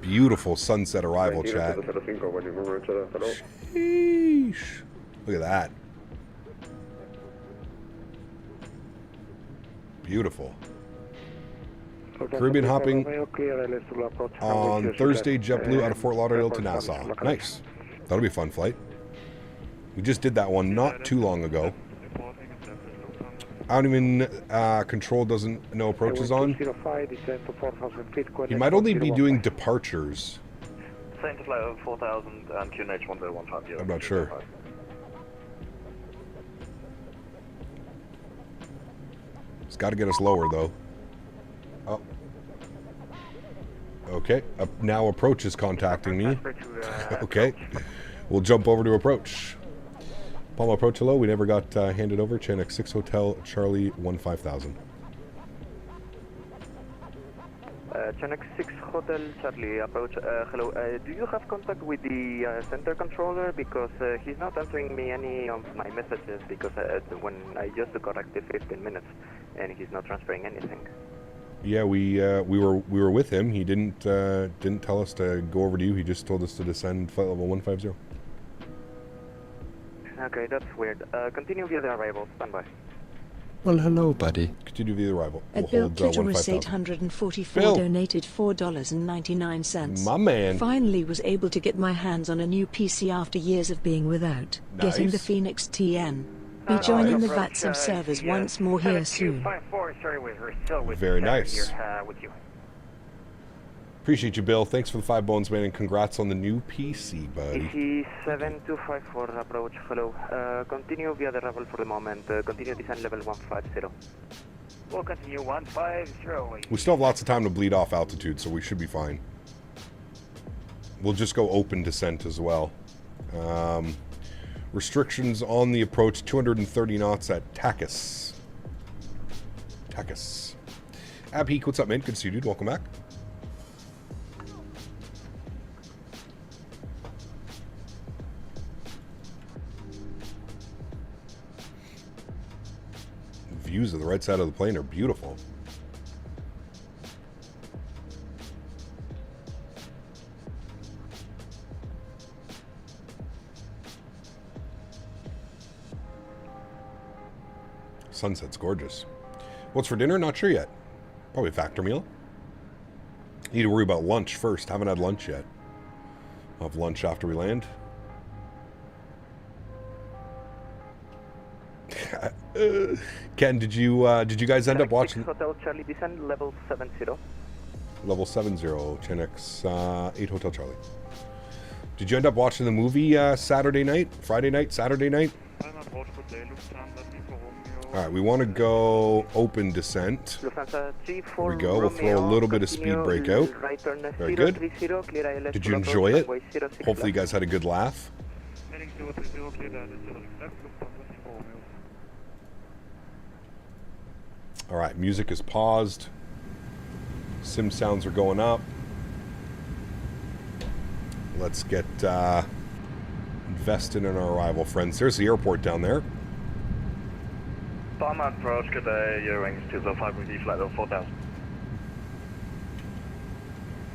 Beautiful sunset arrival, chat. Sheesh. Look at that. Beautiful. Caribbean hopping on Thursday, JetBlue out of Fort Lauderdale to Nassau. Nice. That'll be a fun flight. We just did that one not too long ago. I don't even, control doesn't know approach is on. He might only be doing departures. Same to flight over 4,000 and QNH 10150. I'm not sure. It's got to get us lower, though. Oh. Okay. Now approach is contacting me. Okay. We'll jump over to approach. Palma approach, hello. We never got handed over. Chinook 6 Hotel Charlie 15000. Chinook 6 Hotel Charlie approach. Hello. Do you have contact with the center controller? Because he's not answering me any of my messages because when I just corrected 15 minutes and he's not transferring anything. Yeah, we were with him. He didn't tell us to go over to you. He just told us to descend flight level 150. Okay, that's weird. Continue via the arrival. Standby. Well, hello, buddy. Continue via the arrival. At Bill Childerz 844 donated $4.99. My man. Finally was able to get my hands on a new PC after years of being without. Nice. Getting the Phoenix TN. Be joining the VATSIM servers once more here soon. Very nice. Appreciate you, Bill. Thanks for the 5 bones, man, and congrats on the new PC, buddy. EC7254 approach. Hello. Continue via the arrival for the moment. Continue descent level 150. We'll continue 150. We still have lots of time to bleed off altitude, so we should be fine. We'll just go open descent as well. Restrictions on the approach, 230 knots at Takeoff. Takeoff. Abheek, what's up, man? Good to see you, dude. Welcome back. Views of the right side of the plane are beautiful. Sunset's gorgeous. What's for dinner? Not sure yet. Probably a factor meal. Need to worry about lunch first. Haven't had lunch yet. I'll have lunch after we land. Ken, did you guys end up watching? Hotel Charlie descend level 70. Level 70, Chinix 8 Hotel Charlie. Did you end up watching the movie Saturday night, Friday night, Saturday night? All right, we want to go open descent. Here we go. We'll throw a little bit of speed brake out. Very good. Did you enjoy it? Hopefully you guys had a good laugh. All right, music is paused. Sim sounds are going up. Let's get invested in our arrival, friends. There's the airport down there. Palma approach, good day, Eurowings 205 with flight level 4000.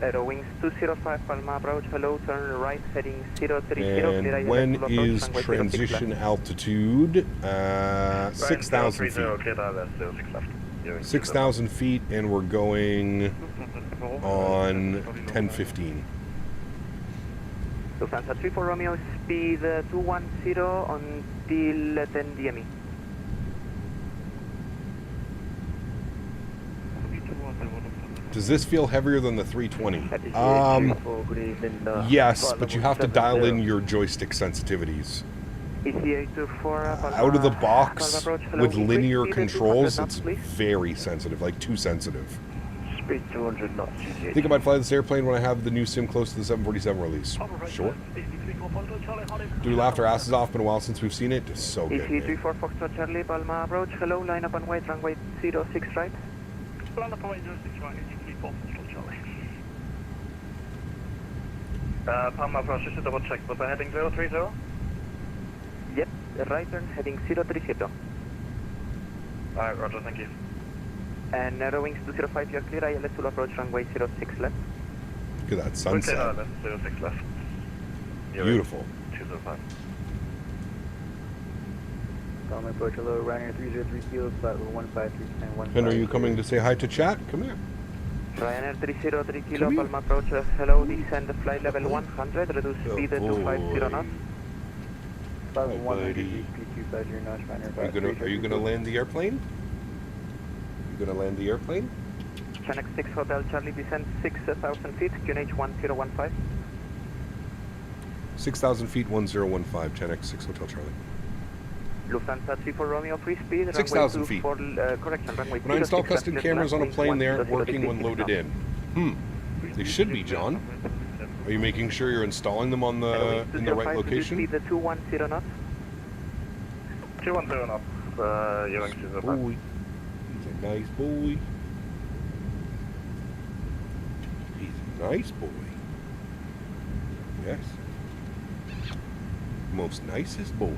Eurowings 205 Palma approach, hello, turn right heading 030. And when is transition altitude? 6,000 feet. 6,000 feet, and we're going on 10:15. Lufthansa 34 Romeo, speed 210 until 10 DME. Does this feel heavier than the 320? Yes, but you have to dial in your joystick sensitivities. Out of the box, with linear controls, it's very sensitive, like too sensitive. Speed 200 knots. I think I might fly this airplane when I have the new sim close to the 747 release. Sure. Do we laughed our asses off? Been a while since we've seen it. It's so good. EC34 Foxtrot Charlie, Palma approach, hello, line up on white, runway 06 right. Line up on white 06 right, EC34 Foxtrot Charlie. Palma approach, just to double check, was I heading 030? Yep, right turn heading 030. Alright, roger, thank you. And Eurowings 205, you're clear, ILS will approach runway 06 left. Look at that sunset. Okay, 06 left. Beautiful. 205. Palma approach, hello, Ryanair 303 kilo, flight level 153, And are you coming to say hi to chat? Come here. Ryanair 303 kilo, Palma approach, hello, descend flight level 100, reduce speed to 50 knots. Flight level 100, P250 knots, Ryanair. Are you gonna land the airplane? You gonna land the airplane? Chinook 6 Hotel Charlie, descend 6,000 feet, QNH 1015. 6,000 feet, 1015, 10x 6 Hotel Charlie. Lufthansa 34 Romeo, free speed, 6,000 feet. Correction, runway When I install custom cameras on a plane, they aren't working when loaded in. They should be, John. Are you making sure you're installing them on the in the right location? Speed 210 knots. 210 knots, Eurowings 205. Boy. He's a nice boy. He's a nice boy. Yes. Most nicest boy.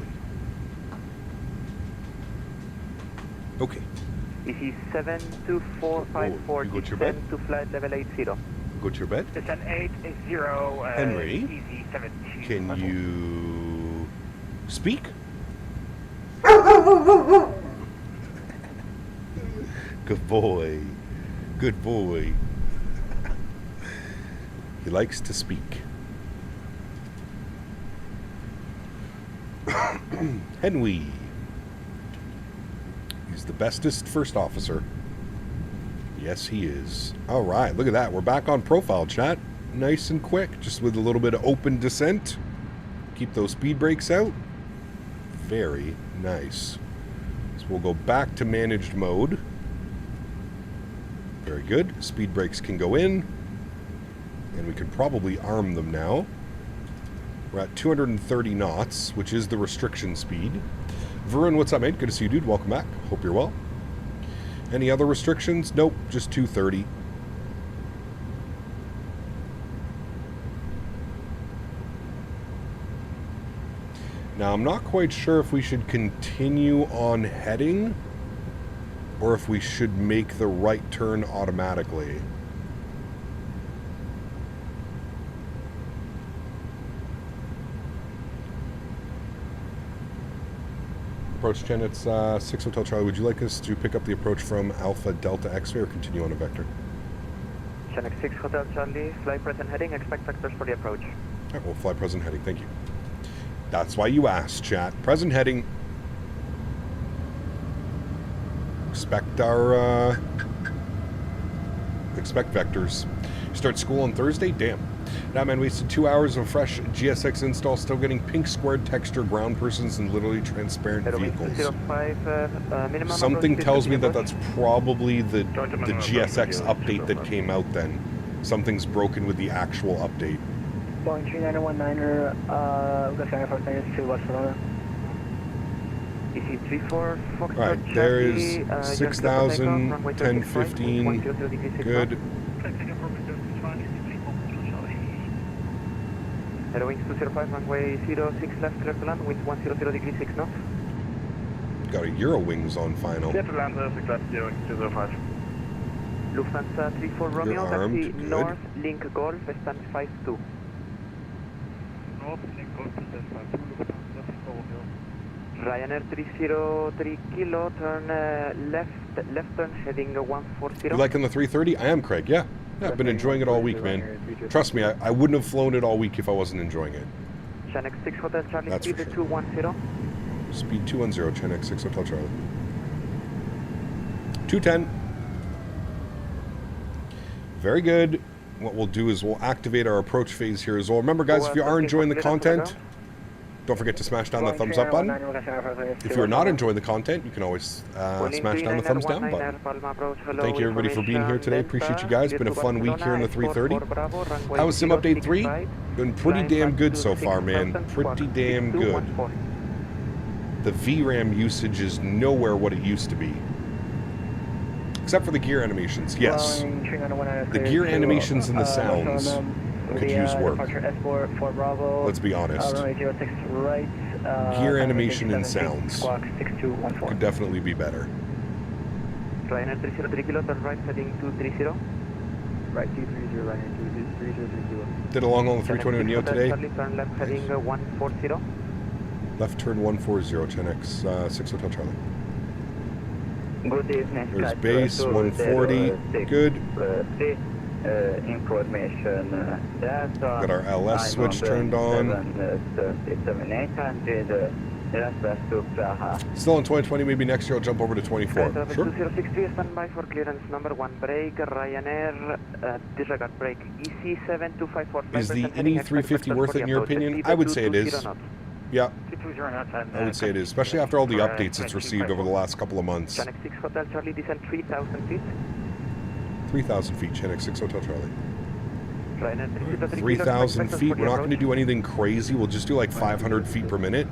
Okay. This is 72454, you go to your bed? descend to flight level 80. Go to your bed. Descend 80, Henry, easy 17. can you speak? Good boy. Good boy. He likes to speak. Henry. He's the bestest first officer. Yes, he is. All right, look at that. We're back on profile, chat. Nice and quick, just with a little bit of open descent. Keep those speed brakes out. Very nice. So we'll go back to managed mode. Very good. Speed brakes can go in. And we can probably arm them now. We're at 230 knots, which is the restriction speed. Varun, what's up, mate? Good to see you, dude. Welcome back. Hope you're well. Any other restrictions? Nope, just 230. Now, I'm not quite sure if we should continue on heading or if we should make the right turn automatically. Approach 10, it's 6 Hotel Charlie. Would you like us to pick up the approach from Alpha Delta X-ray or continue on a vector? Chinook 6 Hotel Charlie, fly present heading, expect vectors for the approach. All right, we'll fly present heading, thank you. That's why you asked, chat. Present heading. Expect our, expect vectors. Start school on Thursday? Damn. Now, man, wasted 2 hours of fresh GSX install, still getting pink squared texture ground persons and literally transparent vehicles. Something tells me that that's probably the GSX update that came out then. Something's broken with the actual update. Boeing 39019er, we've got 5 to Barcelona. Alright, there is 6,000, 1015, good. Airwings 205, runway 06 left, clear to land, wind 100 degrees 6 knots. Got a Euro wings on final. Clear to land, 6 left, Airwings 205. Lufthansa 34 Romeo, armed, taxi good. north, link golf, stand 52. North, link golf, stand 52, Lufthansa 34 Romeo. Ryanair 303 kilo, turn left turn, heading 140. You liking the 330? I am, Craig, yeah. Yeah, I've been enjoying it all week, man. Trust me, I wouldn't have flown it all week if I wasn't enjoying it. Chinook 6 Hotel Charlie, That's speed for sure. 210. Speed 210, Chinook 6 Hotel Charlie. 210. Very good. What we'll do is we'll activate our approach phase here as well. Remember, guys, if you are enjoying the content, don't forget to smash down the thumbs up button. If you're not enjoying the content, you can always smash down the thumbs down button. Thank you, everybody, for being here today. Appreciate you guys. Been a fun week here in the 330. How was Sim Update 3? Been pretty damn good so far, man. Pretty damn good. The VRAM usage is nowhere what it used to be. Except for the gear animations, yes. The gear animations and the sounds could use work. Let's be honest. Gear animation and sounds could definitely be better. Ryanair 303 kilo, turn right, heading 230. Right, 230, Ryanair 230 kilo. Did a long haul on the 320 Neo today. Turn left, heading 140. Left turn 140, 10x 6 Hotel Charlie. Good evening. There's base 140. Good. Information. Got our LS switch turned on. Still in 2020, maybe next year I'll jump over to 24. Sure. 2063, stand by for clearance number 1. Brake, Ryanair, disregard brake. EC7254. Is the INI350 worth it in your opinion? I would say it is. Yeah. I would say it is, especially after all the updates it's received over the last couple of months. Chinook 6 Hotel Charlie, descend 3,000 feet. 3,000 feet, Chinook 6 Hotel Charlie. Ryanair 3,000 feet. We're not going to do anything crazy. We'll just do like 500 feet per minute.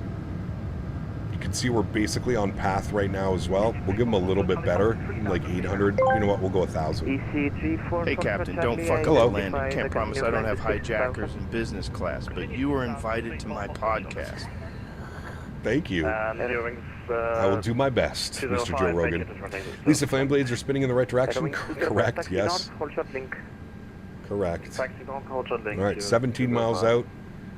You can see we're basically on path right now as well. We'll give them a little bit better, like 800. You know what? We'll go 1,000. Hey, Captain, don't fuck up the landing. Can't promise I don't have hijackers in business class, but you were invited to my podcast. Thank you. I will do my best, Mr. Joe Rogan. At least the flame blades are spinning in the right direction. Correct, yes. Correct. All right, 17 miles out.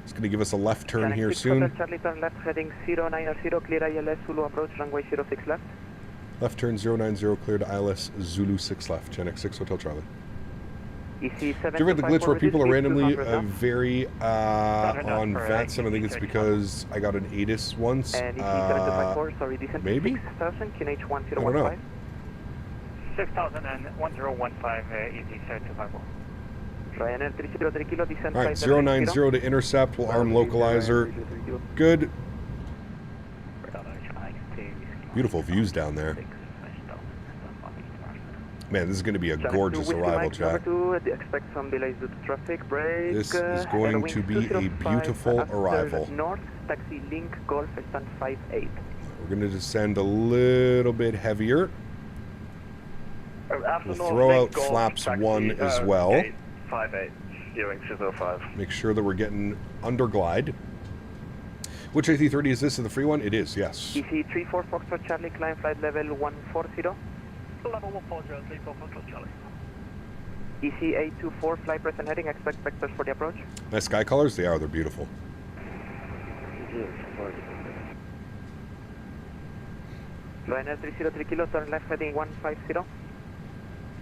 It's going to give us a left turn here soon. Charlie, turn left, heading 090, clear ILS, Zulu approach, runway 06 left. Left turn 090, clear to ILS, Zulu 6 left, Chinook 6 Hotel Charlie. Do you ever get the glitch where people are randomly very on VATSIM? I think it's because I got an ATIS once. Maybe? I don't know. 6,000 and 1015 easy 7254. Ryanair 303 kilo, descend. Alright, 090 to intercept. We'll arm localizer. Good. Beautiful views down there. Man, this is going to be a gorgeous arrival, chat. Expect some delays due to traffic. Break. This is going to be a beautiful arrival. North, taxi link, golf, stand 58. We're going to descend a little bit heavier. We'll throw out flaps 1 as well. 58, viewing 205. Make sure that we're getting under glide. Which A330 is this? Is the free one? It is, yes. EC34 Foxtrot Charlie, climb flight level 140. Level 140, 34 Foxtrot Charlie. EC824, fly present heading, expect vectors for the approach. Nice sky colors? They are, they're beautiful. Ryanair 303 kilo, turn left heading 150.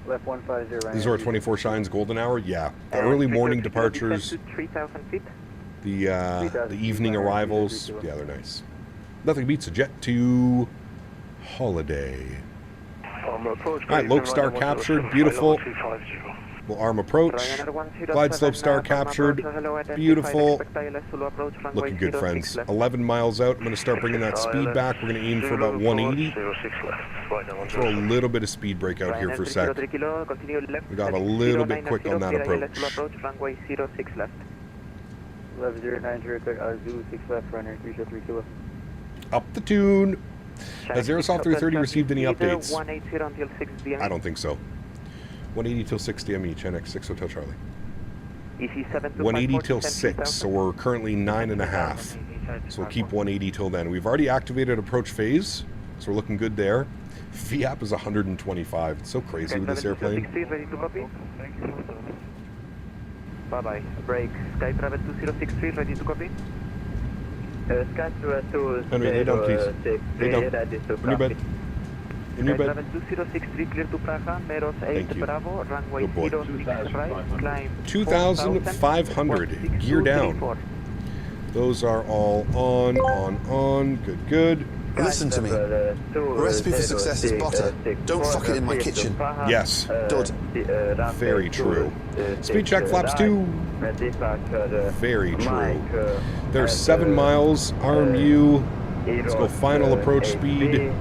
Left 150. These are our 24 Shines golden hour? Yeah. The early morning departures. 3,000 feet. The evening arrivals. Yeah, they're nice. Nothing beats a Jet2 holiday. Alright, Loke Star captured. Beautiful. We'll arm approach. Glide slope star captured. Beautiful. Looking good, friends. 11 miles out. I'm going to start bringing that speed back. We're going to aim for about 180. Throw a little bit of speed brake out here for a sec. We got a little bit quick on that approach. Runway 06 left. 11090, Zulu 6 left, runner 303 kilo. Up the tune. Has Aerosoft 330 received any updates? 180 until 6 DME. I don't think so. 180 till 6 DME, Chinook 6 Hotel Charlie. 180 till 6, so we're currently 9.5. So we'll keep 180 till then. We've already activated approach phase, so we're looking good there. VAP is 125. It's so crazy with this airplane. Ready to copy? Bye-bye. Break. Sky Travel 2063, ready to copy? Sky Travel 2063. Henry, lay down, please. Lay down. In your bed. In your bed. Sky Travel 2063, clear to Praga, Meros 8 Bravo, runway 06 right, climb 2,500. Gear down. Those are all on. Good, good. Listen to me. Recipe for success is butter. Don't fuck it in my kitchen. Yes. Dud. Very true. Speed check, flaps 2. Very true. There's 7 miles. Arm U. Let's go final approach speed.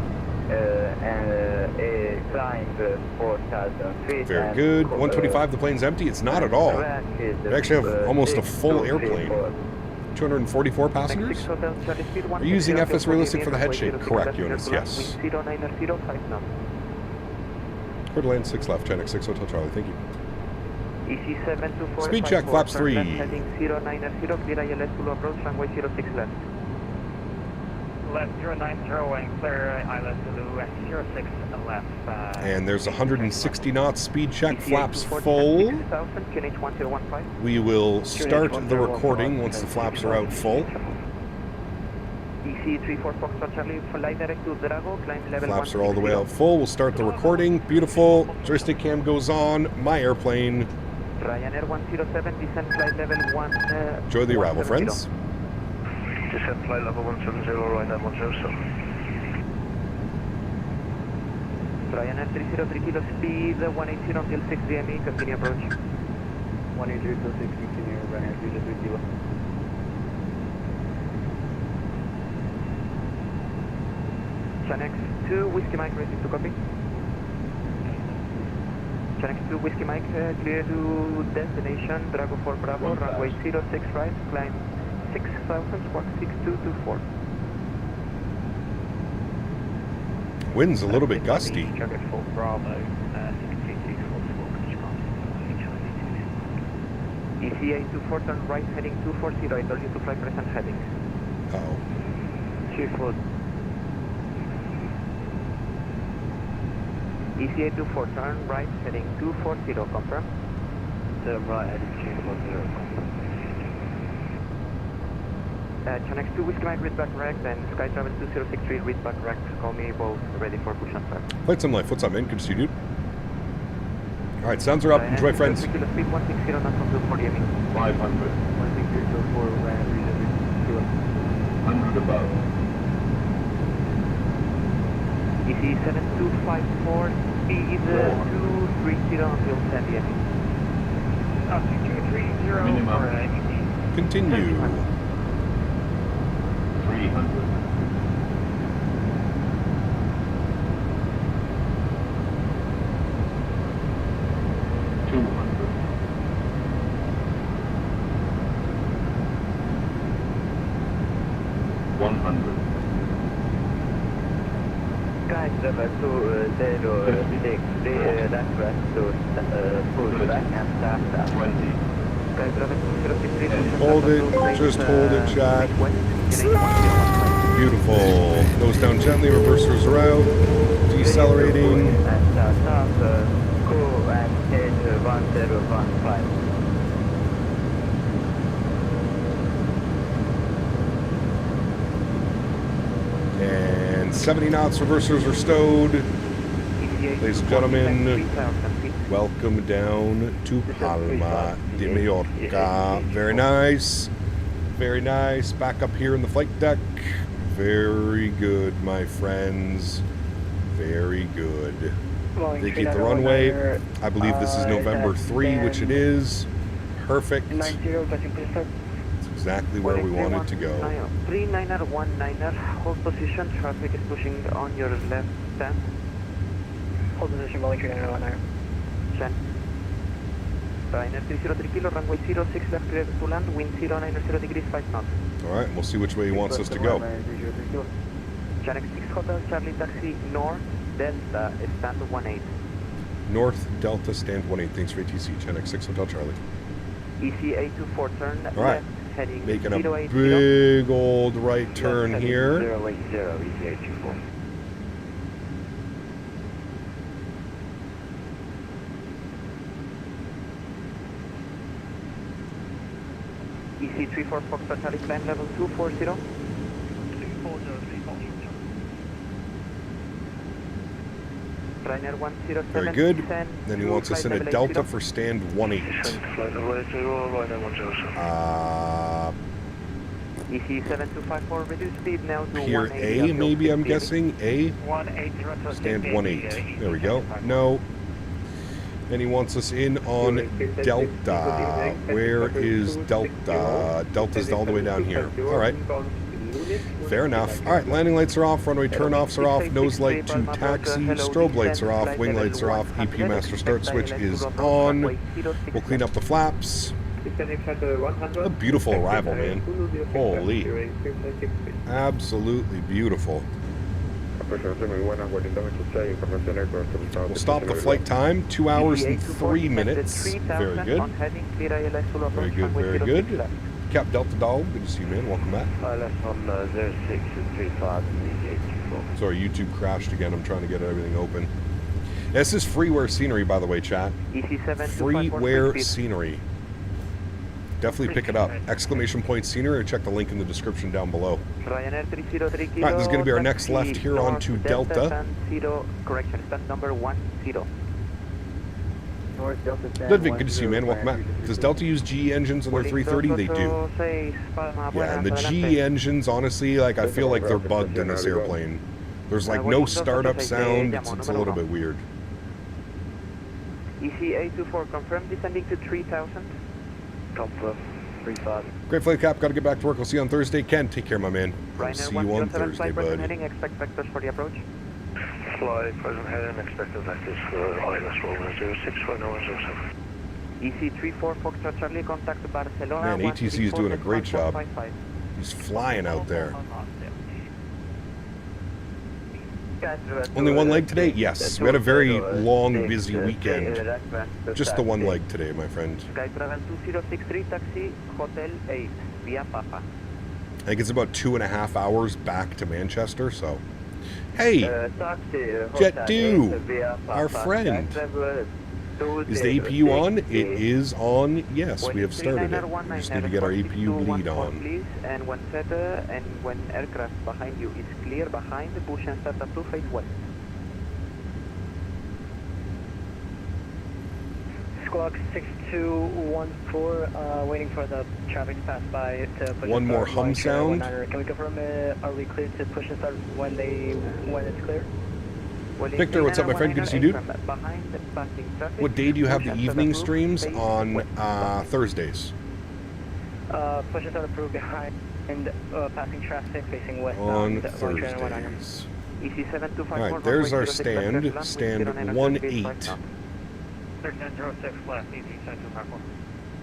Very good. 125, the plane's empty. It's not at all. We actually have almost a full airplane. 244 passengers? Are you using FS Realistic for the head shape? Correct, Eunice, yes. Clear to land 6 left, 10x6 Hotel Charlie, thank you. Speed check, flaps 3. Heading 090, clear ILS to approach, runway 06 left. Left 090 and clear ILS to 06 left. And there's 160 knots, speed check, flaps full. We will start the recording once the flaps are out full. Flaps are all the way out full. We'll start the recording. Beautiful. Joystick cam goes on. My airplane. Ryanair 107, descent flight level 1. Enjoy the arrival, friends. Descent flight level 170, Ryanair 107. Ryanair 303 kilo speed, 180 until 6 DME, continue approach. 180 till 6, continue, Ryanair 303 kilo. Channel 2, Whiskey Mike, ready to copy. Channel 2, Whiskey Mike, clear to destination, Drago 4 Bravo, runway 06 right, climb 6,000, squawk 6224. Wind's a little bit gusty. ECA 24, turn right, heading 240, I told you to fly present heading. Uh-oh. Chief foot. ECA 24, turn right, heading 240, confirm. Turn right, heading 240, Channel 2, Whiskey Mike, read back correct, and Sky Travel 2063, read back correct. Call me both, ready for push and start. Flight Sim Life, what's up, man? Good to see you, dude. Alright, sounds are up. Enjoy, friends. Speed 160, not from 240, 500. 160 till 4, Ryanair 100 above. EC 7254, speed 230 until 10 DME. 230 Minimum. Continue. 300. 200. 100. Sky Travel 206, that's right, to push back and start. 20. Sky Travel 203, Hold it, just hold it, chat. Beautiful. Nose down gently, reversers are out. Decelerating. And 70 knots, reversers are stowed. Ladies and gentlemen, welcome down to Palma de Mallorca. Very nice. Very nice. Back up here in the flight deck. Very good, my friends. Very good. Vacate the runway. I believe this is November 3, which it is. Perfect. It's exactly where we wanted to go. 39er, hold position. Traffic is pushing on your left stand. Hold position, Boeing 3919. Chen. Ryanair 303 kilo, runway 06 left, clear to land, wind 090 degrees, 5 knots. Alright, we'll see which way he wants us to go. Channel 6 Hotel, Charlie Taxi, North, Delta, stand 18. North Delta, stand 18. Thanks for ATC. Channel 6 Hotel Charlie. ECA24 turn All right. left, heading Making a 080. big old right turn here. 080, ECA24. EC34 Foxtrot Charlie, climb level 240. 2403. Ryanair 107. Very good. Then he wants us in a Delta for stand 18. EC7254, reduce speed now to Pier 180. A, maybe I'm guessing. A. 180. Stand 18. There we go. No. Then he wants us in on Delta. Where is Delta? Delta's all the way down here. All right. Fair enough. All right, landing lights are off, runway turn-offs are off, nose light to taxi, strobe lights are off, wing lights are off, EP master start switch is on. We'll clean up the flaps. A beautiful arrival, man. Holy. Absolutely beautiful. We'll stop the flight time, 2 hours and 3 minutes. Very good. Very good, very good. Cap Delta Dog, good to see you, man. Welcome back. Sorry, YouTube crashed again. I'm trying to get everything open. This is freeware scenery, by the way, chat. Freeware scenery. Definitely pick it up. Exclamation point scenery, or check the link in the description down below. Alright, this is going to be our next left here onto Delta. Correction, stand number 10. Ludwig, good to see you, man. Welcome back. Does Delta use GE engines on their 330? They do. Yeah, and the GE engines, honestly, like I feel like they're bugged in this airplane. There's like no startup sound. It's a little bit weird. ECA24, confirm descending to 3000. Confirm. 35. Great flight, Cap. Got to get back to work. I'll see you on Thursday. Ken, take care, my man. I'll see you on Thursday, bud. Heading, expect vectors for the approach. Fly, present heading, expected vectors for ILS Rover 064907. EC34 Foxtrot Charlie, contact Barcelona. Man, ATC is doing a great job. He's flying out there. Only one leg today? Yes. We had a very long, busy weekend. Just the one leg today, my friend. Skytravel 2063, taxi, Hotel 8, via Papa. I think it's about 2.5 hours back to Manchester, so... Hey! Jet2! Our friend! Is the APU on? It is on. Yes, we have started it. We just need to get our APU lead on. Please, and when set, and when aircraft behind you is clear behind the bush and set up to face west. Squawk 6214, waiting for the traffic to pass by to push. One more hum sound. Can we confirm, are we clear to push and start when it's clear? Victor, what's up, my friend? Good to see you, dude. What day do you have the evening streams? On Thursdays. Push and start approved behind and passing traffic facing west. On Thursdays. Alright, there's our stand. Stand 18. 1306 flat, EC 7254.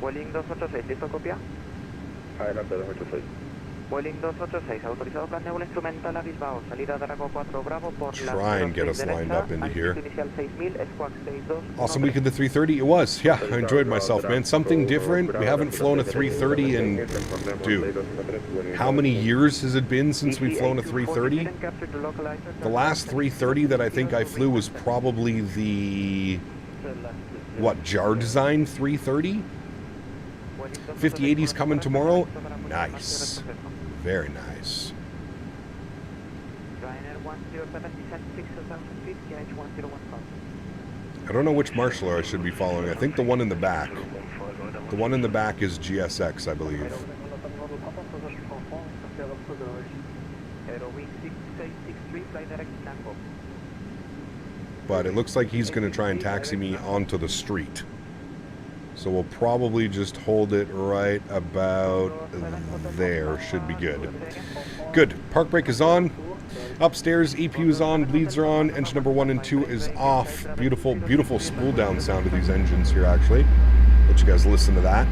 Boeing 286, ¿listo copia? Adelante, 286. Boeing 286, autorizado plan nebula instrumental a Bilbao, salida Drago 4 Bravo por la... Try and get us lined up into here. Inicial 6000, squawk 62. Awesome weekend, the 330. It was, yeah, I enjoyed myself, man. Something different. We haven't flown a 330 in, dude, how many years has it been since we've flown a 330? The last 330 that I think I flew was probably the... what, jar design 330? 5080's coming tomorrow. Nice. Very nice. I don't know which marshaller I should be following. I think the one in the back. The one in the back is GSX, I believe. But it looks like he's going to try and taxi me onto the street. So we'll probably just hold it right about there. Should be good. Good. Park brake is on. Upstairs, EPU is on. Bleeds are on. Engine number 1 and 2 is off. Beautiful, beautiful spool down sound of these engines here, actually. Let you guys listen to that.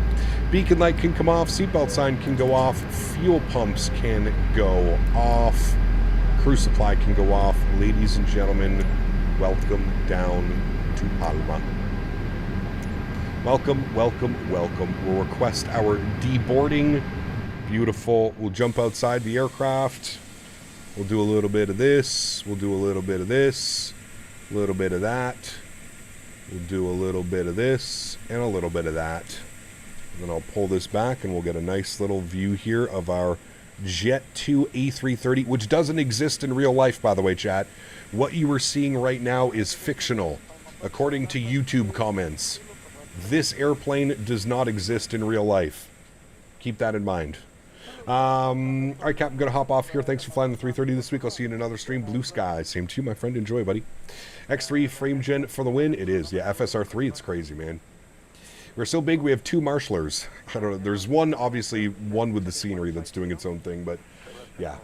Beacon light can come off. Seatbelt sign can go off. Fuel pumps can go off. Crew supply can go off. Ladies and gentlemen, welcome down to Palma. Welcome, welcome, welcome. We'll request our deboarding. Beautiful. We'll jump outside the aircraft. We'll do a little bit of this. We'll do a little bit of this. A little bit of that. We'll do a little bit of this and a little bit of that. And then I'll pull this back and we'll get a nice little view here of our Jet2 A330, which doesn't exist in real life, by the way, chat. What you are seeing right now is fictional, according to YouTube comments. This airplane does not exist in real life. Keep that in mind. All right, Cap, I'm going to hop off here. Thanks for flying the 330 this week. I'll see you in another stream. Blue skies. Same to you, my friend. Enjoy, buddy. X3 frame gen for the win. It is. Yeah, FSR3. It's crazy, man. We're so big, we have two marshallers. I don't know. There's one, obviously, one with the scenery that's doing its own thing, but yeah.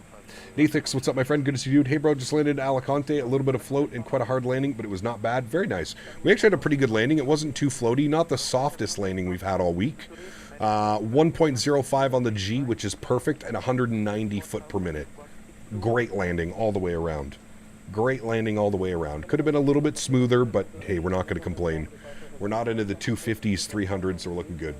Nathix, what's up, my friend? Good to see you, dude. Hey, bro, just landed in Alicante. A little bit of float and quite a hard landing, but it was not bad. Very nice. We actually had a pretty good landing. It wasn't too floaty. Not the softest landing we've had all week. 1.05 on the G, which is perfect, and 190 foot per minute. Great landing all the way around. Great landing all the way around. Could have been a little bit smoother, but hey, we're not going to complain. We're not into the 250s, 300s, so we're looking good.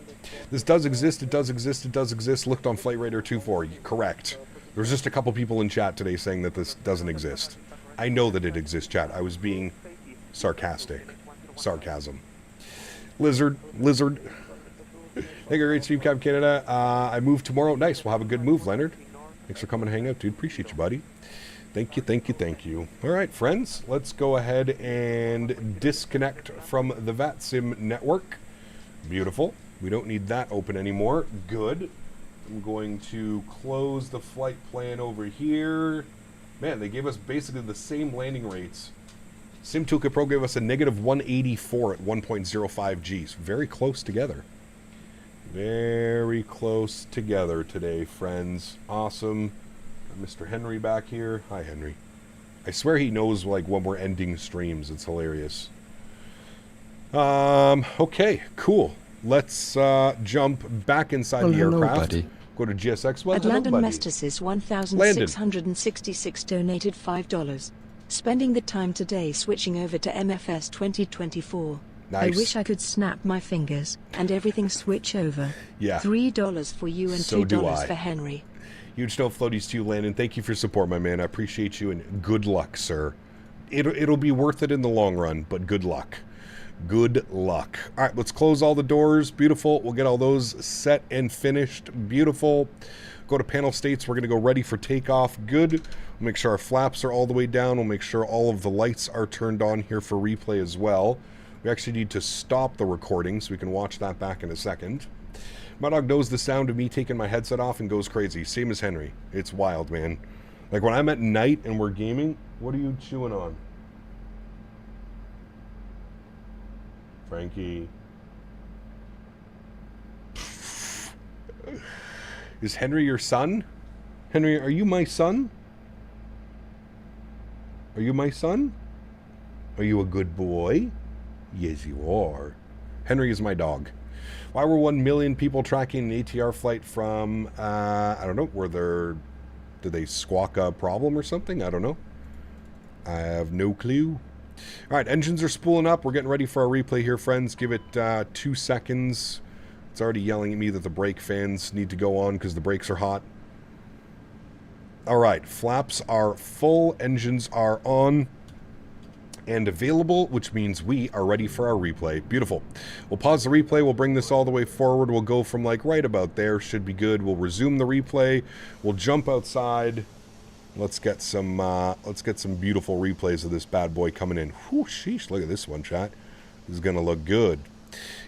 This does exist, it does exist, it does exist. Looked on Flight Radar 24. Correct. There was just a couple people in chat today saying that this doesn't exist. I know that it exists, chat. I was being sarcastic. Sarcasm. Lizard. Hey, great Steve Nav Canada. I move tomorrow. Nice. We'll have a good move, Leonard. Thanks for coming to hang out, dude. Appreciate you, buddy. Thank you, thank you, thank you. All right, friends, let's go ahead and disconnect from the VATSIM network. Beautiful. We don't need that open anymore. Good. I'm going to close the flight plan over here. Man, they gave us basically the same landing rates. SimToolkit Pro gave us a negative 184 at 1.05 Gs. Very close together. Very close together today, friends. Awesome. Mr. Henry back here. Hi, Henry. I swear he knows, like, when we're ending streams. It's hilarious. Okay, cool. Let's jump back inside the aircraft. Buddy. Go to GSX. Well, Landon Mestis 1,666 donated $5. Spending the time today switching over to MFS 2024. Nice. I wish I could snap my fingers and everything switch over. Yeah. $3 for you and So do $2 I. for Henry. Huge snow floaties to you, Landon. Thank you for your support, my man. I appreciate you, and good luck, sir. It'll be worth it in the long run, but good luck. Good luck. All right, let's close all the doors. Beautiful. We'll get all those set and finished. Beautiful. Go to panel states. We're going to go ready for takeoff. Good. We'll make sure our flaps are all the way down. We'll make sure all of the lights are turned on here for replay as well. We actually need to stop the recording so we can watch that back in a second. My dog knows the sound of me taking my headset off and goes crazy. Same as Henry. It's wild, man. Like when I'm at night and we're gaming, what are you chewing on? Frankie. Is Henry your son? Henry, are you my son? Are you my son? Are you a good boy? Yes, you are. Henry is my dog. Why were 1 million people tracking an ATR flight from, I don't know, did they squawk a problem or something? I don't know. I have no clue. All right, engines are spooling up. We're getting ready for our replay here, friends. Give it 2 seconds. It's already yelling at me that the brake fans need to go on because the brakes are hot. All right, flaps are full. Engines are on and available, which means we are ready for our replay. Beautiful. We'll pause the replay. We'll bring this all the way forward. We'll go from like right about there. Should be good. We'll resume the replay. We'll jump outside. Let's get some beautiful replays of this bad boy coming in. Whew, sheesh, look at this one, chat. This is gonna look good.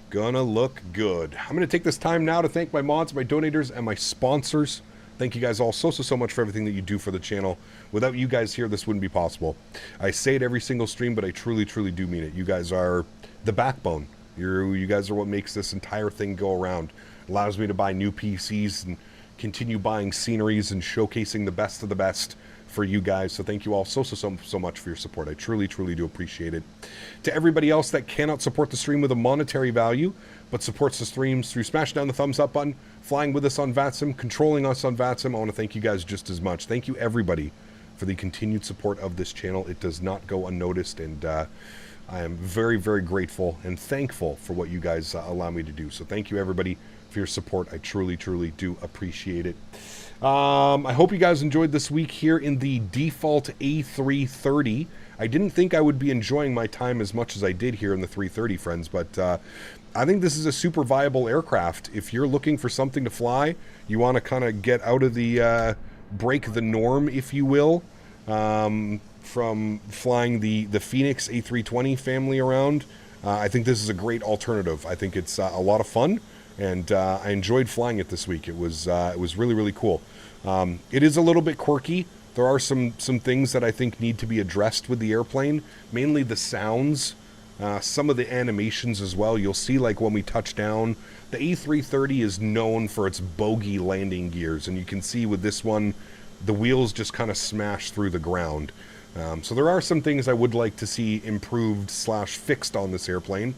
Gonna look good. I'm gonna take this time now to thank my mods, my donators, and my sponsors. Thank you guys all so much for everything that you do for the channel. Without you guys here, this wouldn't be possible. I say it every single stream, but I truly do mean it. You guys are the backbone. You guys are what makes this entire thing go around. Allows me to buy new PCs and continue buying sceneries and showcasing the best of the best for you guys. So thank you all so much for your support. I truly do appreciate it. To everybody else that cannot support the stream with a monetary value, but supports the streams through smashing down the thumbs up button, flying with us on VATSIM, controlling us on VATSIM, I want to thank you guys just as much. Thank you everybody for the continued support of this channel. It does not go unnoticed, and I am very, very grateful and thankful for what you guys allow me to do. So thank you, everybody, for your support. I truly, truly do appreciate it. I hope you guys enjoyed this week here in the default A330. I didn't think I would be enjoying my time as much as I did here in the 330, friends, but I think this is a super viable aircraft. If you're looking for something to fly, you want to kind of get out of the, break the norm, if you will, from flying the Phoenix A320 family around, I think this is a great alternative. I think it's a lot of fun, and I enjoyed flying it this week. It was really, really cool. It is a little bit quirky. There are some things that I think need to be addressed with the airplane, mainly the sounds, some of the animations as well. You'll see, like, when we touch down, the A330 is known for its bogey landing gears, and you can see with this one, the wheels just kind of smash through the ground. So there are some things I would like to see improved / fixed on this airplane.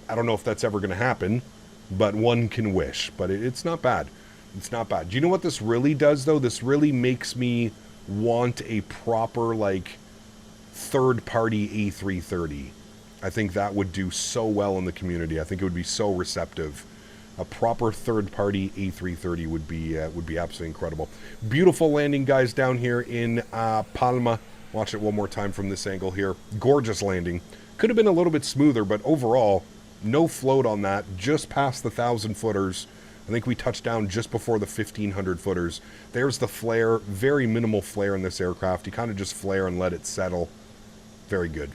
I don't know if that's ever going to happen, but one can wish. But it's not bad. It's not bad. Do you know what this really does, though? This really makes me want a proper, like, third-party A330. I think that would do so well in the community. I think it would be so receptive. A proper third-party A330 would be absolutely incredible. Beautiful landing, guys, down here in Palma. Watch it one more time from this angle here. Gorgeous landing. Could have been a little bit smoother, but overall, no float on that. Just past the 1,000-footers. I think we touched down just before the 1,500-footers. There's the flare. Very minimal flare in this aircraft. You kind of just flare and let it settle. Very good.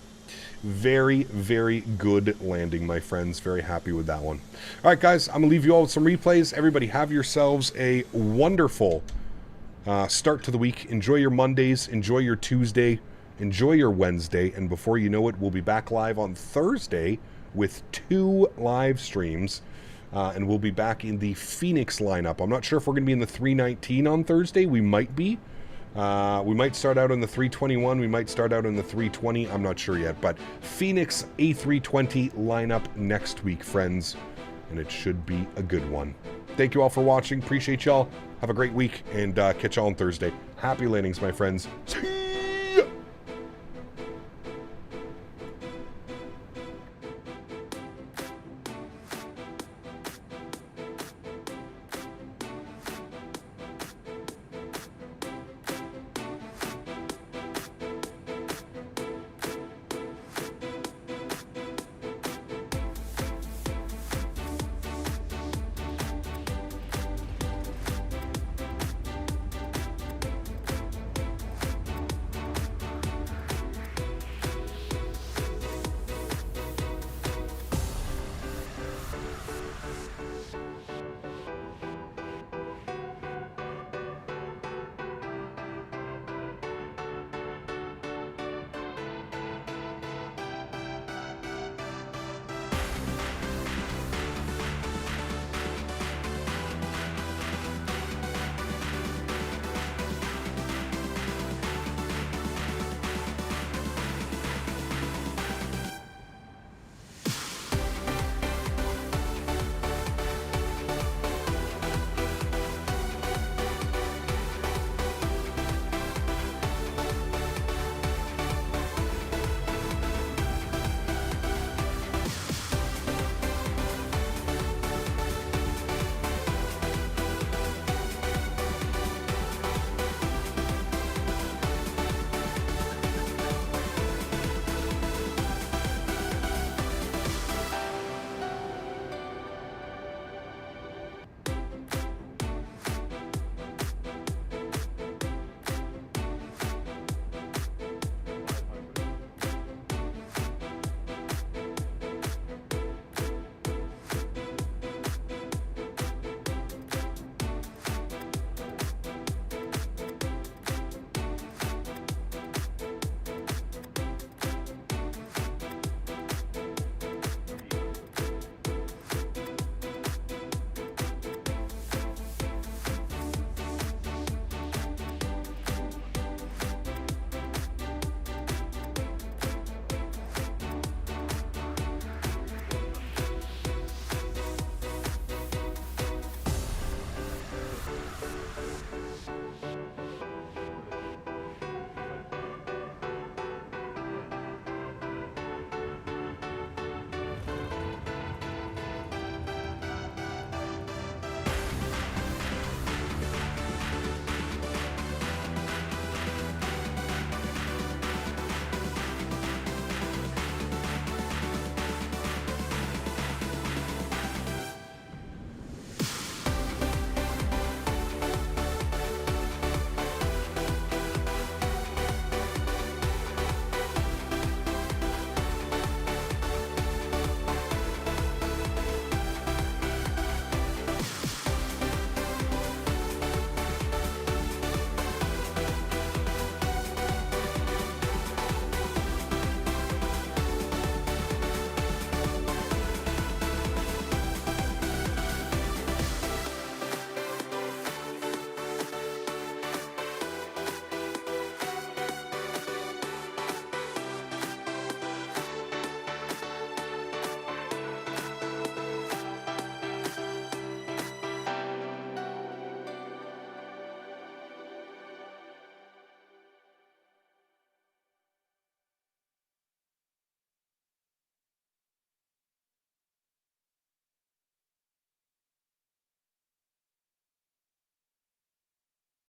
Very, very good landing, my friends. Very happy with that one. All right, guys, I'm going to leave you all with some replays. Everybody have yourselves a wonderful start to the week. Enjoy your Mondays. Enjoy your Tuesday. Enjoy your Wednesday. And before you know it, we'll be back live on Thursday with 2 live streams. And we'll be back in the Phoenix lineup. I'm not sure if we're going to be in the 319 on Thursday. We might be. We might start out in the 321. We might start out in the 320. I'm not sure yet. But Phoenix A320 lineup next week, friends. And it should be a good one. Thank you all for watching. Appreciate y'all. Have a great week. And catch y'all on Thursday. Happy landings, my friends. See